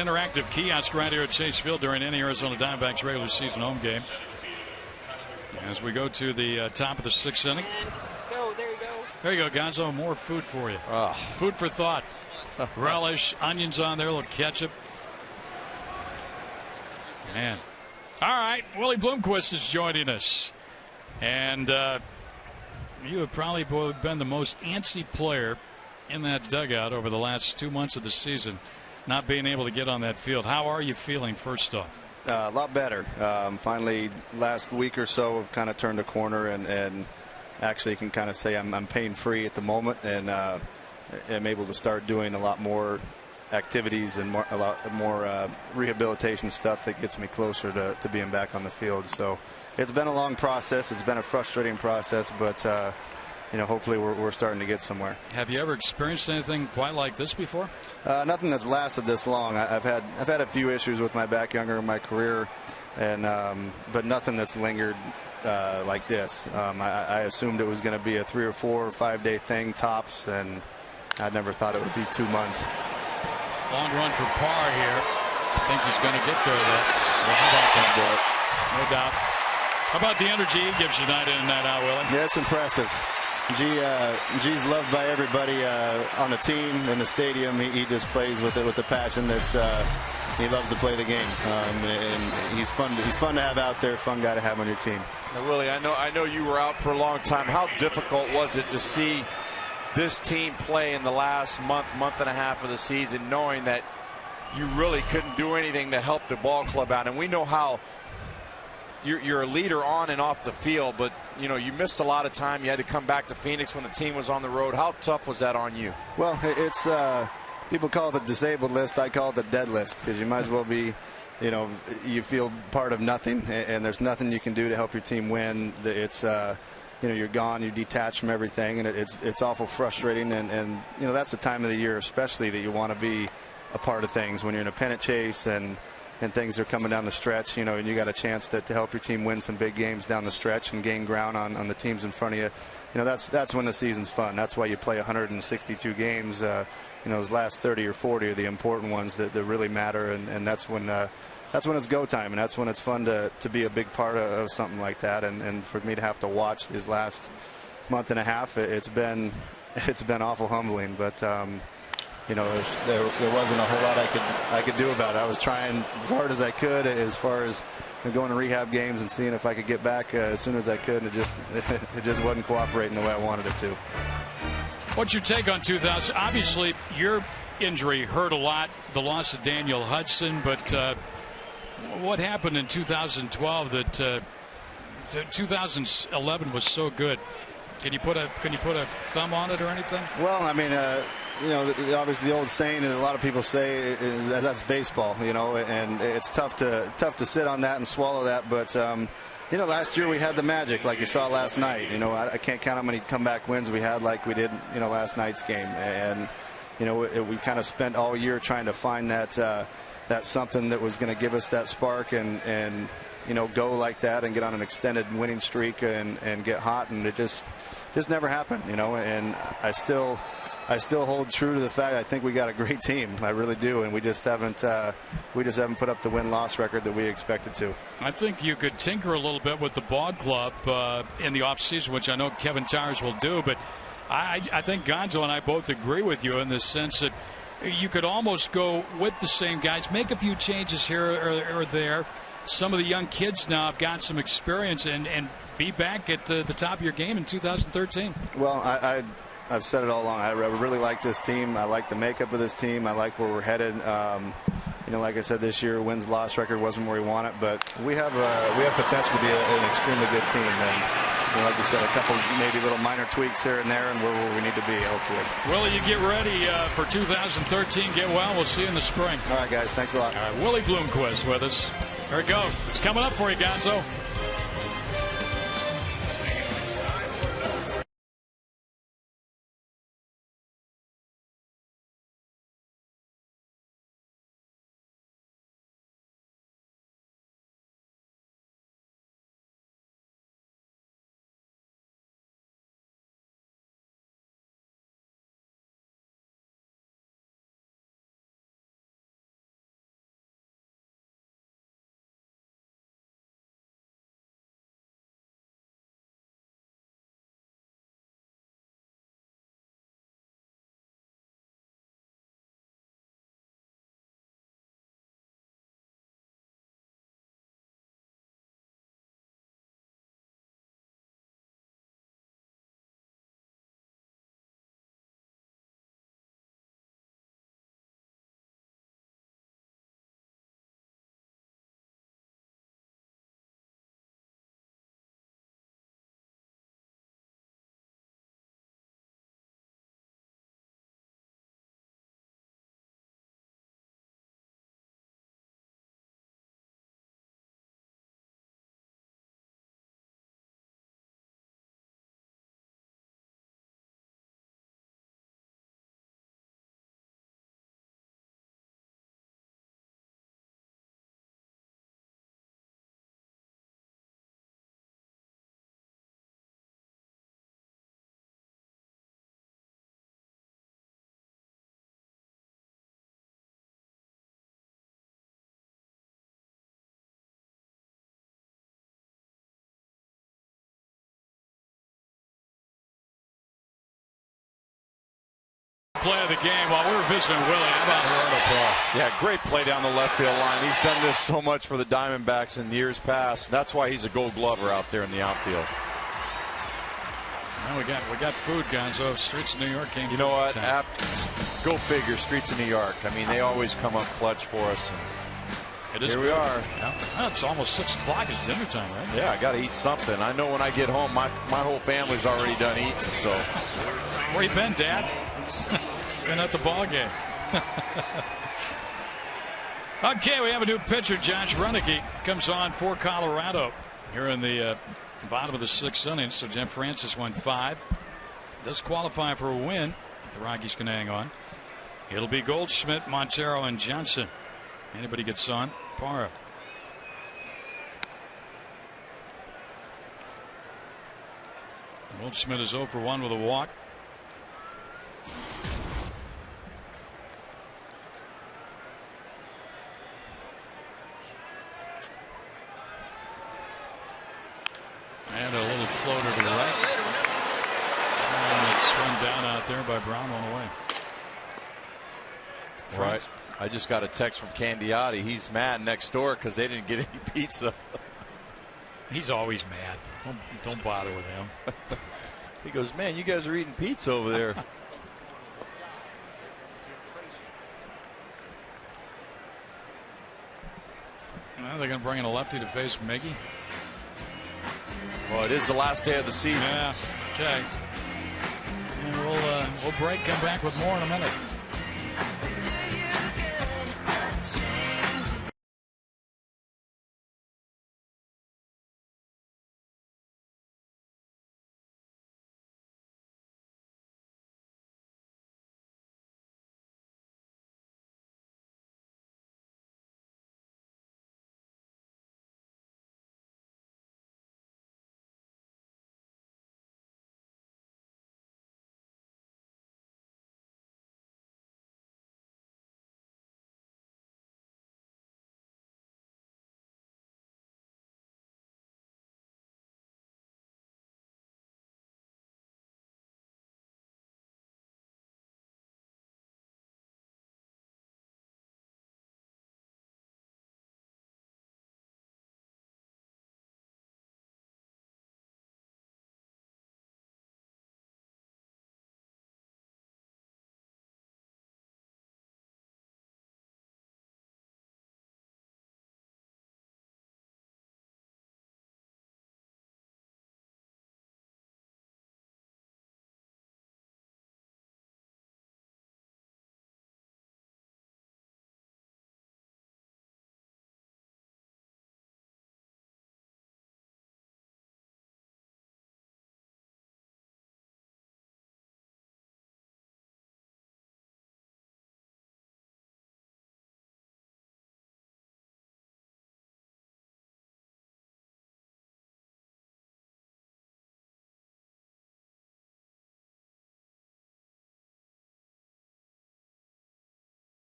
Interactive kiosk right here at Chase Field during any Arizona Diamondbacks regular season home game. As we go to the top of the 6th inning. There you go, Gonzo. More food for you. Food for thought. Relish, onions on there, a little ketchup. Man. All right, Willie Bloomquist is joining us. And you have probably been the most antsy player in that dugout over the last 2 months of the season, not being able to get on that field. How are you feeling, first off? A lot better. Finally, last week or so, I've kind of turned a corner and actually can kind of say I'm pain-free at the moment, and am able to start doing a lot more activities and a lot more rehabilitation stuff that gets me closer to being back on the field. So it's been a long process. It's been a frustrating process, but hopefully we're starting to get somewhere. Have you ever experienced anything quite like this before? Nothing that's lasted this long. I've had a few issues with my back younger in my career, and but nothing that's lingered like this. I assumed it was going to be a 3 or 4 or 5 day thing tops, and I never thought it would be 2 months. Long run for Parr here. I think he's going to get there, though. Well, how about that? No doubt. How about the energy he gives you night in and night out, Willie? Yeah, it's impressive. G's loved by everybody on the team, in the stadium. He just plays with it with the passion. He loves to play the game, and he's fun to have out there. Fun guy to have on your team. Now, Willie, I know you were out for a long time. How difficult was it to see this team play in the last month and a half of the season, knowing that you really couldn't do anything to help the ball club out? And we know how you're a leader on and off the field, but you missed a lot of time. You had to come back to Phoenix when the team was on the road. How tough was that on you? Well, it's people call it the disabled list. I call it the dead list, because you might as well be, you feel part of nothing, and there's nothing you can do to help your team win. It's you're gone, you're detached from everything, and it's awful frustrating. And that's the time of the year, especially, that you want to be a part of things when you're in a pennant chase and things are coming down the stretch, and you got a chance to help your team win some big games down the stretch and gain ground on the teams in front of you. That's when the season's fun. That's why you play 162 games. Those last 30 or 40 are the important ones that really matter, and that's when it's go time, and that's when it's fun to be a big part of something like that. And for me to have to watch these last month and a half, it's been awful humbling, but there wasn't a whole lot I could do about it. I was trying as hard as I could as far as going to rehab games and seeing if I could get back as soon as I could. And it just wasn't cooperating the way I wanted it to. What's your take on 2000? Obviously, your injury hurt a lot, the loss of Daniel Hudson, but what happened in 2012 that 2011 was so good? Can you put a thumb on it or anything? Well, I mean, obviously the old saying that a lot of people say is that's baseball, and it's tough to sit on that and swallow that. But last year we had the magic, like you saw last night. I can't count how many comeback wins we had, like we did, last night's game. And we kind of spent all year trying to find that something that was going to give us that spark and go like that and get on an extended winning streak and get hot, and it just never happened. And I still hold true to the fact I think we got a great team. I really do, and we just haven't put up the win-loss record that we expected to. I think you could tinker a little bit with the ball club in the offseason, which I know Kevin Towers will do, but I think Gonzo and I both agree with you in the sense that you could almost go with the same guys, make a few changes here or there. Some of the young kids now have got some experience and be back at the top of your game in 2013. Well, I've said it all along. I really like this team. I like the makeup of this team. I like where we're headed. Like I said, this year wins-loss record wasn't where we want it, but we have potential to be an extremely good team. And like you said, a couple maybe little minor tweaks here and there, and we're where we need to be, hopefully. Willie, you get ready for 2013. Get well. We'll see you in the spring. All right, guys. Thanks a lot. All right, Willie Bloomquist with us. There we go. It's coming up for you, Gonzo. Play of the game while we were visiting Willie. How about Gerardo Paul? Yeah, great play down the left field line. He's done this so much for the Diamondbacks in years past. That's why he's a Gold Glover out there in the outfield. Well, we got food, Gonzo. Streets of New York came. You know what? Go figure. Streets of New York. I mean, they always come up clutch for us. It is. Here we are. Yeah. Well, it's almost 6 o'clock. It's dinner time, right? Yeah, I got to eat something. I know when I get home, my whole family's already done eating. So, where you been, Dad? Been at the ball game. Okay, we have a new pitcher. Josh Runeke comes on for Colorado here in the bottom of the 6th inning. So Jeff Francis went 5. Does qualify for a win. The Rockies can hang on. It'll be Goldschmidt, Montero, and Johnson. Anybody gets on? Parra. Goldschmidt is 0 for 1 with a walk. And a little floater to the right. And it's swung down out there by Brown, one away. Right. I just got a text from Candiotti. He's mad next door because they didn't get any pizza. He's always mad. Don't bother with him. He goes, man, you guys are eating pizza over there. Well, they're going to bring in a lefty to face Miggy. Well, it is the last day of the season. Yeah. Okay. And we'll break. Come back with more in a minute.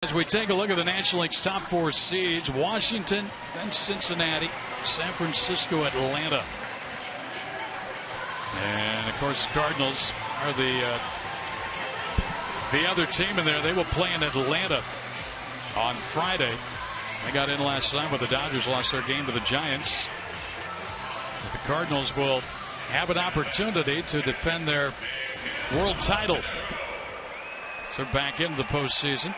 As we take a look at the National League's top 4 seeds, Washington, then Cincinnati, San Francisco, Atlanta. And, of course, the Cardinals are the other team in there. They will play in Atlanta on Friday. They got in last night, but the Dodgers lost their game to the Giants. But the Cardinals will have an opportunity to defend their world title. So they're back into the postseason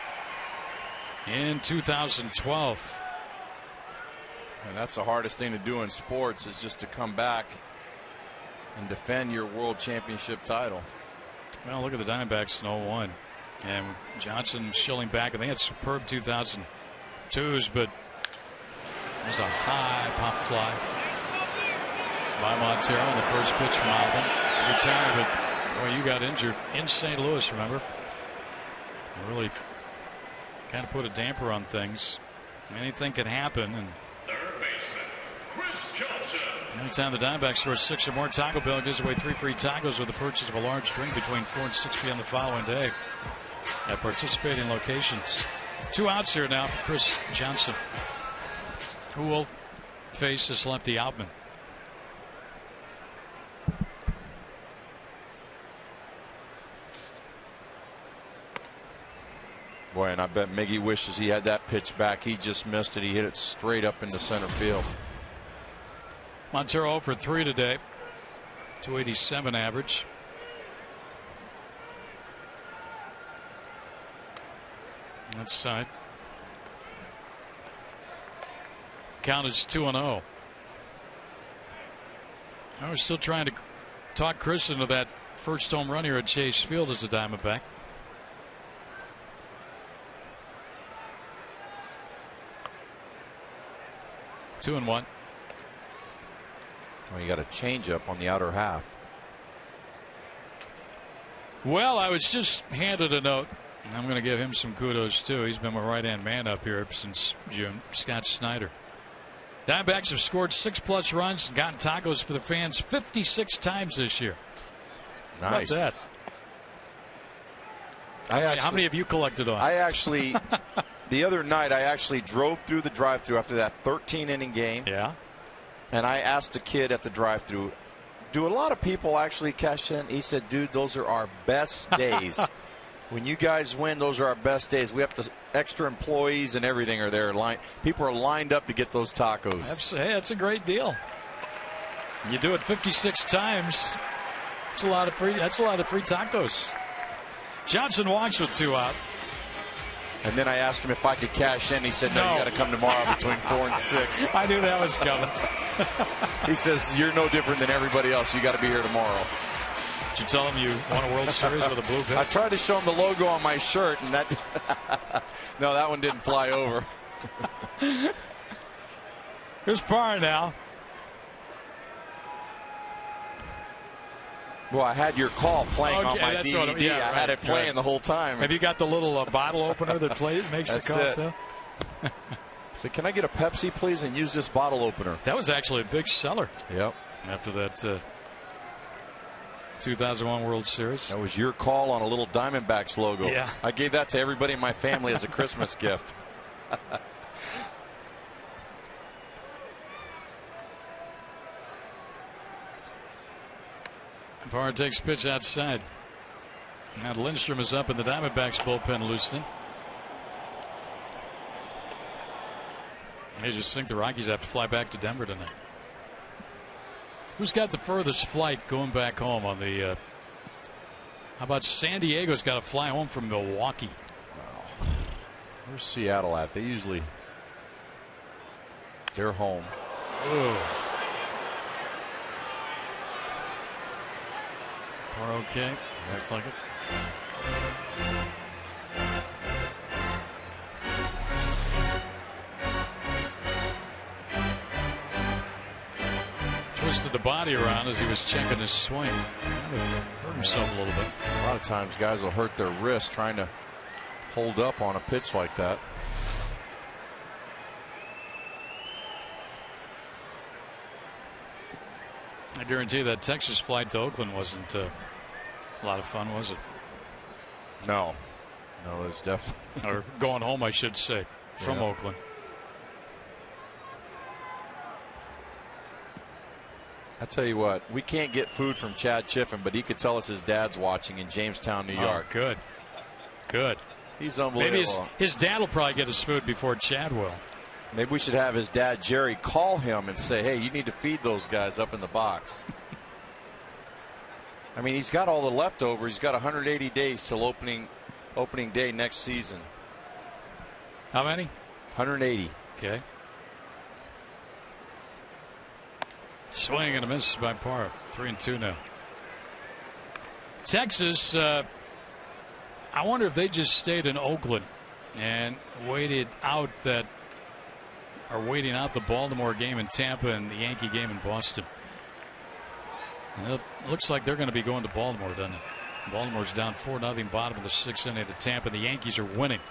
in 2012. And that's the hardest thing to do in sports, is just to come back and defend your world championship title. Well, look at the Diamondbacks in 0-1. And Johnson shilling back. I think it's superb 2002s, but there's a high pop fly by Montero on the first pitch from Alvin. Retired, but boy, you got injured in St. Louis, remember? Really kind of put a damper on things. Anything can happen. And Third baseman, Chris Johnson. anytime the Diamondbacks score 6 or more, Taco Bell gives away 3 free tacos with the purchase of a large drink between 4 and 6 p.m. the following day at participating locations. 2 outs here now for Chris Johnson, who will face this lefty Outman. Boy, and I bet Miggy wishes he had that pitch back. He just missed it. He hit it straight up into center field. Montero 0 for 3 today. 287 average. That side. Count is 2-0. I was still trying to talk Chris into that first home run here at Chase Field as a Diamondback. Two and 1. Well, you got a changeup on the outer half. Well, I was just handed a note. I'm going to give him some kudos too. He's been my right-hand man up here since June. Scott Snyder. Diamondbacks have scored 6+ runs and gotten tacos for the fans 56 times this year. Nice. How about that? How many have you collected on? I actually, the other night, I actually drove through the drive-thru after that 13-inning game. Yeah. And I asked a kid at the drive-thru, do a lot of people actually cash in? He said, dude, those are our best days. When you guys win, those are our best days. We have to extra employees and everything are there. People are lined up to get those tacos. Hey, that's a great deal. You do it 56 times. That's a lot of free tacos. Johnson walks with 2 out. And then I asked him if I could cash in. He said, no, you got to come tomorrow between 4 and 6. I knew that was coming. He says, you're no different than everybody else. You got to be here tomorrow. Did you tell him you won a World Series with a blue pit? I tried to show him the logo on my shirt, and that no, that one didn't fly over. Here's Parr now. Well, I had your call playing on my DVD. I had it playing the whole time. Have you got the little bottle opener that makes the call too? So can I get a Pepsi, please, and use this bottle opener? That was actually a big seller. Yep. After that 2001 World Series. That was your call on a little Diamondbacks logo. Yeah. I gave that to everybody in my family as a Christmas gift. Parr takes pitch outside. Now Lindstrom is up in the Diamondbacks bullpen loosening. They just think the Rockies have to fly back to Denver tonight. Who's got the furthest flight going back home on the how about San Diego's got to fly home from Milwaukee? Wow. Where's Seattle at? They're home. Ooh. We're okay. Looks like it. Twisted the body around as he was checking his swing. Hurt himself a little bit. A lot of times guys will hurt their wrist trying to hold up on a pitch like that. I guarantee that Texas flight to Oakland wasn't a lot of fun, was it? No. No, it was definitely. Or going home, I should say, from Oakland. I tell you what, we can't get food from Chad Chiffen, but he could tell us his dad's watching in Jamestown, New York. Oh, good. Good. He's unbelievable. Maybe his dad will probably get his food before Chad will. Maybe we should have his dad, Jerry, call him and say, hey, you need to feed those guys up in the box. I mean, he's got all the leftovers. He's got 180 days till opening day next season. How many? 180. Okay. Swing and a miss by Parr. 3-2 now. Texas, I wonder if they just stayed in Oakland and waiting out the Baltimore game in Tampa and the Yankee game in Boston. And it looks like they're going to be going to Baltimore, doesn't it? Baltimore's down 4-0, bottom of the 6th inning to Tampa. And the Yankees are winning.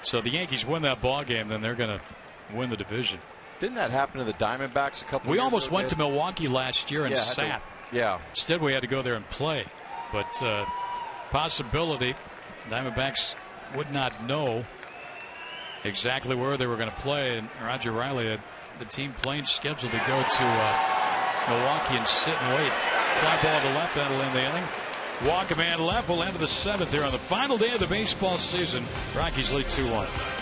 So if the Yankees win that ball game, then they're going to win the division. Didn't that happen to the Diamondbacks a couple We years almost ago? went to Milwaukee last year and sat. Instead, we had to go there and play. But possibility, Diamondbacks would not know exactly where they were going to play. And Roger Riley had the team plane scheduled to go to Milwaukee and sit and wait. Fly ball to left, that'll end the inning. Walk a man left will end the 7th here on the final day of the baseball season. Rockies lead 2-1.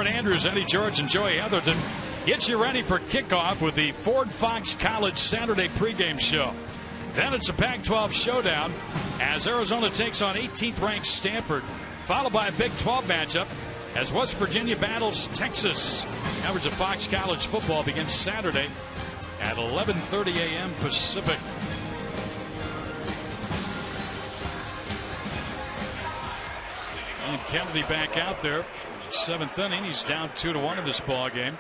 Aaron Andrews, Eddie George, and Joey Heatherton get you ready for kickoff with the Ford Fox College Saturday pregame show. Then it's a Pac-12 showdown as Arizona takes on 18th-ranked Stanford, followed by a Big 12 matchup as West Virginia battles Texas. Coverage of Fox College football begins Saturday at 11:30 a.m. Pacific. And Kennedy back out there. 7th inning. He's down 2-1 in this ball game.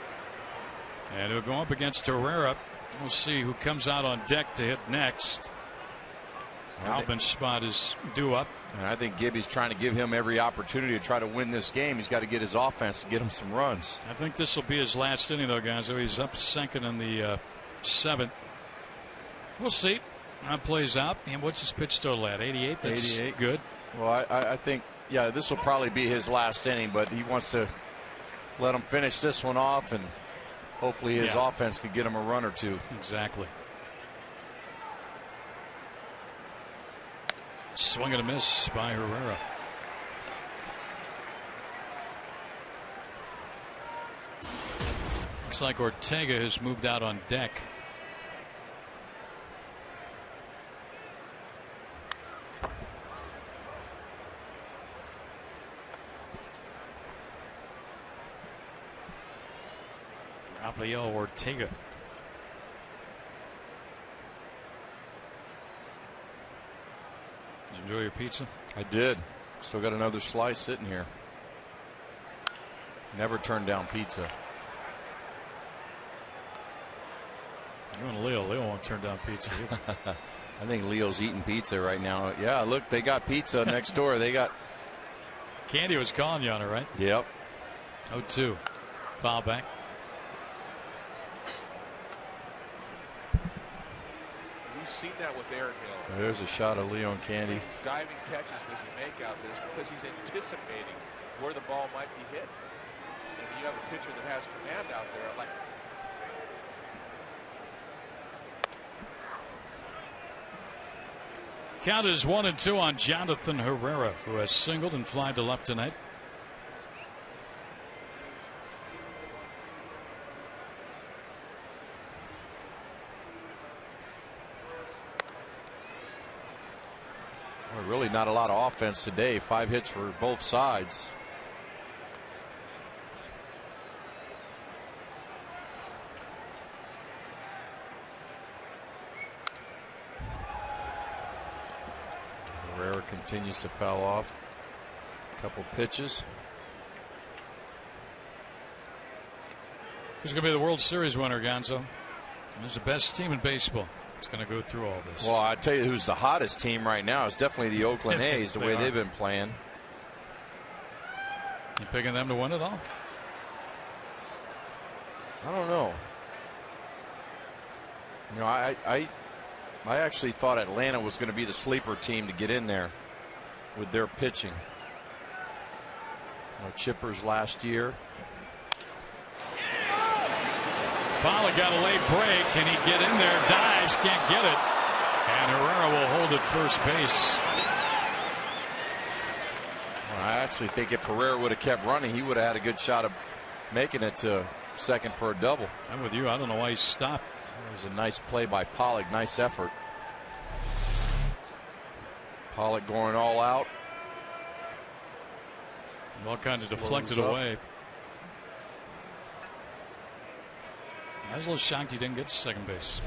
And he'll go up against Herrera. We'll see who comes out on deck to hit next. Albin's spot is due up. And I think Gibby's trying to give him every opportunity to try to win this game. He's got to get his offense to get him some runs. I think this will be his last inning, though, guys. So he's up 2nd in the 7th. We'll see how it plays out. And what's his pitch total at? 88? That's 88. Good. Well, I think, yeah, this will probably be his last inning, but he wants to let him finish this one off, and hopefully his offense could get him a run or two. Exactly. Swing and a miss by Herrera. Looks like Ortega has moved out on deck. Rafael Ortega. Did you enjoy your pizza? I did. Still got another slice sitting here. Never turned down pizza. You and Leo. Leo won't turn down pizza either. I think Leo's eating pizza right now. Yeah, look, they got pizza next door. They got. Candy was calling you on it, right? Yep. 0-2. Foul back. We've seen that with Aaron Hill. There's a shot of Leon Candy. Diving catches does he make out there because he's anticipating where the ball might be hit. And you have a pitcher that has command out there. Like Count is 1-2 on Jonathan Herrera, who has singled and flied to left tonight. Well, really not a lot of offense today. 5 hits for both sides. Herrera continues to foul off. A couple pitches. Who's going to be the World Series winner, Gonzo? Who's the best team in baseball? It's going to go through all this. Well, I tell you who's the hottest team right now is definitely the Oakland A's, the way they've been playing. You picking them to win it all? I don't know. You know, I actually thought Atlanta was going to be the sleeper team to get in there with their pitching. Chippers last year. Pollock got a late break. Can he get in there? Dives, can't get it. And Herrera will hold at first base. Well, I actually think if Herrera would have kept running, he would have had a good shot of making it to second for a double. I'm with you. I don't know why he stopped. It was a nice play by Pollock. Nice effort. Pollock going all out. Well, kind of deflected away. I was a little shocked he didn't get to second base.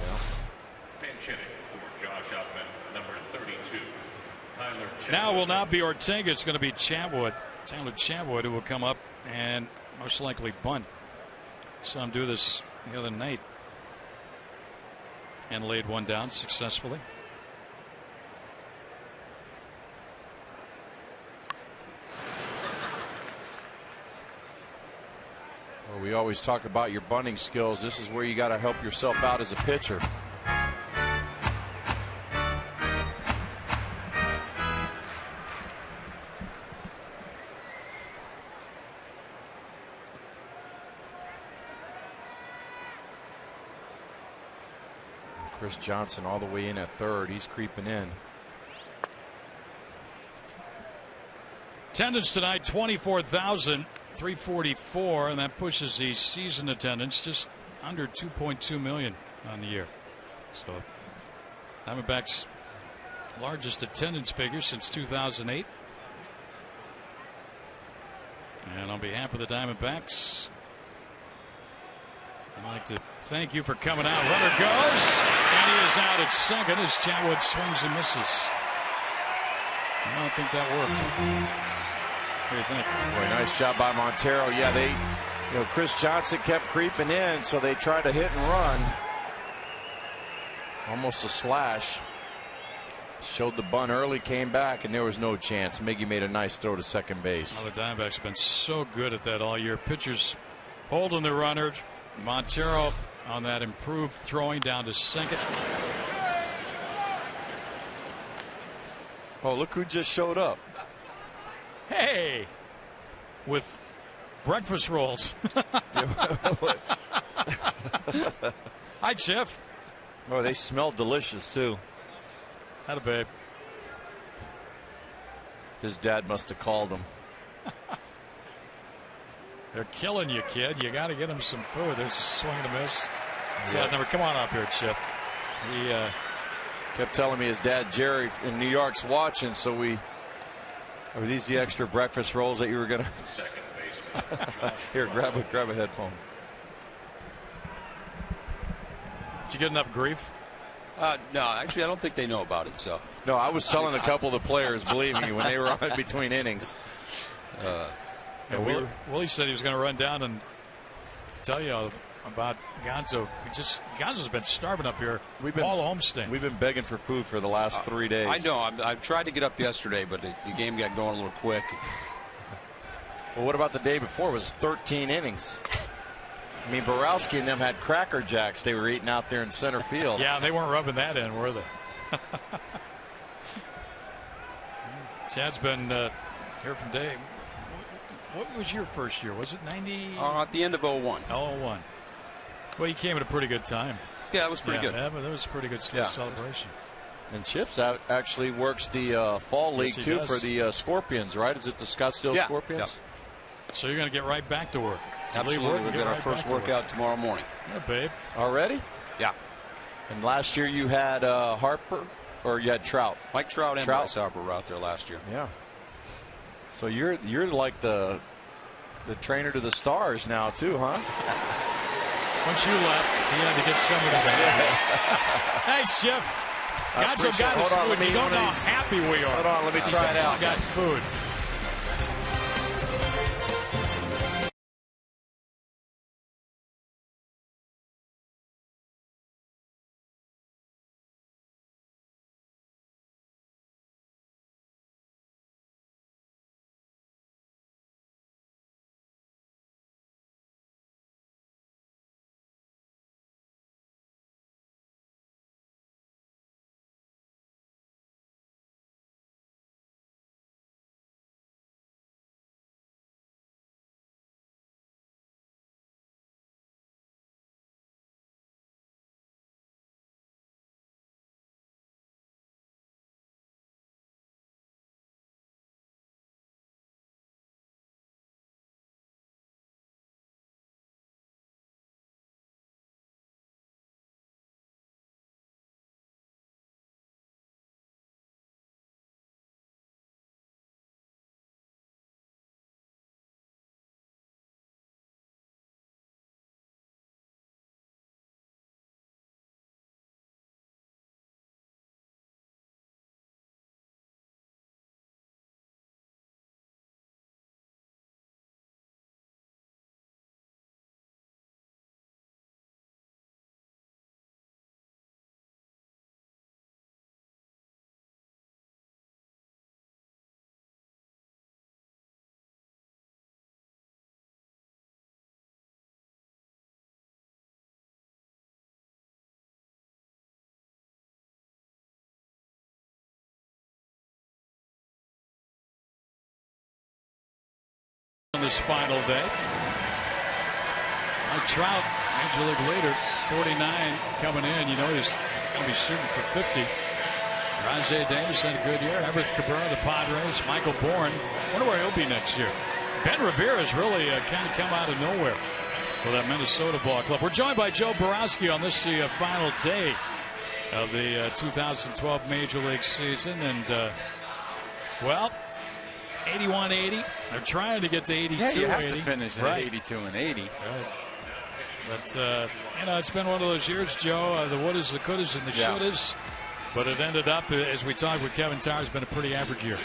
Pinch hitting for Josh Upman, number 32. Now it will not be Ortega. It's going to be Chatwood. Tyler Chatwood, who will come up and most likely bunt. Saw him do this the other night and laid one down successfully. Well, we always talk about your bunting skills. This is where you got to help yourself out as a pitcher. Chris Johnson all the way in at third. He's creeping in. Attendance tonight, 24,000 344, and that pushes the season attendance just under 2.2 million on the year. So Diamondbacks' largest attendance figure since 2008. And on behalf of the Diamondbacks, I'd like to thank you for coming out. Runner goes, and he is out at second as Chatwood swings and misses. I don't think that worked. What do you think? Boy, nice job by Montero. Yeah, Chris Johnson kept creeping in, so they tried to hit and run. Almost a slash. Showed the bunt early, came back, and there was no chance. Miggy made a nice throw to second base. Well, the Diamondbacks have been so good at that all year. Pitchers holding the runner. Montero on that improved throwing down to second. Oh, look who just showed up. Hey, with breakfast rolls. Hi, Jeff. Oh, they smell delicious, too. Atta babe. His dad must have called him. They're killing you, kid. You got to get him some food. There's a swing and a miss. Dad never come on up here, Chip. He kept telling me his dad Jerry in New York's watching, so are these the extra breakfast rolls that you were gonna? Here, grab a headphone. Did you get enough grief? No, actually, I don't think they know about it. So no, I was telling a couple of the players, believe me, when they were on between innings. Willie said he was going to run down and tell you about Gonzo. Gonzo's been starving up here all homestand. We've been begging for food for the last 3 days. I know. I've tried to get up yesterday, but the game got going a little quick. Well, what about the day before? It was 13 innings. I mean, Borowski and them had Cracker Jacks they were eating out there in center field. Yeah, they weren't rubbing that in, were they? Chad's been here from day. What was your first year? Was it 90? At the end of 01. 01. Well, you came at a pretty good time. Yeah, it was pretty good. Yeah, but that was a pretty good celebration. And Chips actually works the fall league too for the Scorpions, right? Is it the Scottsdale Scorpions? Yeah. So you're going to get right back to work. Absolutely. We'll get our first workout tomorrow morning. Yeah, babe. Already? Yeah. And last year you had Harper, or you had Trout? Mike Trout and Bryce Harper were out there last year. Yeah. So you're like the trainer to the stars now too, huh? Once you left, he had to get somebody back. Nice, Jeff. Gonzo got his food. You don't know how happy we are. Hold on, let me try it out. Got food. On this final day, Mike Trout, Major League leader, 49 coming in. You know he's going to be shooting for 50. Rajay Davis had a good year. Everett Cabrera, the Padres. Michael Bourne. Wonder where he'll be next year. Ben Revere has really kind of come out of nowhere for that Minnesota ball club. We're joined by Joe Borowski on this final day of the 2012 Major League season. And, well, 81-80. They're trying to get to 82-80. Yeah, you have to finish at right. 82-80. Right. But, it's been one of those years, Joe, the wouldas, the couldas, and the shouldas. But it ended up, as we talked with Kevin Tower, it's been a pretty average year.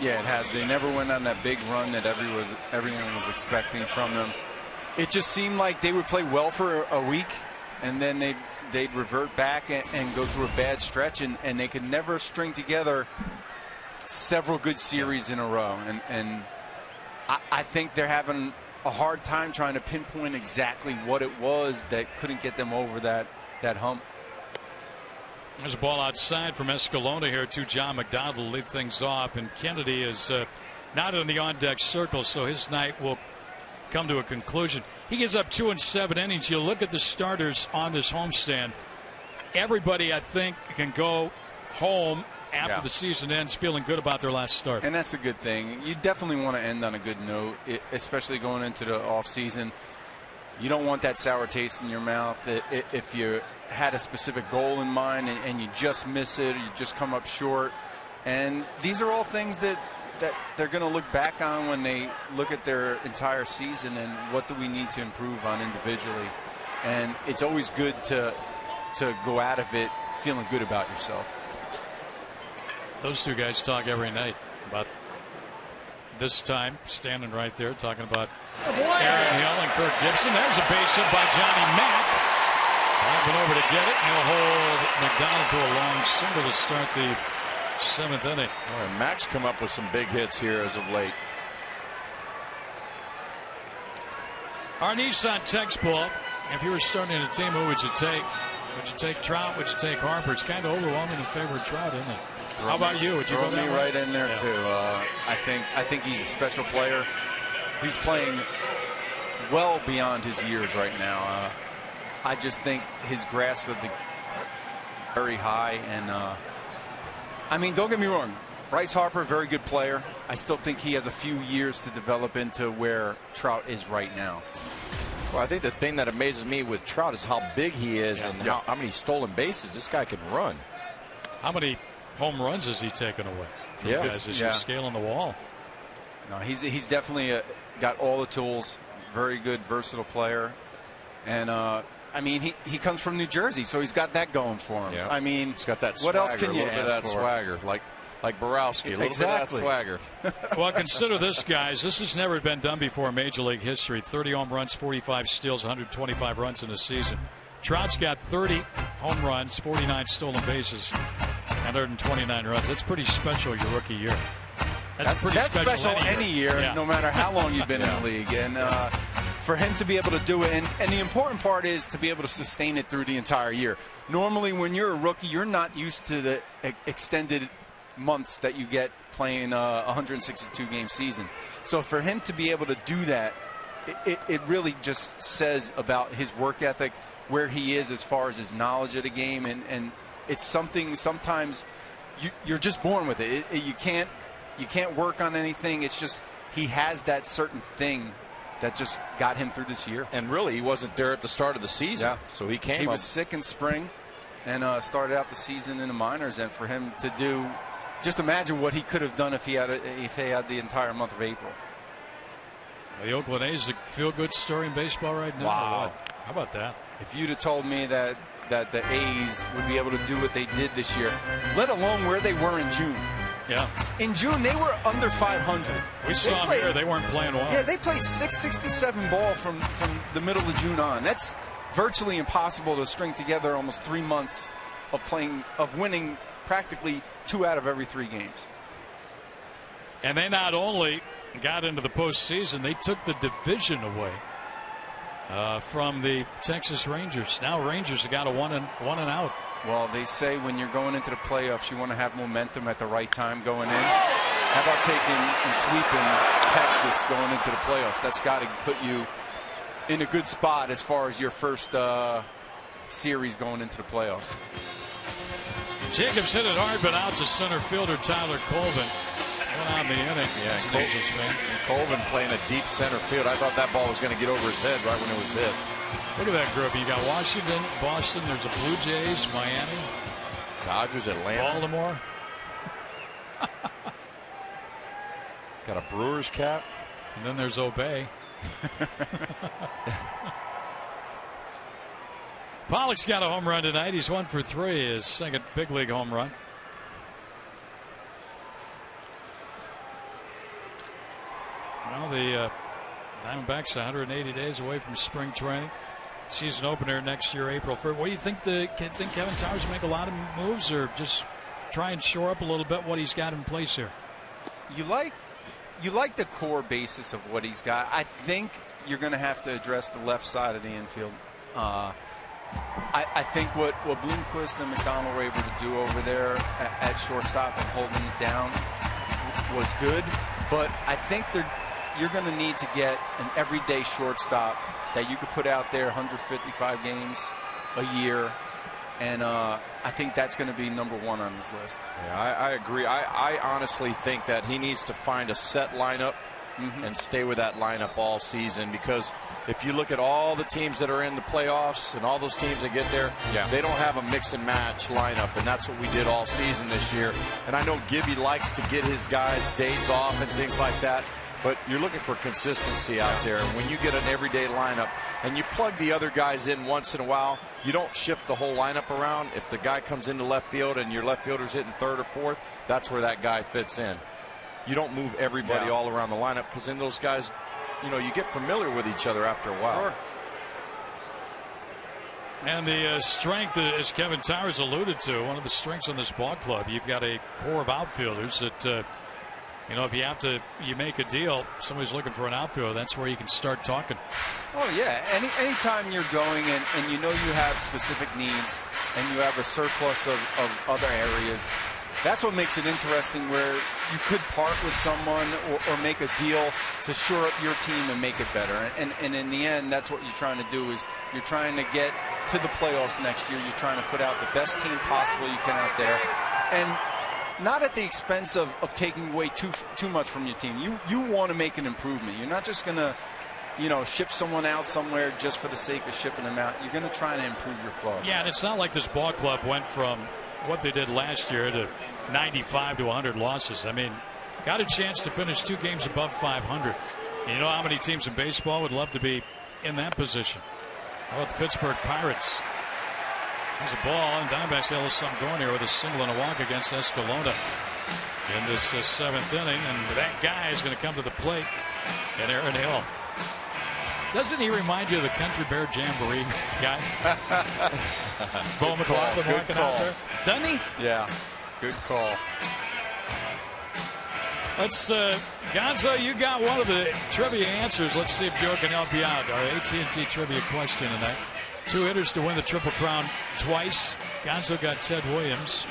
Yeah, it has. They never went on that big run that everyone was expecting from them. It just seemed like they would play well for a week, and then they'd revert back and go through a bad stretch, and they could never string together several good series in a row. And I think they're having a hard time trying to pinpoint exactly what it was that couldn't get them over that hump. There's a ball outside from Escalona here to John McDonald to lead things off, and Kennedy is not in the on-deck circle, so his night will come to a conclusion. He gives up 2 in 7 innings. You look at the starters on this homestand. Everybody, I think, can go home after the season ends feeling good about their last start. And that's a good thing. You definitely want to end on a good note, especially going into the offseason. You don't want that sour taste in your mouth. If you had a specific goal in mind and you just miss it, or you just come up short. And these are all things that they're going to look back on when they look at their entire season and what do we need to improve on individually. And it's always good to go out of it feeling good about yourself. Those two guys talk every night about this time, standing right there talking about Aaron Hill and Kirk Gibson. There's a base hit by Johnny Mack. Went over to get it. He'll hold McDonald to a long single to start the 7th inning. Well, Mack's come up with some big hits here as of late. Our Nissan textbook. If you were starting a team, who would you take? Would you take Trout? Would you take Harper? It's kind of overwhelming in favor of Trout, isn't it? How about you? Would you throw go me that right way? in there too? I think he's a special player. He's playing well beyond his years right now. I just think his grasp of the very high, and I mean, don't get me wrong, Bryce Harper, very good player. I still think he has a few years to develop into where Trout is right now. Well, I think the thing that amazes me with Trout is how big he is and how many stolen bases this guy can run. How many home runs has he taken away from guys as you're scaling the wall? No, he's definitely got all the tools. Very good, versatile player, and I mean, he comes from New Jersey, so he's got that going for him. Yeah. I mean, he's got that what swagger, else can you a little bit of that swagger, like Borowski, a little bit of that swagger. Well, consider this, guys. This has never been done before in Major League history. 30 home runs, 45 steals, 125 runs in a season. Trout's got 30 home runs, 49 stolen bases, 129 runs. That's pretty special your rookie year. That's pretty special any year, no matter how long you've been in the league. And for him to be able to do it, and the important part is to be able to sustain it through the entire year. Normally, when you're a rookie, you're not used to the extended months that you get playing a 162-game season. So for him to be able to do that, it really just says about his work ethic, where he is as far as his knowledge of the game, and it's something sometimes you're just born with it. You can't work on anything. It's just he has that certain thing that just got him through this year. And really, he wasn't there at the start of the season, so he came. He was sick in spring and started out the season in the minors, and for him to do, just imagine what he could have done if he had the entire month of April. The Oakland A's, a feel-good story in baseball right now. Wow. How about that? If you'd have told me that the A's would be able to do what they did this year, let alone where they were in June. Yeah. In June, they were under 500. We saw them here. They weren't playing well. Yeah, they played .667 ball from the middle of June on. That's virtually impossible to string together almost 3 months of winning practically 2 out of every 3 games. And they not only got into the postseason, they took the division away from the Texas Rangers. Now Rangers have got a one and out. Well, they say when you're going into the playoffs, you want to have momentum at the right time going in. How about taking and sweeping Texas going into the playoffs? That's got to put you in a good spot as far as your first series going into the playoffs. Jacobs hit it hard, but out to center fielder Tyler Colvin. on the inning. Yeah, Colvin playing a deep center field. I thought that ball was going to get over his head right when it was hit. Look at that group. You got Washington, Boston. There's a Blue Jays, Miami, Dodgers, Atlanta, Baltimore. Got a Brewers cap. And then there's Obey. Pollock's got a home run tonight. He's 1 for 3. His second big league home run. Well, the Diamondbacks 180 days away from spring training. Season opener next year, April 1st. What do you think? Think Kevin Towers will make a lot of moves, or just try and shore up a little bit what he's got in place here? You like the core basis of what he's got. I think you're going to have to address the left side of the infield. I think what Bloomquist and McDonald were able to do over there at shortstop and holding it down was good. But I think you're going to need to get an everyday shortstop that you could put out there 155 games a year. And I think that's going to be number one on his list. Yeah, I agree. I honestly think that he needs to find a set lineup and stay with that lineup all season, because if you look at all the teams that are in the playoffs and all those teams that get there, they don't have a mix and match lineup, and that's what we did all season this year. And I know Gibby likes to get his guys days off and things like that, but you're looking for consistency out there. And when you get an everyday lineup and you plug the other guys in once in a while, you don't shift the whole lineup around. If the guy comes into left field and your left fielder's hitting third or fourth, that's where that guy fits in. You don't move everybody all around the lineup, because then those guys, you get familiar with each other after a while. Sure. And the strength, as Kevin Towers alluded to, one of the strengths on this ball club, you've got a core of outfielders that, if you make a deal, somebody's looking for an outfielder, that's where you can start talking. Oh, yeah. Anytime you're going and you have specific needs and you have a surplus of other areas, that's what makes it interesting, where you could part with someone or make a deal to shore up your team and make it better. And in the end, that's what you're trying to do, is you're trying to get to the playoffs next year. You're trying to put out the best team possible you can out there. And not at the expense of taking away too much from your team. You want to make an improvement. You're not just going to, ship someone out somewhere just for the sake of shipping them out. You're going to try to improve your club. Yeah, and it's not like this ball club went from what they did last year to 95 to 100 losses. I mean, got a chance to finish 2 games above 500. And you know how many teams in baseball would love to be in that position? How about the Pittsburgh Pirates? There's a ball, and Diamondbacks got a little something going here with a single and a walk against Escalona in this 7th inning, and that guy is going to come to the plate, and Aaron Hill. Doesn't he remind you of the Country Bear Jamboree guy? Bo McLaughlin walking out there. Doesn't he? Yeah, good call. Let's, Gonzo, you got one of the trivia answers. Let's see if Joe can help you out. Our AT&T trivia question tonight. 2 hitters to win the Triple Crown twice. Gonzo got Ted Williams.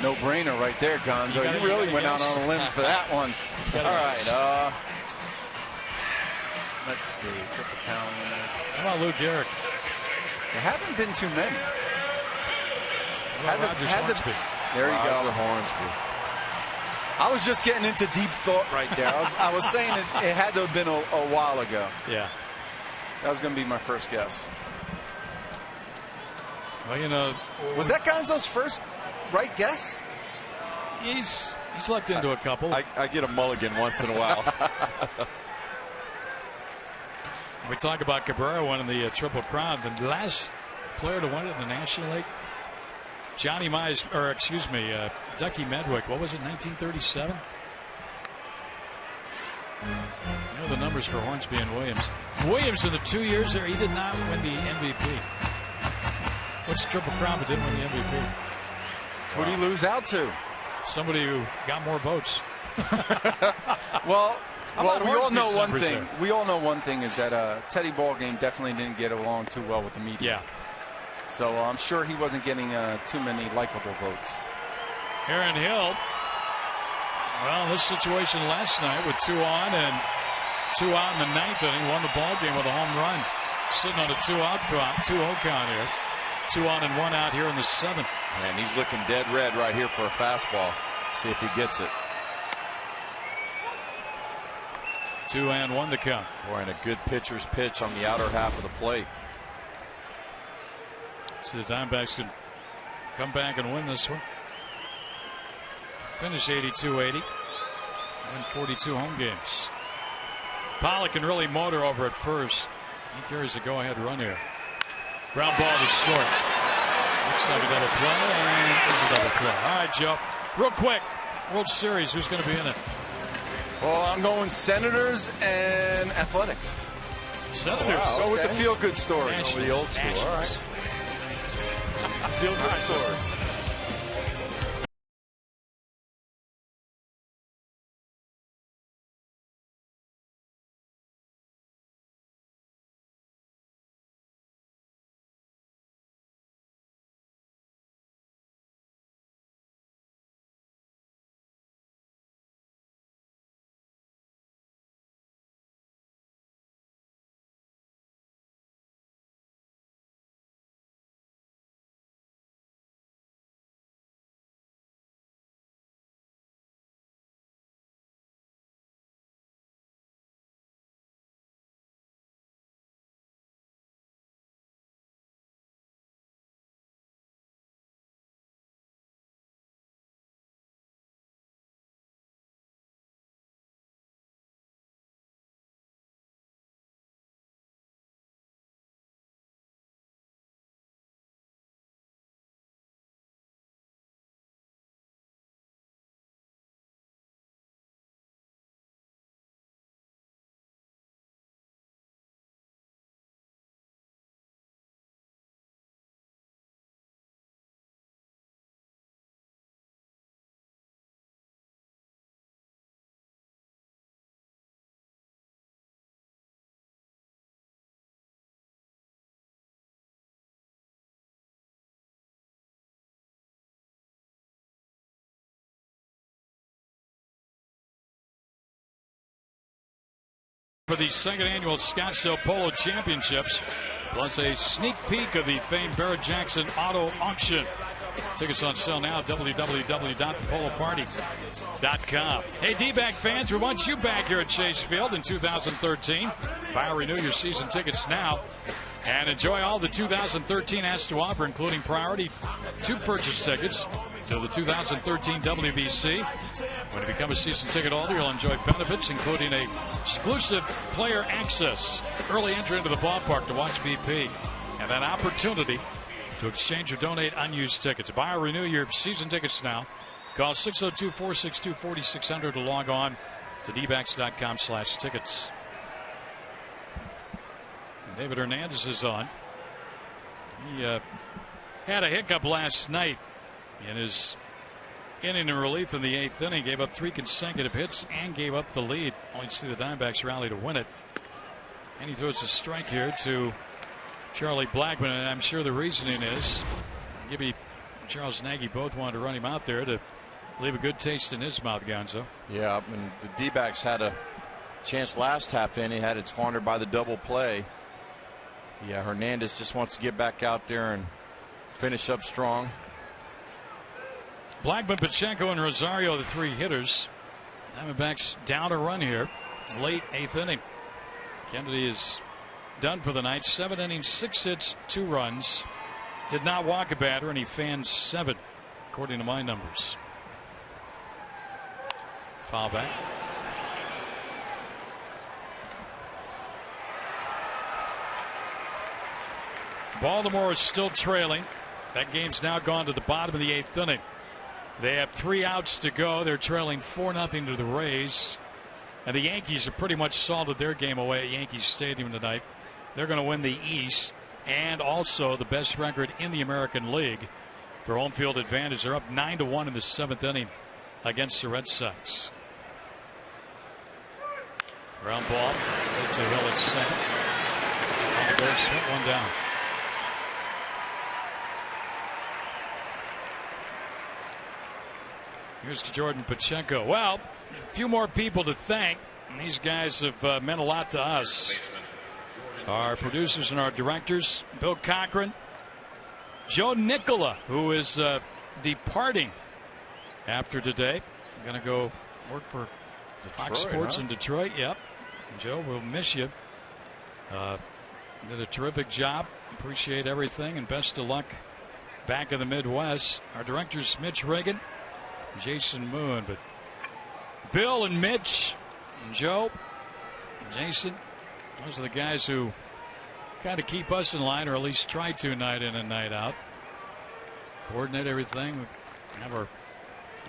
No brainer right there, Gonzo. You really went out on a limb for that one. All right. Let's see. Triple Crown winners. How about Lou Gehrig? There haven't been too many. Rogers Hornsby. There you go. Roger Hornsby. I was just getting into deep thought right there. I was saying it had to have been a while ago. Yeah. That was going to be my first guess. Well, was that Gonzo's first right guess? He's lucked into a couple. I get a mulligan once in a while. We talk about Cabrera winning the Triple Crown. The last player to win it in the National League, Ducky Medwick. What was it, 1937? You know the numbers for Hornsby and Williams. Williams, in the 2 years there, he did not win the MVP. What's Triple Crown but didn't win the MVP? What did he lose out to? Somebody who got more votes. Well, we all know one numbers thing. there? We all know one thing is that Teddy Ballgame definitely didn't get along too well with the media. Yeah. So I'm sure he wasn't getting too many likable votes. Aaron Hill. Well, this situation last night with 2 on and 2 out in the 9th inning, won the ball game with a home run. Sitting on a 2-0 count here. 2 on and 1 out here in the 7th. And he's looking dead red right here for a fastball. See if he gets it. 2-1 the count. Boy, and a good pitcher's pitch on the outer half of the plate. So the Diamondbacks can come back and win this one. Finish 82-80. Win 42 home games. Pollock can really motor over at first. He carries a go-ahead run here. Ground ball to short. Looks like a double play, and there's a double play. All right, Joe. Real quick, World Series, who's going to be in it? Well, I'm going Senators and Athletics. Senators. Wow, go with the feel-good story. Nationals. Go with the old school. Nationals. All right. Feel-good story. For the second annual Scottsdale Polo Championships, plus a sneak peek of the famed Barrett-Jackson Auto Auction. Tickets on sale now at www.thepoloparty.com. Hey, D-back fans, we want you back here at Chase Field in 2013. Buy or renew your season tickets now and enjoy all the 2013 has to offer, including priority to purchase tickets to the 2013 WBC. When you become a season ticket holder, you'll enjoy benefits, including a exclusive player access, early entry into the ballpark to watch BP, and an opportunity to exchange or donate unused tickets. Buy or renew your season tickets now. Call 602-462-4600 to log on to dbacks.com/tickets. David Hernandez is on. He had a hiccup last night in his inning in relief in the 8th inning. Gave up 3 consecutive hits and gave up the lead. Only to see the Diamondbacks rally to win it. And he throws a strike here to Charlie Blackmon, and I'm sure the reasoning is Gibby, Charles Nagy both wanted to run him out there to leave a good taste in his mouth, Gonzo. Yeah, and the D-backs had a chance last half inning, had it squandered by the double play. Yeah, Hernandez just wants to get back out there and finish up strong. Blackmon, Pacheco, and Rosario, the 3 hitters. Diamondbacks down a run here, late 8th inning. Kennedy is done for the night. 7 innings, 6 hits, 2 runs. Did not walk a batter, and he fanned 7, according to my numbers. Foul back. Baltimore is still trailing. That game's now gone to the bottom of the 8th inning. They have 3 outs to go. They're trailing 4-0 to the Rays. And the Yankees have pretty much salted their game away at Yankee Stadium tonight. They're going to win the East and also the best record in the American League for home field advantage. They're up 9-1 in the 7th inning against the Red Sox. Ground ball to Hill at second. On the Goldschmidt, 1 down. Here's to Jordan Pacheco. Well, a few more people to thank. And these guys have meant a lot to us. Our producers and our directors, Bill Cochran, Joe Nicola, who is departing after today. Going to go work for Fox Sports in Detroit. Yep. Joe, we'll miss you. Did a terrific job. Appreciate everything, and best of luck back in the Midwest. Our directors, Mitch Reagan, Jason Moon. But Bill and Mitch and Joe, Jason, those are the guys who kind of keep us in line, or at least try to, night in and night out. Coordinate everything. We have our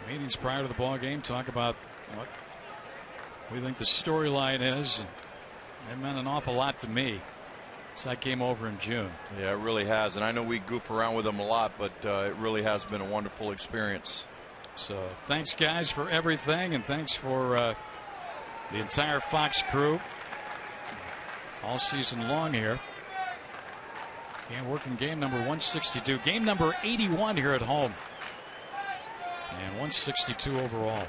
meetings prior to the ball game, talk about what we think the storyline is. It meant an awful lot to me since I came over in June. Yeah, it really has. And I know we goof around with them a lot, but it really has been a wonderful experience. So thanks, guys, for everything, and thanks for the entire Fox crew all season long here. And working game number 162, game number 81 here at home, and 162 overall.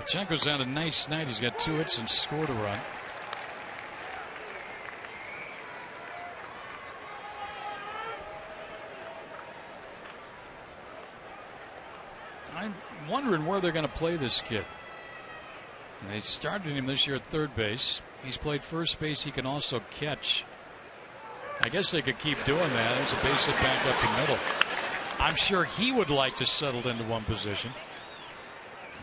Pachenko's had a nice night. He's got 2 hits and scored a run. I'm wondering where they're going to play this kid. And they started him this year at third base. He's played first base. He can also catch. I guess they could keep doing that. There's a base hit back up the middle. I'm sure he would like to settle into one position.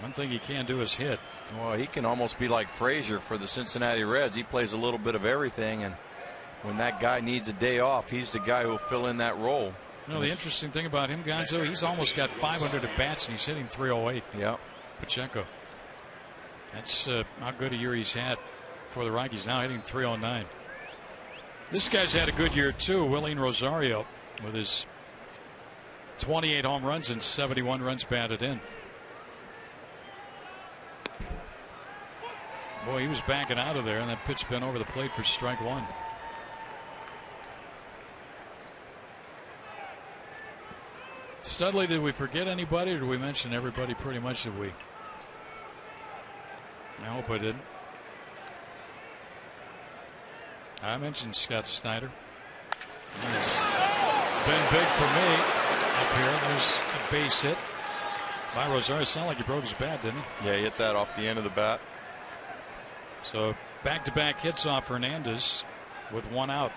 One thing he can do is hit. Well, he can almost be like Frazier for the Cincinnati Reds. He plays a little bit of everything, and when that guy needs a day off, he's the guy who will fill in that role. You know, the interesting thing about him, Gonzo, he's almost got 500 at bats, and he's hitting 308. Yeah. Pachenko. That's how good a year he's had for the Rockies. Now hitting 309. This guy's had a good year, too. Willie Rosario, with his 28 home runs and 71 runs batted in. Boy, he was backing out of there, and that pitch bent over the plate for strike 1. Studley, did we forget anybody, or did we mention everybody pretty much that we? I hope I didn't. I mentioned Scott Snyder. He's been big for me up here. There's a base hit by Rosario. It sounded like he broke his bat, didn't he? Yeah, he hit that off the end of the bat. So back-to-back hits off Hernandez with 1 out.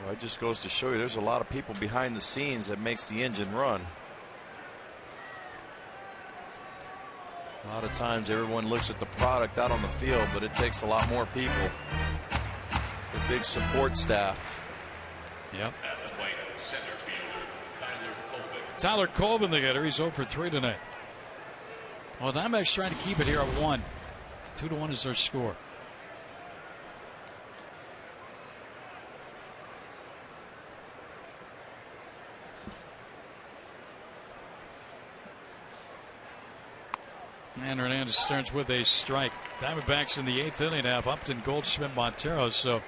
Well, it just goes to show you there's a lot of people behind the scenes that makes the engine run. A lot of times everyone looks at the product out on the field, but it takes a lot more people. The big support staff. Yep. Tyler Colvin, the hitter. He's 0 for 3 tonight. Well, the Diamondbacks trying to keep it here at 1. 2-1 is their score. And Hernandez starts with a strike. Diamondbacks in the 8th inning have Upton, Goldschmidt, Montero. So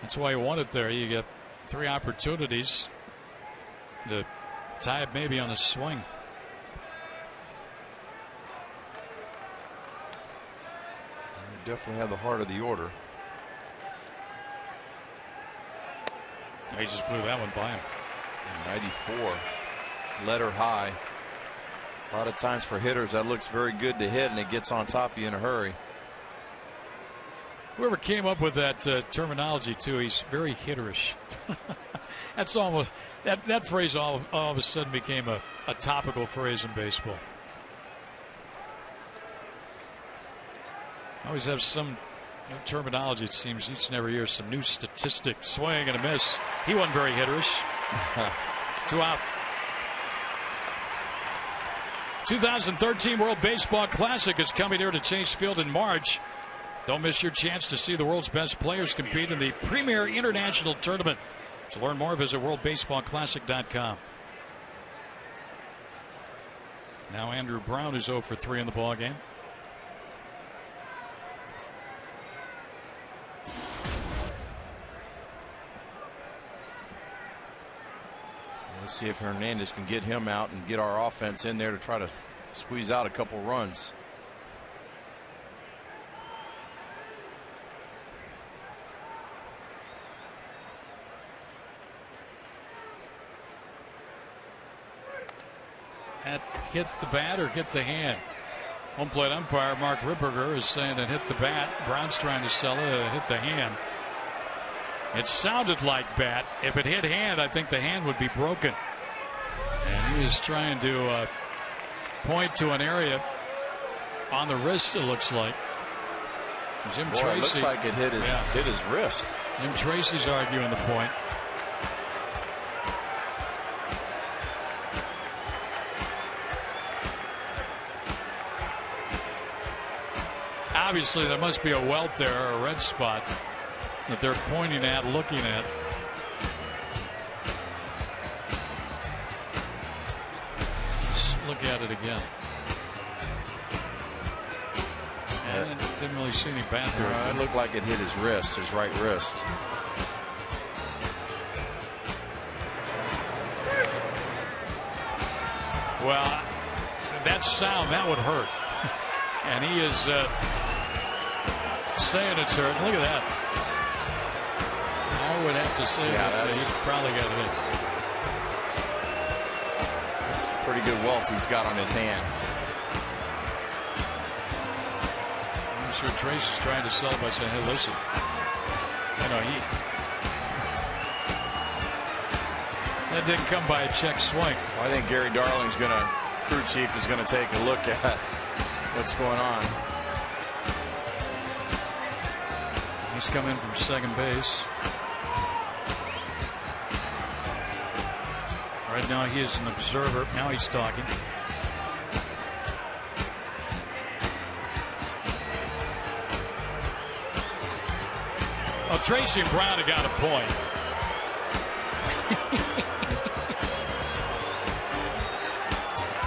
that's why you want it there. You get 3 opportunities to tie it maybe on a swing. You definitely have the heart of the order. He just blew that one by him. 94. Letter high. A lot of times for hitters that looks very good to hit, and it gets on top of you in a hurry. Whoever came up with that terminology too, he's very hitterish. That's almost that phrase all of a sudden became a topical phrase in baseball. I always have some new terminology, it seems, each and every year, some new statistic. Swing and a miss. He wasn't very hitterish. 2 out. 2013 World Baseball Classic is coming here to Chase Field in March. Don't miss your chance to see the world's best players compete in the premier international tournament. To learn more, visit worldbaseballclassic.com. Now Andrew Brown is 0 for 3 in the ballgame. Let's see if Hernandez can get him out and get our offense in there to try to squeeze out a couple runs. hit the bat or hit the hand? Home plate umpire Mark Ripperger is saying it hit the bat. Brown's trying to sell it hit the hand. It sounded like bat. If it hit hand, I think the hand would be broken. And he is trying to point to an area on the wrist, it looks like. Jim Tracy. It looks like it hit his wrist. Jim Tracy's arguing the point. Obviously, there must be a welt there or a red spot that they're pointing at, looking at. Let's look at it again. And didn't really see any bat there. It looked like it hit his wrist, his right wrist. Well, that sound, that would hurt. And he is saying it's hurt. Look at that. I would have to say that he's probably got hit. That's a pretty good welt he's got on his hand. I'm sure Tracy's trying to sell it by saying, hey, listen, you know, that didn't come by a check swing. Well, I think Gary Darling's crew chief is going to take a look at what's going on. He's come in from second base. Right now he is an observer. Now he's talking. Oh, Tracy and Brown have got a point.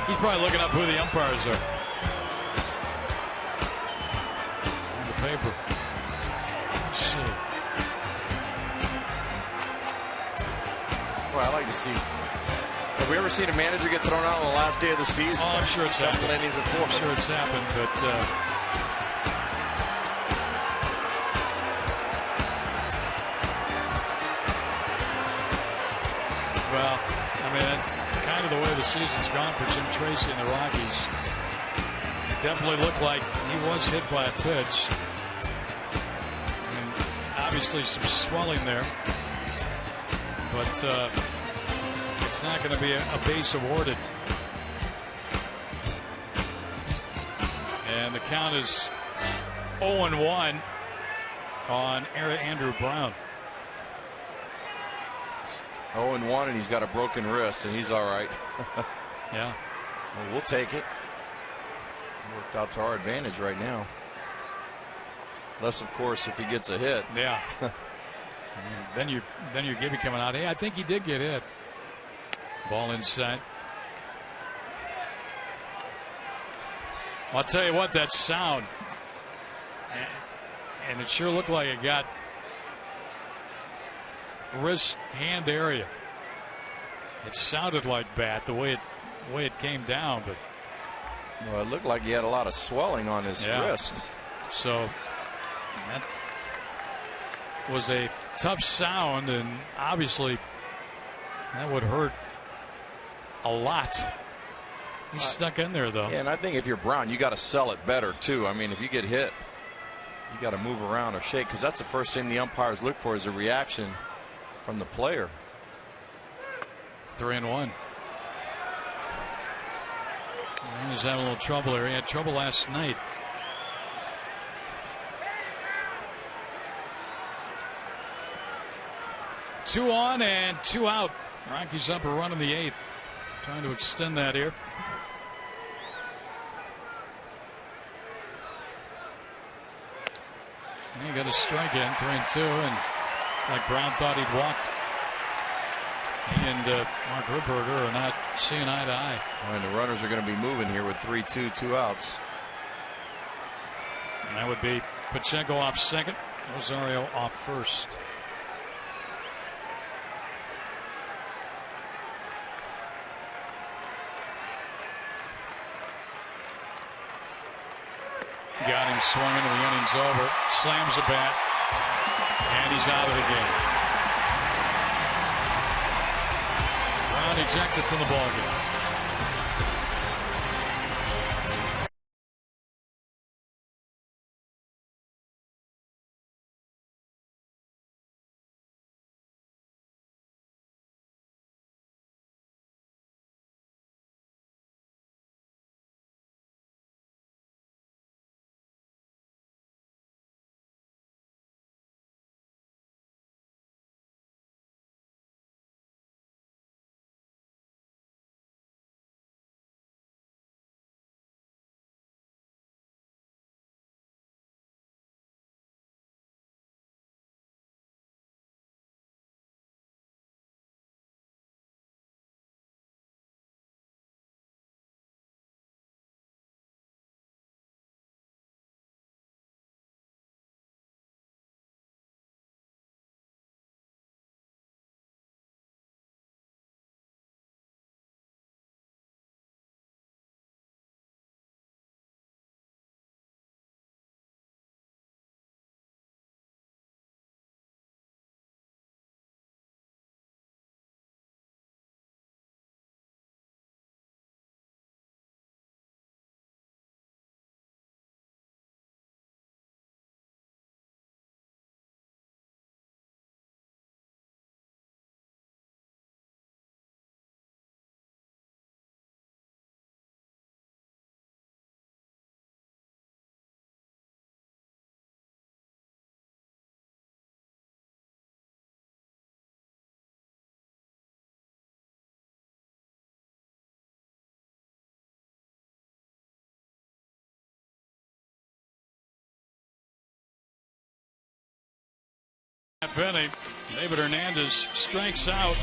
He's probably looking up who the umpires are. On the paper. Let's see. Well, I like to see. Have we ever seen a manager get thrown out on the last day of the season? Oh, I'm sure it's happened. I'm sure it's happened, but well, I mean, that's kind of the way the season's gone for Jim Tracy and the Rockies. It definitely looked like he was hit by a pitch. And obviously some swelling there. But it's not going to be a base awarded. And the count is 0-1 on Andrew Brown. 0-1, and he's got a broken wrist, and he's all right. Yeah. Well, we'll take it. Worked out to our advantage right now. Less, of course, if he gets a hit. Yeah. then you're Gibby coming out. Hey, I think he did get hit. Ball inside. I'll tell you what, that sound, and it sure looked like it got wrist hand area. It sounded like bat the way it came down, but well, it looked like he had a lot of swelling on his wrist. So that was a tough sound, and obviously that would hurt a lot. He's stuck in there, though. Yeah, and I think if you're Brown, you got to sell it better too. I mean, if you get hit, you got to move around or shake, because that's the first thing the umpires look for, is a reaction from the player. 3-1. He's having a little trouble here. He had trouble last night. Two on and two out. Rockies up a run in the eighth. Trying to extend that here. He got a strike in, 3-2, and like Brown thought he'd walked. He and Mark Ripperger are not seeing eye to eye. And the runners are going to be moving here with 3-2, 2 outs. And that would be Pacheco off second, Rosario off first. Got him swinging, and the inning's over. Slams the bat, and he's out of the game. Brown ejected from the ballgame. Half inning, David Hernandez strikes out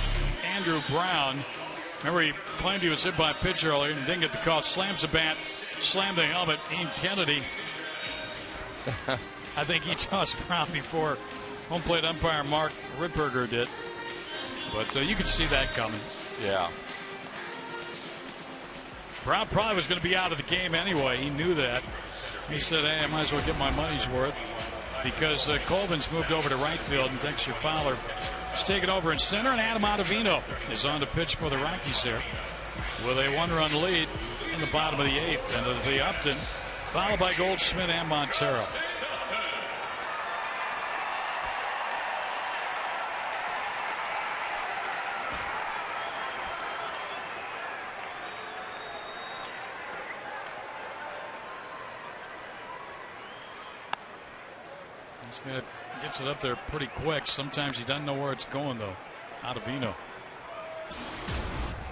Andrew Brown. Remember, he claimed he was hit by a pitch earlier and didn't get the call. Slams the bat, slammed the helmet. Ian Kennedy, I think he tossed Brown before home plate umpire Mark Ritberger did. But you could see that coming. Yeah. Brown probably was going to be out of the game anyway. He knew that. He said, hey, I might as well get my money's worth. Because Colvin's moved over to right field, and Dexter Fowler is taken over in center, and Adam Ottavino is on to pitch for the Rockies there with a 1-run lead in the bottom of the 8th. And it'll be Upton, followed by Goldschmidt and Montero. This guy gets it up there pretty quick. Sometimes he doesn't know where it's going, though. Ottavino.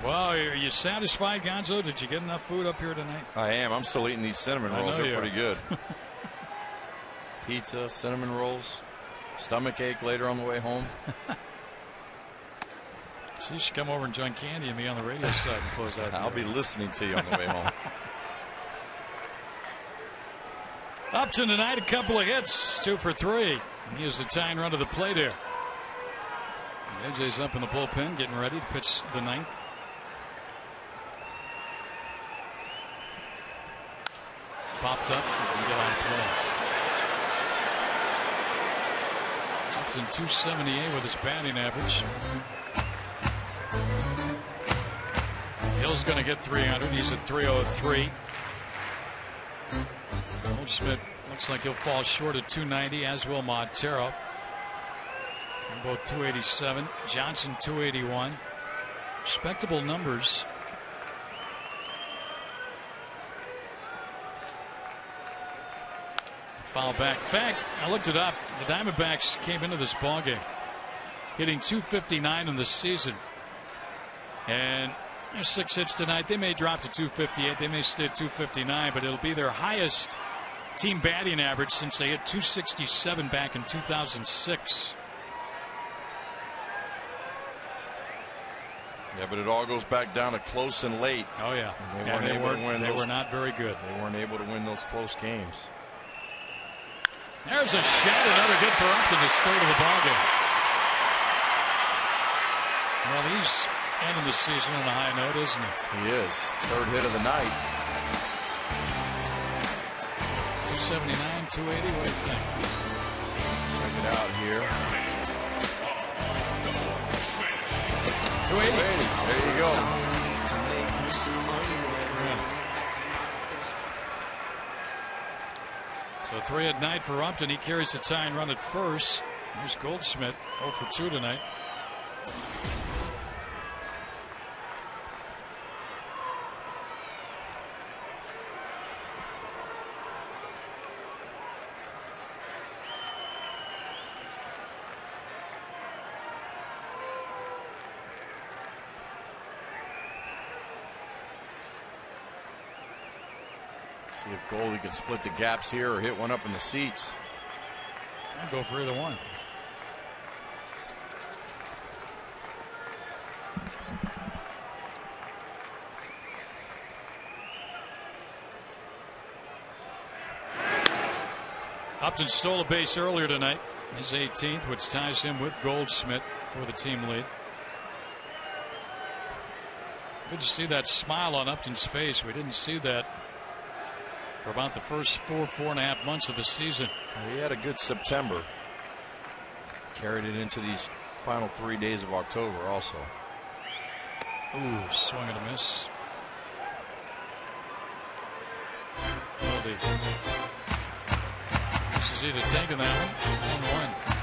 Well, are you satisfied, Gonzo? Did you get enough food up here tonight? I am. I'm still eating these cinnamon rolls. They're pretty good. Pizza, cinnamon rolls, stomach ache later on the way home. So you should come over and join Candy and me on the radio side and close out. I'll be listening to you on the way home. Upton tonight, a couple of hits, 2 for 3. He is the tying run to the plate here. AJ's up in the bullpen, getting ready to pitch the 9th. Popped up, and get on play. Upton 278 with his batting average. Hill's going to get 300. He's at 303. Goldschmidt looks like he'll fall short at 290, as will Montero. They're both 287. Johnson 281. Respectable numbers. Foul back. In fact, I looked it up. The Diamondbacks came into this ballgame hitting 259 in the season. And there's 6 hits tonight. They may drop to 258. They may stay at 259, but it'll be their highest team batting average since they hit 267 back in 2006. Yeah, but it all goes back down to close and late. Oh, yeah. And they were not very good. They weren't able to win those close games. There's a shot, another good for Upton. It's third of the ballgame. Well, he's ending the season on a high note, isn't he? He is. Third hit of the night. 279, 280. What do you think? Check it out here. 280. There you go. So 3 at night for Upton. He carries the tying run at first. Here's Goldschmidt, 0 for 2 tonight. See if Goldie can split the gaps here or hit one up in the seats. I'll go for either one. Upton stole a base earlier tonight, his 18th, which ties him with Goldschmidt for the team lead. Good to see that smile on Upton's face. We didn't see that for about the first 4.5 months of the season. He had a good September. Carried it into these final 3 days of October also. Ooh, swing and a miss. Goldie. This is either taking that one. 1-1.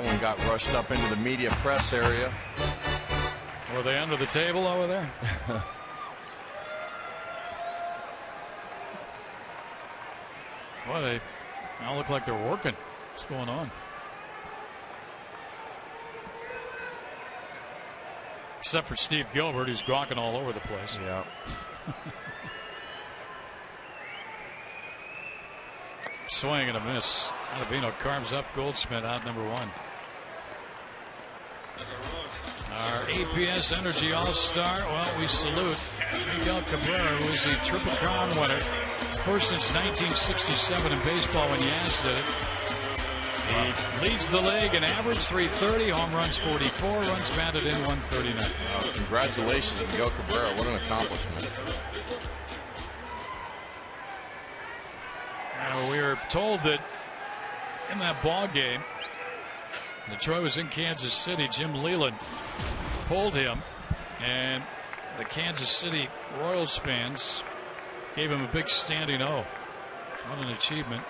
That one got rushed up into the media press area. Were they under the table over there? Boy, they now look like they're working. What's going on? Except for Steve Gilbert, who's gawking all over the place. Yeah. Swing and a miss. Ottavino carves up Goldschmidt out number 1. Our APS Energy All-Star, well, we salute Miguel Cabrera, who is the Triple Crown winner. First since 1967 in baseball when Yaz did it. He leads the league in average, 330, home runs 44, runs batted in 139. Congratulations, Miguel Cabrera. What an accomplishment. We were told that in that ball game, Detroit was in Kansas City. Jim Leland pulled him, and the Kansas City Royals fans gave him a big standing O. What an achievement.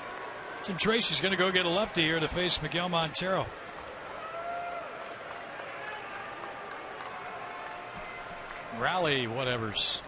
Jim Tracy's going to go get a lefty here to face Miguel Montero. Rally whatevers.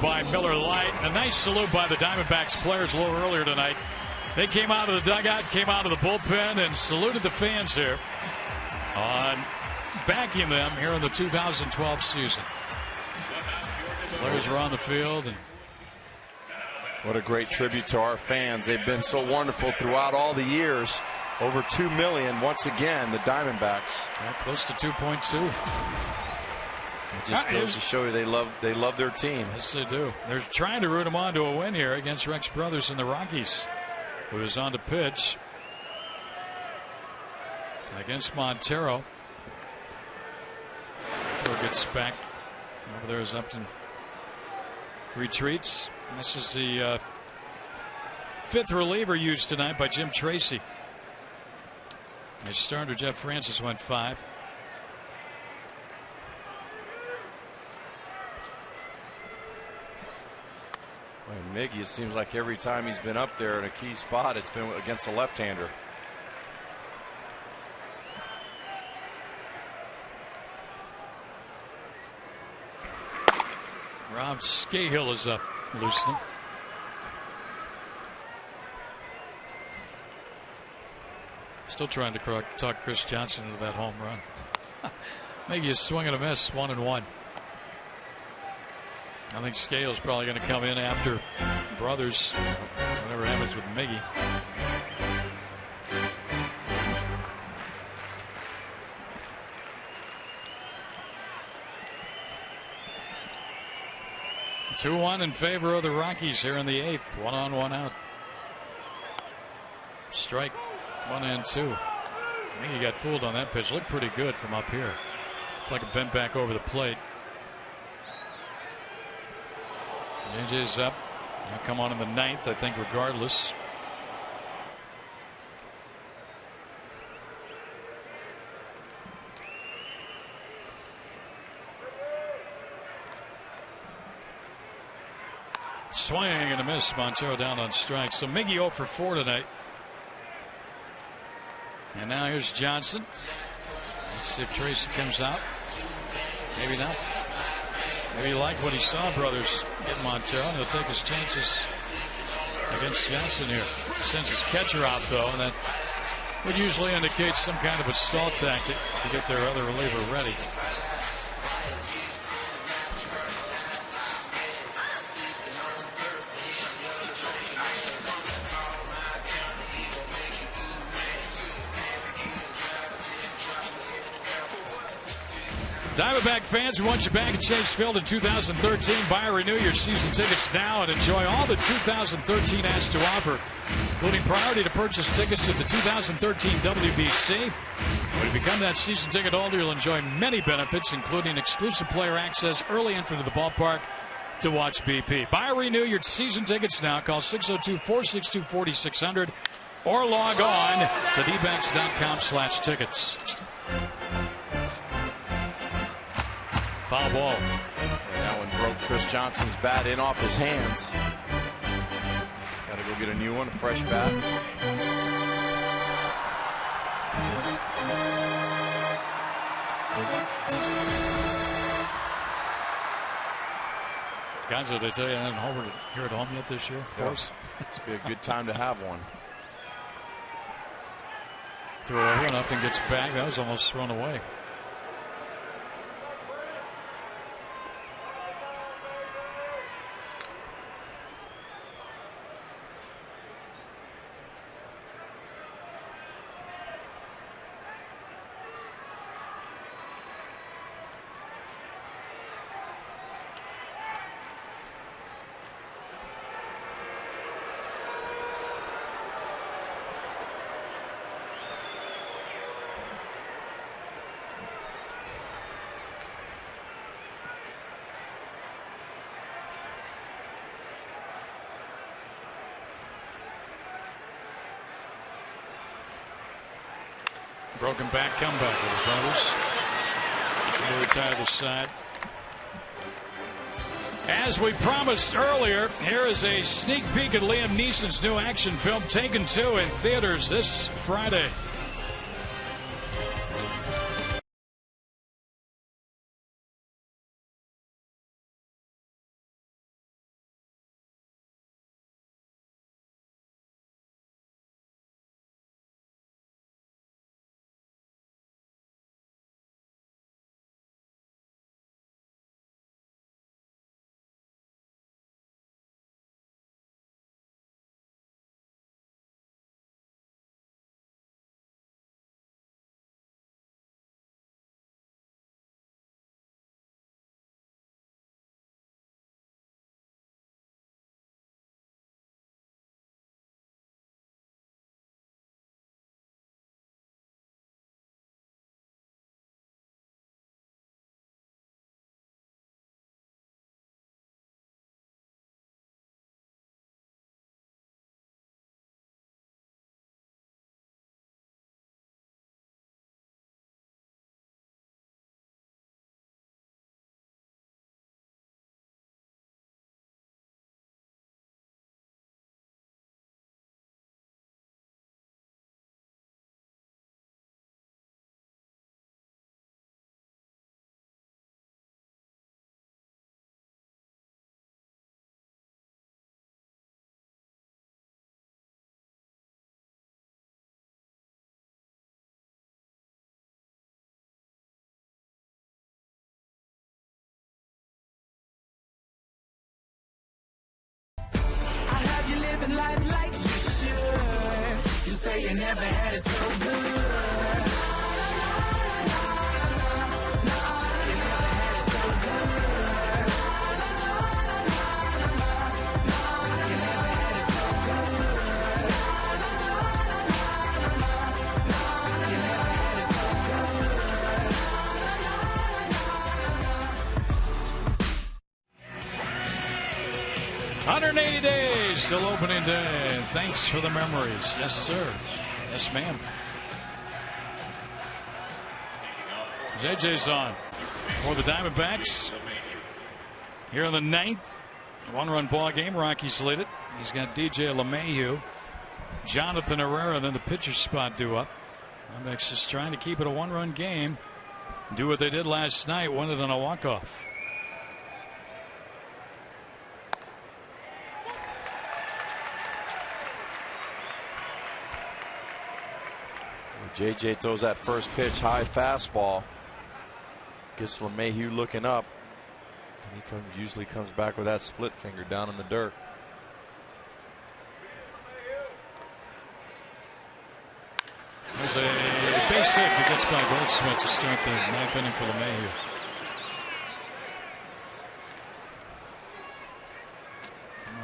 By Miller Lite. A nice salute by the Diamondbacks players a little earlier tonight. They came out of the dugout, came out of the bullpen, and saluted the fans here on backing them here in the 2012 season. Players were on the field. And what a great tribute to our fans. They've been so wonderful throughout all the years. Over 2 million once again, the Diamondbacks. Yeah, close to 2.2. It just goes to show you they love their team. Yes, they do. They're trying to root them on to a win here against Rex Brothers and the Rockies, who is on to pitch against Montero. Throw gets back over there as Upton retreats. This is the 5th reliever used tonight by Jim Tracy. His starter Jeff Francis went 5. Miggy, it seems like every time he's been up there in a key spot, it's been against a left-hander. Rob Scahill is up, loosening. Still trying to talk Chris Johnson into that home run. Maybe a swing and a miss, 1-1. I think Scale's probably going to come in after Brothers, whatever happens with Miggy. Two-1 in favor of the Rockies here in the 8th. 1 on, 1 out. Strike 1 and 2. Miggy got fooled on that pitch. Looked pretty good from up here. Looked like it bent back over the plate. AJ's up. He'll come on in the 9th, I think, regardless. Swing and a miss. Montero down on strike. So Miggy 0 for 4 tonight. And now here's Johnson. Let's see if Tracy comes out. Maybe not. Maybe he liked what he saw, brothers, get Montero. And he'll take his chances against Johnson here. He sends his catcher out, though, and that would usually indicate some kind of a stall tactic to get their other reliever ready. Diamondback fans, we want you back at Chase Field in 2013. Buy or renew your season tickets now and enjoy all the 2013 has to offer, including priority to purchase tickets to the 2013 WBC. When you become that season ticket holder, you'll enjoy many benefits, including exclusive player access, early entry to the ballpark to watch BP. Buy or renew your season tickets now. Call 602-462-4600 or log on to dbacks.com/tickets. Foul ball. And that one broke Chris Johnson's bat in off his hands. Got to go get a new one, a fresh bat. Gonzo, they tell you I haven't homered here at home yet this year? Of course. This would be a good time to have one. Throw over and Upton gets back. That was almost thrown away. Broken back comeback with the brothers. They retire the side. As we promised earlier, here is a sneak peek at Liam Neeson's new action film, Taken 2, in theaters this Friday. Living life like you should. You say you never had it so good. You never had it so good. You never had it so good. You never had it so good. 180 days till opening day. And thanks for the memories. Yes, sir. Yes, ma'am. JJ's on for the Diamondbacks. Here in the 9th. One-run ball game. Rockies lead it. He's got DJ LeMahieu, Jonathan Herrera, then the pitcher spot due up. Diamondbacks just trying to keep it a one-run game. Do what they did last night. Win it on a walk-off. JJ throws that first pitch, high fastball. Gets LeMahieu looking up. And he usually comes back with that split finger down in the dirt. There's a base hit that gets by Goldschmidt to start the 9th inning for LeMahieu.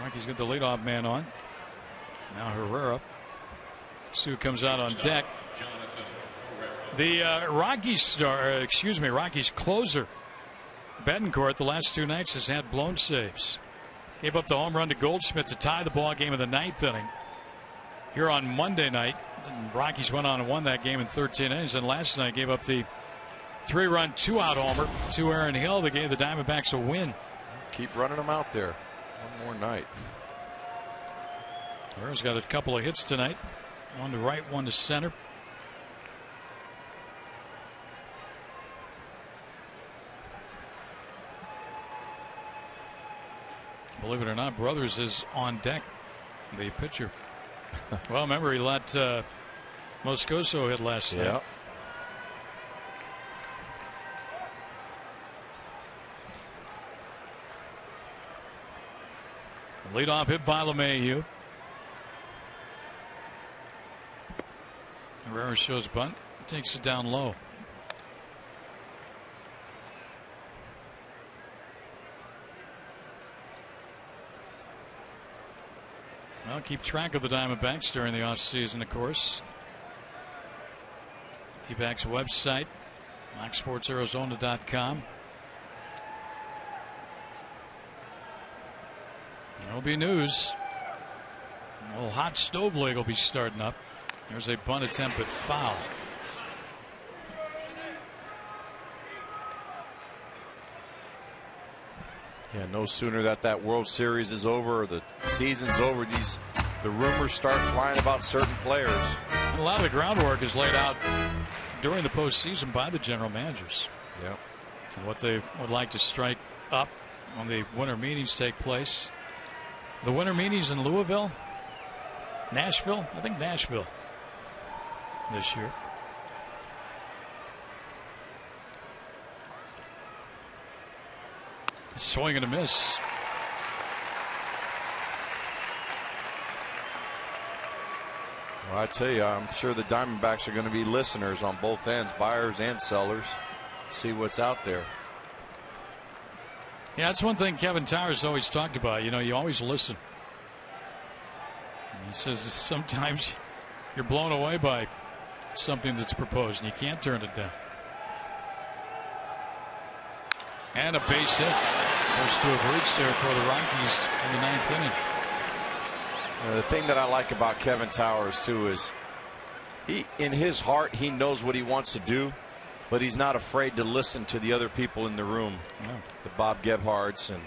Rockies got the leadoff man on. Now Herrera. See who comes out on deck. The Rockies closer, Betancourt, the last 2 nights has had blown saves. Gave up the home run to Goldschmidt to tie the ball game in the 9th inning. Here on Monday night, the Rockies went on and won that game in 13 innings. And last night gave up the 3-run 2-out homer to Aaron Hill that gave the Diamondbacks a win. Keep running them out there. One more night. Herrera's got a couple of hits tonight. One to right, one to center. Believe it or not, Brothers is on deck, the pitcher. Well, remember, he let Moscoso hit last night. Leadoff hit by LeMahieu. Herrera shows bunt, takes it down low. Well, keep track of the Diamondbacks during the offseason, of course. D-backs website, MaxSportsArizona.com. There'll be news. A little hot stove league will be starting up. There's a bunt attempt at foul. Yeah, no sooner that World Series is over or the season's over, the rumors start flying about certain players. And a lot of the groundwork is laid out during the postseason by the general managers. Yep. And what they would like to strike up when the winter meetings take place. The winter meetings in Louisville, Nashville, I think Nashville this year. Swing and a miss. Well, I tell you, I'm sure the Diamondbacks are going to be listeners on both ends, buyers and sellers. See what's out there. Yeah, that's one thing Kevin Towers always talked about. You know, you always listen. And he says sometimes you're blown away by something that's proposed and you can't turn it down. And a base hit. First to have reached there for the Rockies in the 9th inning. The thing that I like about Kevin Towers too is in his heart, he knows what he wants to do, but he's not afraid to listen to the other people in the room. No. The Bob Gebhardts and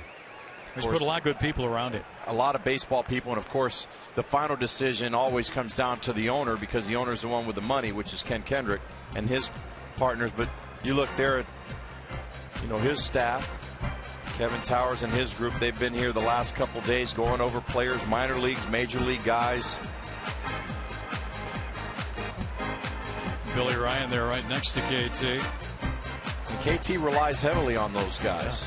he's put a lot of good people around him. A lot of baseball people, and of course the final decision always comes down to the owner because the owner's the one with the money, which is Ken Kendrick and his partners. But you look there at his staff, Kevin Towers and his group. They've been here the last couple days going over players, minor leagues, major league guys. Billy Ryan there right next to KT. And KT relies heavily on those guys.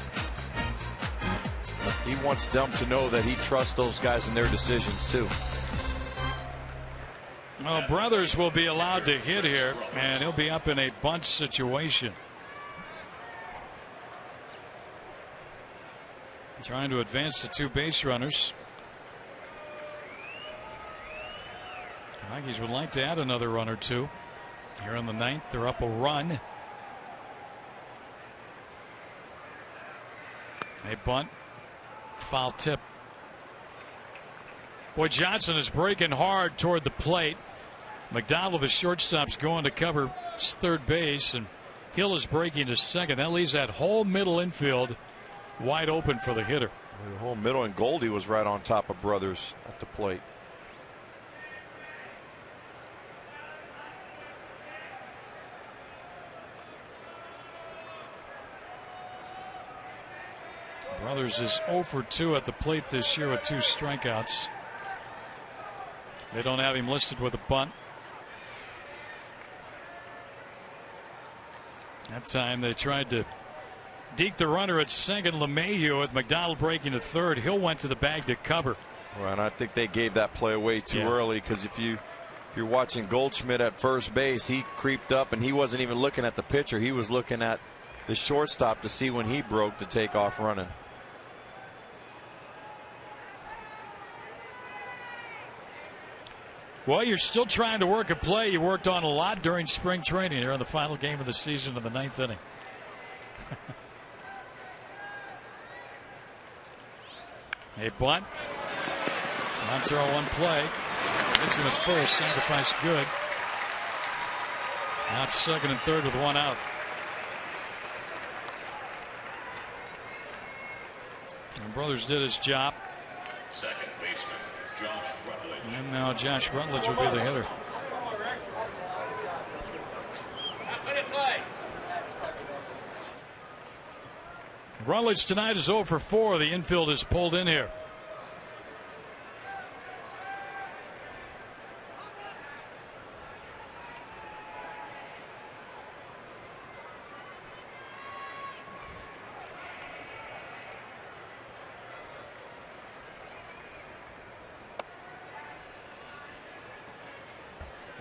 Yeah. He wants them to know that he trusts those guys in their decisions too. Well, Brothers will be allowed to hit here, and he'll be up in a bunt situation. Trying to advance the 2 base runners. Rockies would like to add another run or 2. Here in the 9th, they're up a run. A bunt, foul tip. Boy, Johnson is breaking hard toward the plate. McDonald, the shortstop's going to cover third base, and Hill is breaking to second. That leaves that whole middle infield wide open for the hitter. The whole middle, and Goldie was right on top of Brothers at the plate. Brothers is 0 for 2 at the plate this year with 2 strikeouts. They don't have him listed with a bunt. That time they tried to deke the runner at second. LeMahieu with McDonald breaking to third. Hill went to the bag to cover. Well, and I think they gave that play away too early, because if you're watching Goldschmidt at first base, he creeped up and he wasn't even looking at the pitcher. He was looking at the shortstop to see when he broke to take off running. Well, you're still trying to work a play you worked on a lot during spring training here in the final game of the season in the 9th inning. A bunt. Montero one play. Hits him at first. Sacrifice good. Now it's second and third with 1 out. And Brothers did his job. Second baseman, Josh Rutledge. And now Josh Rutledge will be the hitter. Rutledge tonight is 0 for 4. The infield is pulled in here.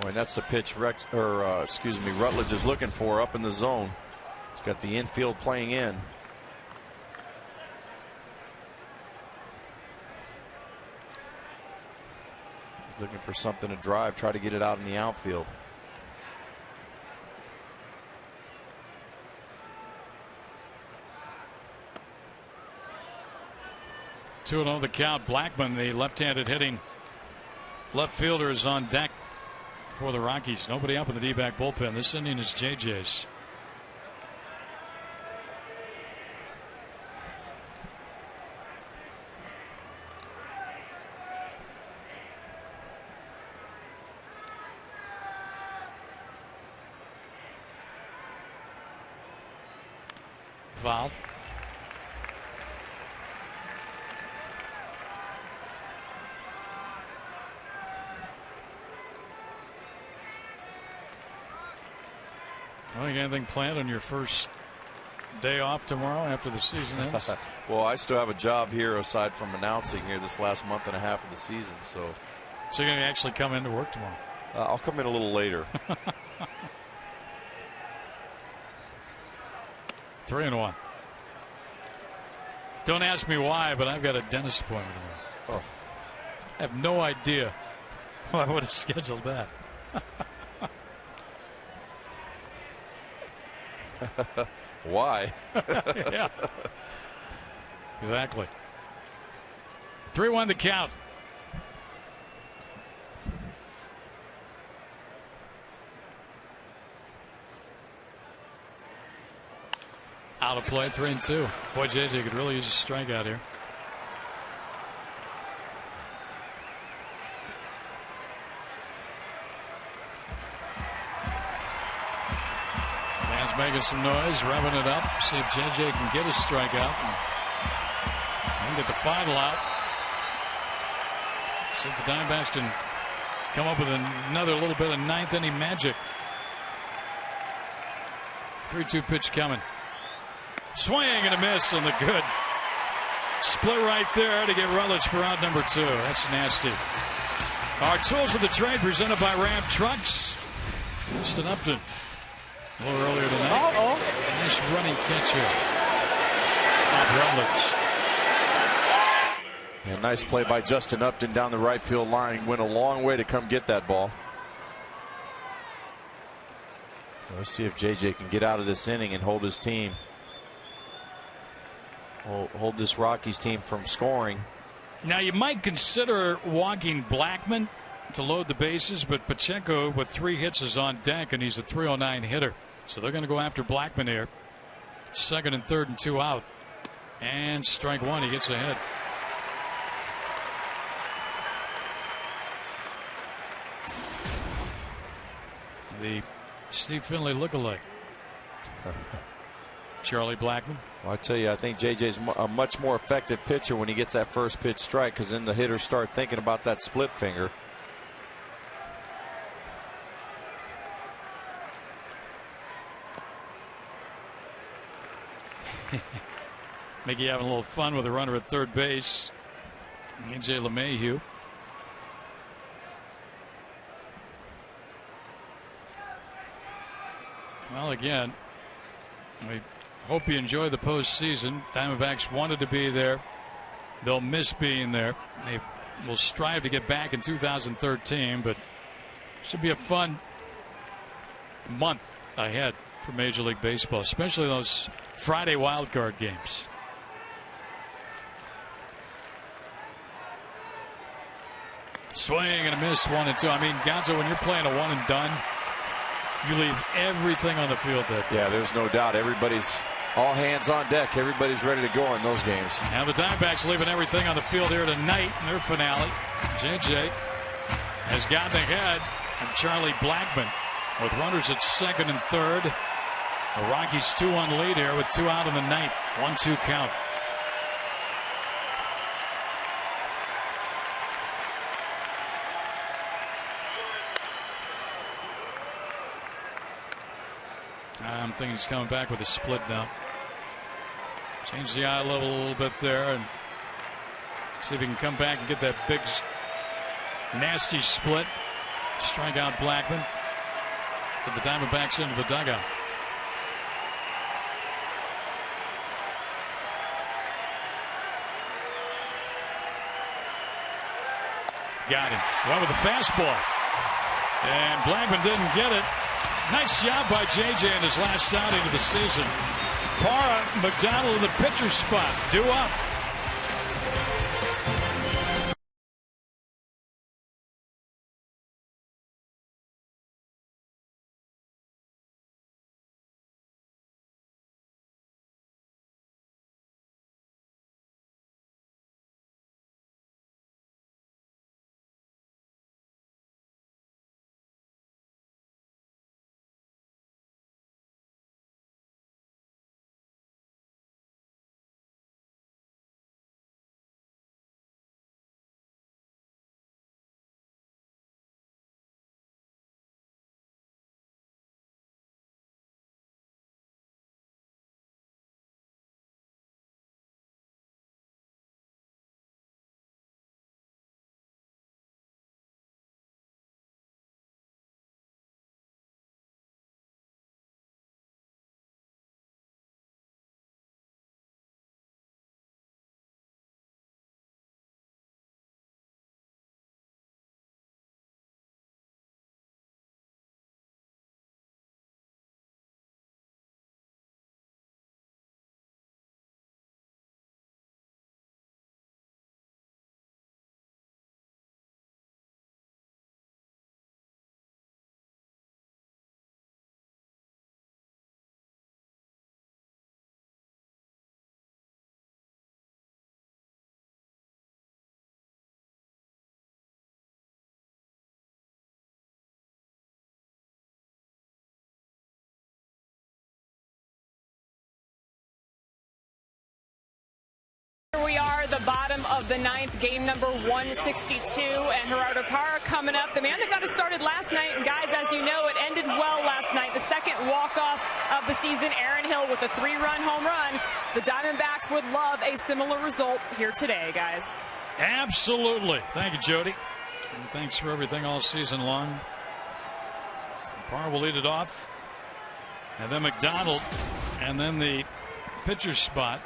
Boy, and that's the pitch Rutledge is looking for up in the zone. He's got the infield playing in. He's looking for something to drive, try to get it out in the outfield. Two and the count. Blackman, the left-handed hitting left fielder, is on deck for the Rockies. Nobody up in the D-back bullpen. This inning is JJ's. Foul. Well, you got anything planned on your first day off tomorrow after the season ends? Well, I still have a job here aside from announcing here this last month and a half of the season. So you're going to actually come into work tomorrow? I'll come in a little later. 3-1. Don't ask me why, but I've got a dentist appointment tomorrow. I have no idea why I would have scheduled that. Why? Yeah. Exactly. 3-1 the count. Out of play, 3-2. Boy, JJ could really use a strikeout here. Man's making some noise, revving it up. See if JJ can get a strikeout and get the final out. See if the Diamondbacks can come up with another little bit of 9th inning magic. 3-2 pitch coming. Swing and a miss on the good. Split right there to get Rutledge for out number 2. That's nasty. Our tools of the trade presented by Ram Trucks. Justin Upton a little earlier tonight. Nice running catch here of Rutledge. Yeah, nice play by Justin Upton down the right field line. Went a long way to come get that ball. Let's see if JJ can get out of this inning and hold his team. Hold this Rockies team from scoring. Now, you might consider walking Blackman to load the bases, but Pacheco with 3 hits is on deck, and he's a 309 hitter. So they're going to go after Blackman here. 2nd and 3rd and 2 out. And strike 1, he gets a hit. The Steve Finley lookalike. Charlie Blackman. Well, I tell you, I think JJ's a much more effective pitcher when he gets that first pitch strike, because then the hitters start thinking about that split finger. Mickey having a little fun with a runner at third base. A.J. LeMahieu. Well, again, we hope you enjoy the postseason. Diamondbacks wanted to be there. They'll miss being there. They will strive to get back in 2013, but should be a fun month ahead for Major League Baseball, especially those Friday wildcard games. Swing and a miss, 1 and 2. I mean, Gonzo, when you're playing a one and done, you leave everything on the field that day. Yeah, there's no doubt. Everybody's all hands on deck. Everybody's ready to go in those games. Now the Diamondbacks leaving everything on the field here tonight in their finale. JJ has gotten ahead of Charlie Blackman with runners at 2nd and 3rd. The Rockies 2-1 lead here with 2 out in the 9th. 1-2 count. I'm thinking he's coming back with a split now. Change the eye level a little bit there and see if he can come back and get that big, nasty split. Strike out Blackman. Put the Diamondbacks into the dugout. Got him. Went with the fastball. And Blackman didn't get it. Nice job by JJ in his last outing of the season. Parra, McDonald in the pitcher's spot. Due up. Here we are, the bottom of the 9th, game number 162, and Gerardo Parra coming up. The man that got us started last night, and guys, as you know, it ended well last night. The second walk-off of the season, Aaron Hill with a 3-run home run. The Diamondbacks would love a similar result here today, guys. Absolutely. Thank you, Jody. And thanks for everything all season long. Parra will lead it off. And then McDonald, and then the pitcher's spot.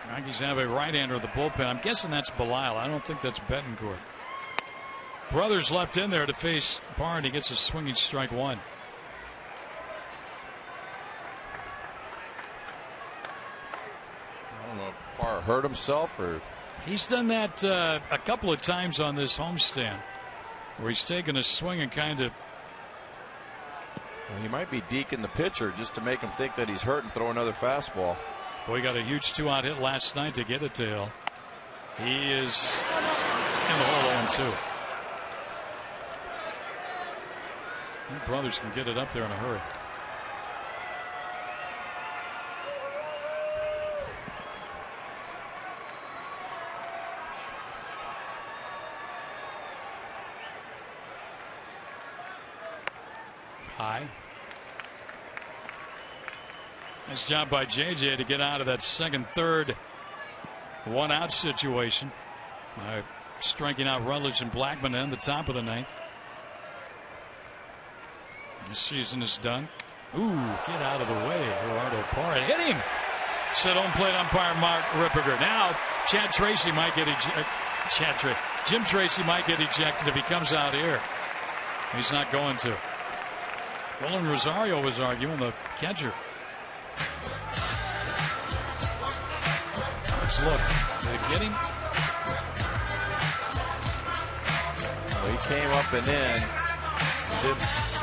Yankees have a right-hander of the bullpen. I'm guessing that's Belisle. I don't think that's Betancourt. Brothers left in there to face Parra, and he gets a swinging strike 1. I don't know if Parra hurt himself or He's done that a couple of times on this homestand, where he's taken a swing and kind of. Well, he might be deking the pitcher just to make him think that he's hurt and throw another fastball. Well, he got a huge 2-out hit last night to get it to Hill. He is in the hole 0-2. The brothers can get it up there in a hurry. High. Nice job by JJ to get out of that second, third, 1-out situation. Striking out Rutledge and Blackman in the top of the ninth. The season is done. Ooh, get out of the way. Gerardo Parra hit him. Said home plate umpire Mark Ripperger. Now Chad Tracy might get ejected. Jim Tracy might get ejected if he comes out here. He's not going to. Roland Rosario was arguing, the catcher. Let's look. Did it get him? Well, he came up and in.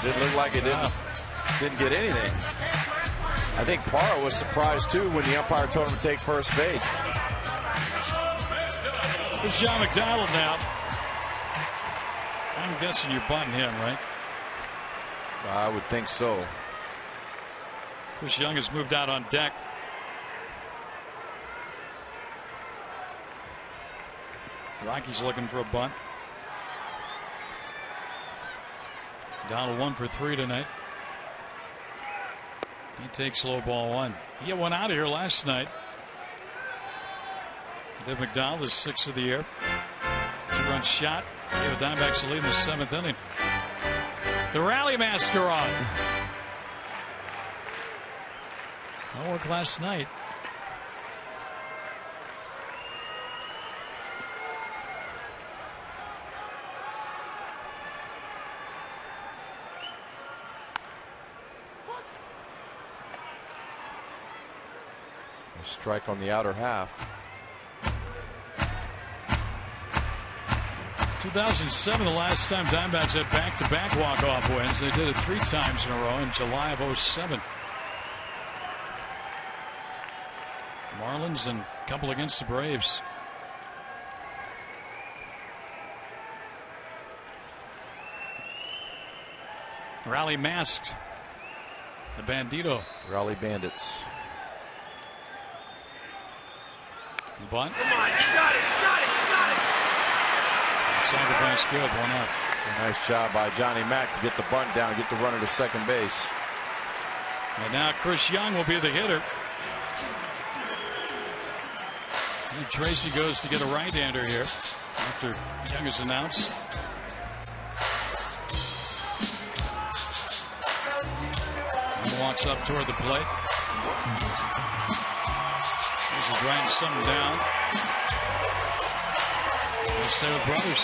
Didn't look like it didn't get anything. I think Parra was surprised too when the umpire told him to take first base. There's John McDonald now. I'm guessing you're bunting him, right? I would think so. Chris Young has moved out on deck. Rocky's looking for a bunt. Donald 1 for 3 tonight. He takes low ball 1. He had one out of here last night. Dave McDonald is 6th of the year. 2-run shot. The Diamondbacks lead in the 7th inning. The rally master on. No work last night. A strike on the outer half. 2007, the last time Diamondbacks had back-to-back walk-off wins. They did it 3 times in a row in July of 07. Marlins and a couple against the Braves. Rally masked. The Bandito. Rally Bandits. Bunt. Come on, got it. Sacrifice good, 1 out. A nice job by Johnny Mack to get the bunt down, get the runner to second base. And now Chris Young will be the hitter. And Tracy goes to get a right-hander here after Young is announced. He walks up toward the plate. This is writing something down. Let's stay with brothers.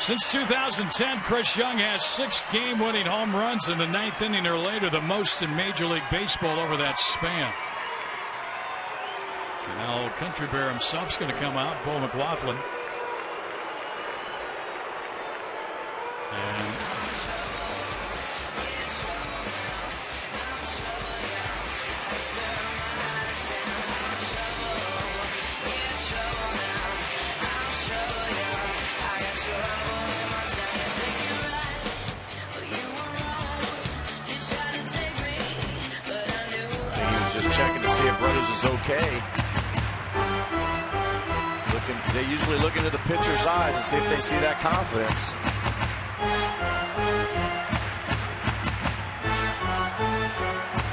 Since 2010, Chris Young has 6 game-winning home runs in the 9th inning or later, the most in Major League Baseball over that span. And now old Country Bear himself's going to come out, Bo McLaughlin. And checking to see if Brothers is okay. They usually look into the pitcher's eyes and see if they see that confidence.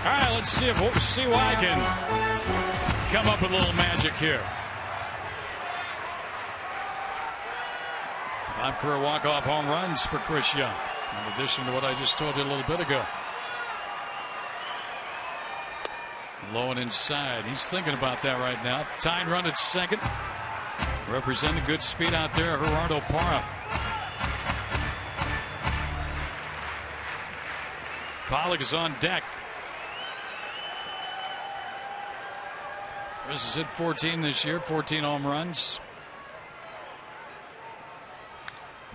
all right, let's see if CY can come up with a little magic here. 5 career walk-off home runs for Chris Young, in addition to what I just told you a little bit ago. Low and inside. He's thinking about that right now. Tying run at second. Representing good speed out there, Gerardo Parra. Pollock is on deck. Chris has hit 14 this year, 14 home runs.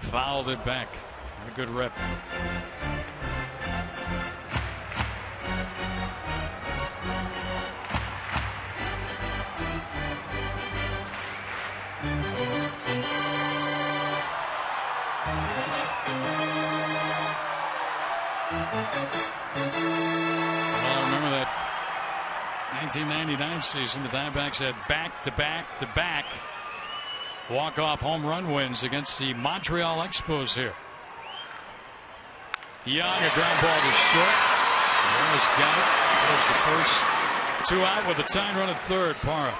Fouled it back. A good rip. Well, I remember that 1999 season. The Diamondbacks had back-to-back-to-back walk-off home run wins against the Montreal Expos here. Young, a ground ball to short. Harris got it. Goes to first. 2 out with a tying run at third. Parra.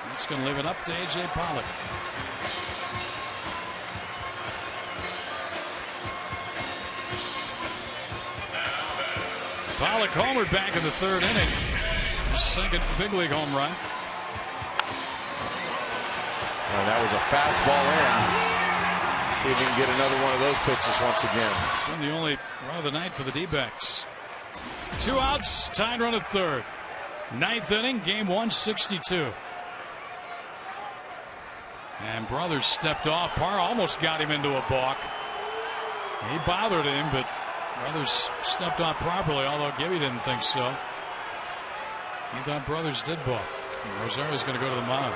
That's going to leave it up to A.J. Pollock. Pollock homered back in the third inning. His second big league home run. And that was a fastball in. See if we can get another one of those pitches once again. It's been the only run of the night for the D-backs. 2 outs, tied run at third. 9th inning, game 162. And Brothers stepped off. Parra almost got him into a balk. He bothered him, but Brothers stepped off properly, although Gibby didn't think so. He thought Brothers did balk. Rosario's going to go to the mound.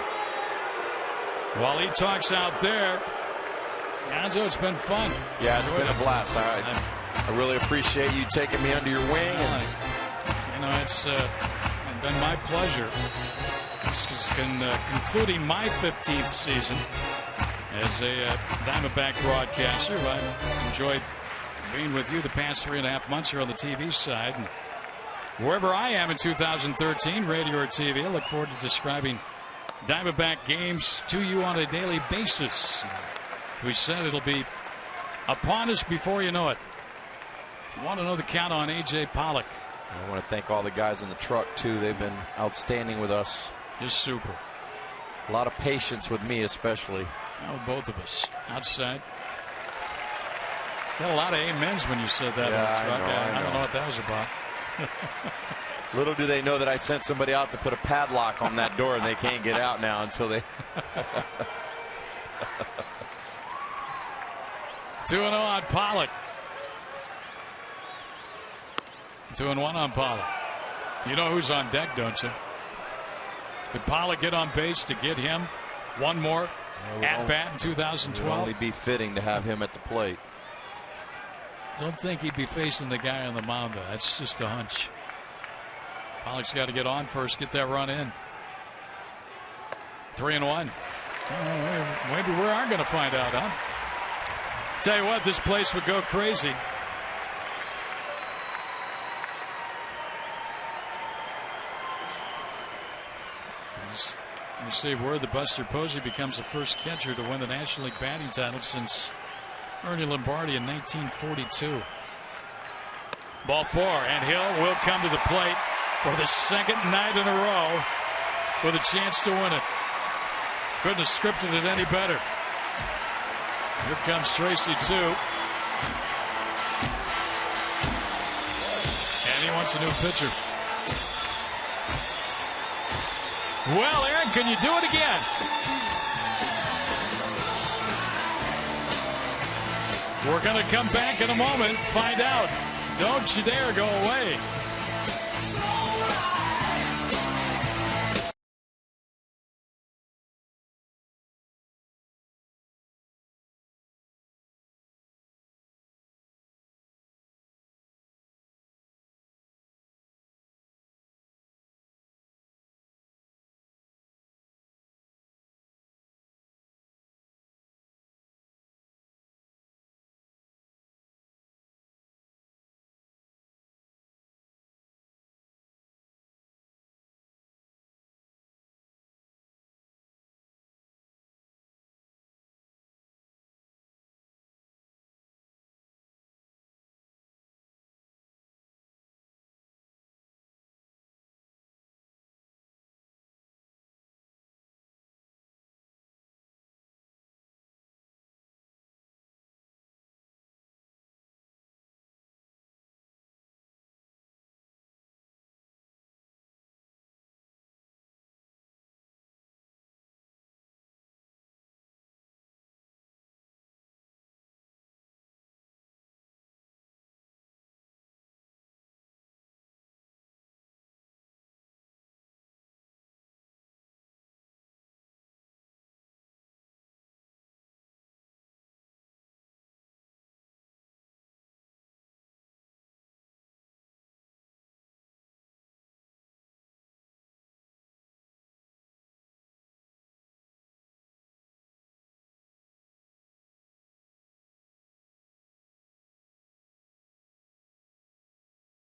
While he talks out there, Gonzo, it's been fun. Yeah, it's been a blast. All right. I really appreciate you taking me under your wing. It's been my pleasure. This has been concluding my 15th season as a Diamondback broadcaster. I've enjoyed being with you the past 3.5 months here on the TV side. And wherever I am in 2013, radio or TV, I look forward to describing Diamondback games to you on a daily basis. We said it'll be upon us before you know it. I want to know the count on A.J. Pollock. I want to thank all the guys in the truck, too. They've been outstanding with us. Just super. A lot of patience with me, especially. Oh, both of us. Outside. Got a lot of amens when you said that. Yeah, on the truck. I don't know what that was about. Little do they know that I sent somebody out to put a padlock on that door, and they can't get out now until they. 2-0 on Pollock. 2-1 on Pollock. You know who's on deck, don't you? Could Pollock get on base to get him one more at bat in 2012? It would only be fitting to have him at the plate. Don't think he'd be facing the guy on the mound, though. That's just a hunch. Pollock's got to get on first, get that run in. 3-1. Maybe we are going to find out, huh? Tell you what, this place would go crazy. You see where the Buster Posey becomes the first catcher to win the National League batting title since Ernie Lombardi in 1942. Ball 4, and Hill will come to the plate for the second night in a row with a chance to win it. Couldn't have scripted it any better. Here comes Tracy, too. And he wants a new pitcher. Well, Aaron, can you do it again? We're going to come back in a moment, find out. Don't you dare go away.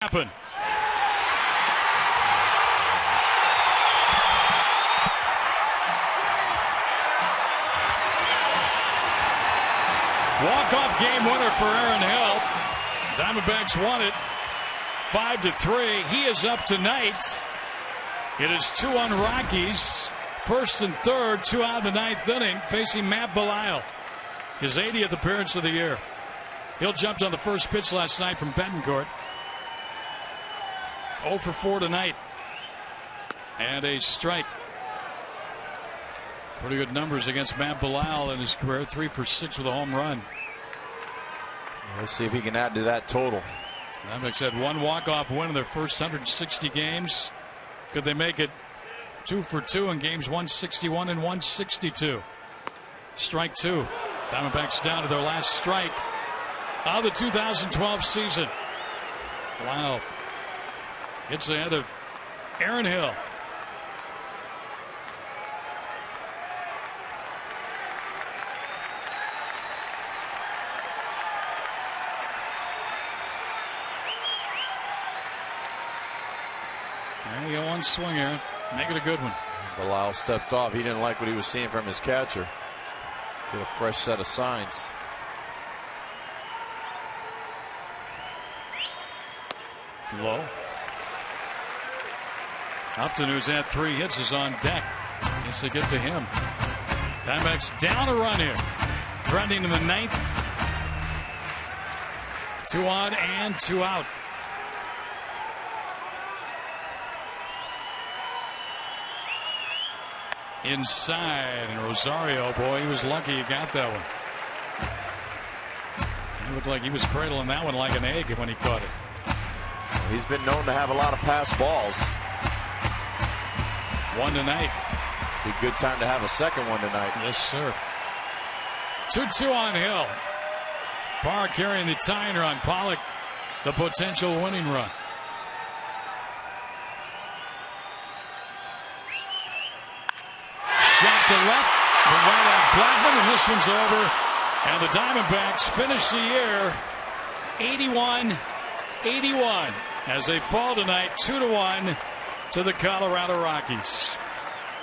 Happen. Walk-off game winner for Aaron Hill. Diamondbacks won it 5-3. He is up tonight. It is 2-1 Rockies. First and third, 2 out of the ninth inning, facing Matt Belisle. His 80th appearance of the year. Hill jumped on the first pitch last night from Betancourt. 0 for 4 tonight. And a strike. Pretty good numbers against Matt Belisle in his career. 3 for 6 with a home run. Let's see if he can add to that total. Diamondbacks had one walk-off win in their first 160 games. Could they make it 2 for 2 in games 161 and 162? Strike 2. Diamondbacks down to their last strike of the 2012 season. Wow. Hits ahead of Aaron Hill. There you go, one swing, Aaron. Make it a good one. Belisle stepped off. He didn't like what he was seeing from his catcher. Get a fresh set of signs. Low. Upton, who's had 3 hits, is on deck. Guess they get to him. Diamondbacks down a run here. Trending in the 9th. 2 on and 2 out. Inside, and Rosario, boy, he was lucky he got that one. He looked like he was cradling that one like an egg when he caught it. He's been known to have a lot of pass balls. 1 tonight. Be a good time to have a second one tonight. Yes, sir. 2-2 on Hill. Parr carrying the tying run. Pollock the potential winning run. Shot to left. Blackman, and this one's over. And the Diamondbacks finish the year 81-81 as they fall tonight 2-1 to the Colorado Rockies.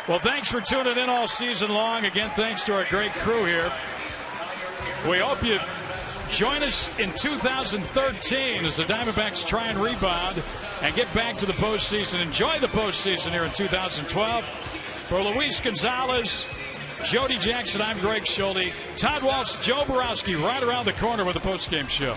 Well, thanks for tuning in all season long. Again, thanks to our great crew here. We hope you join us in 2013 as the Diamondbacks try and rebound and get back to the postseason. Enjoy the postseason here in 2012. For Luis Gonzalez, Jody Jackson, I'm Greg Schulte. Todd Walsh, Joe Borowski right around the corner with the postgame show.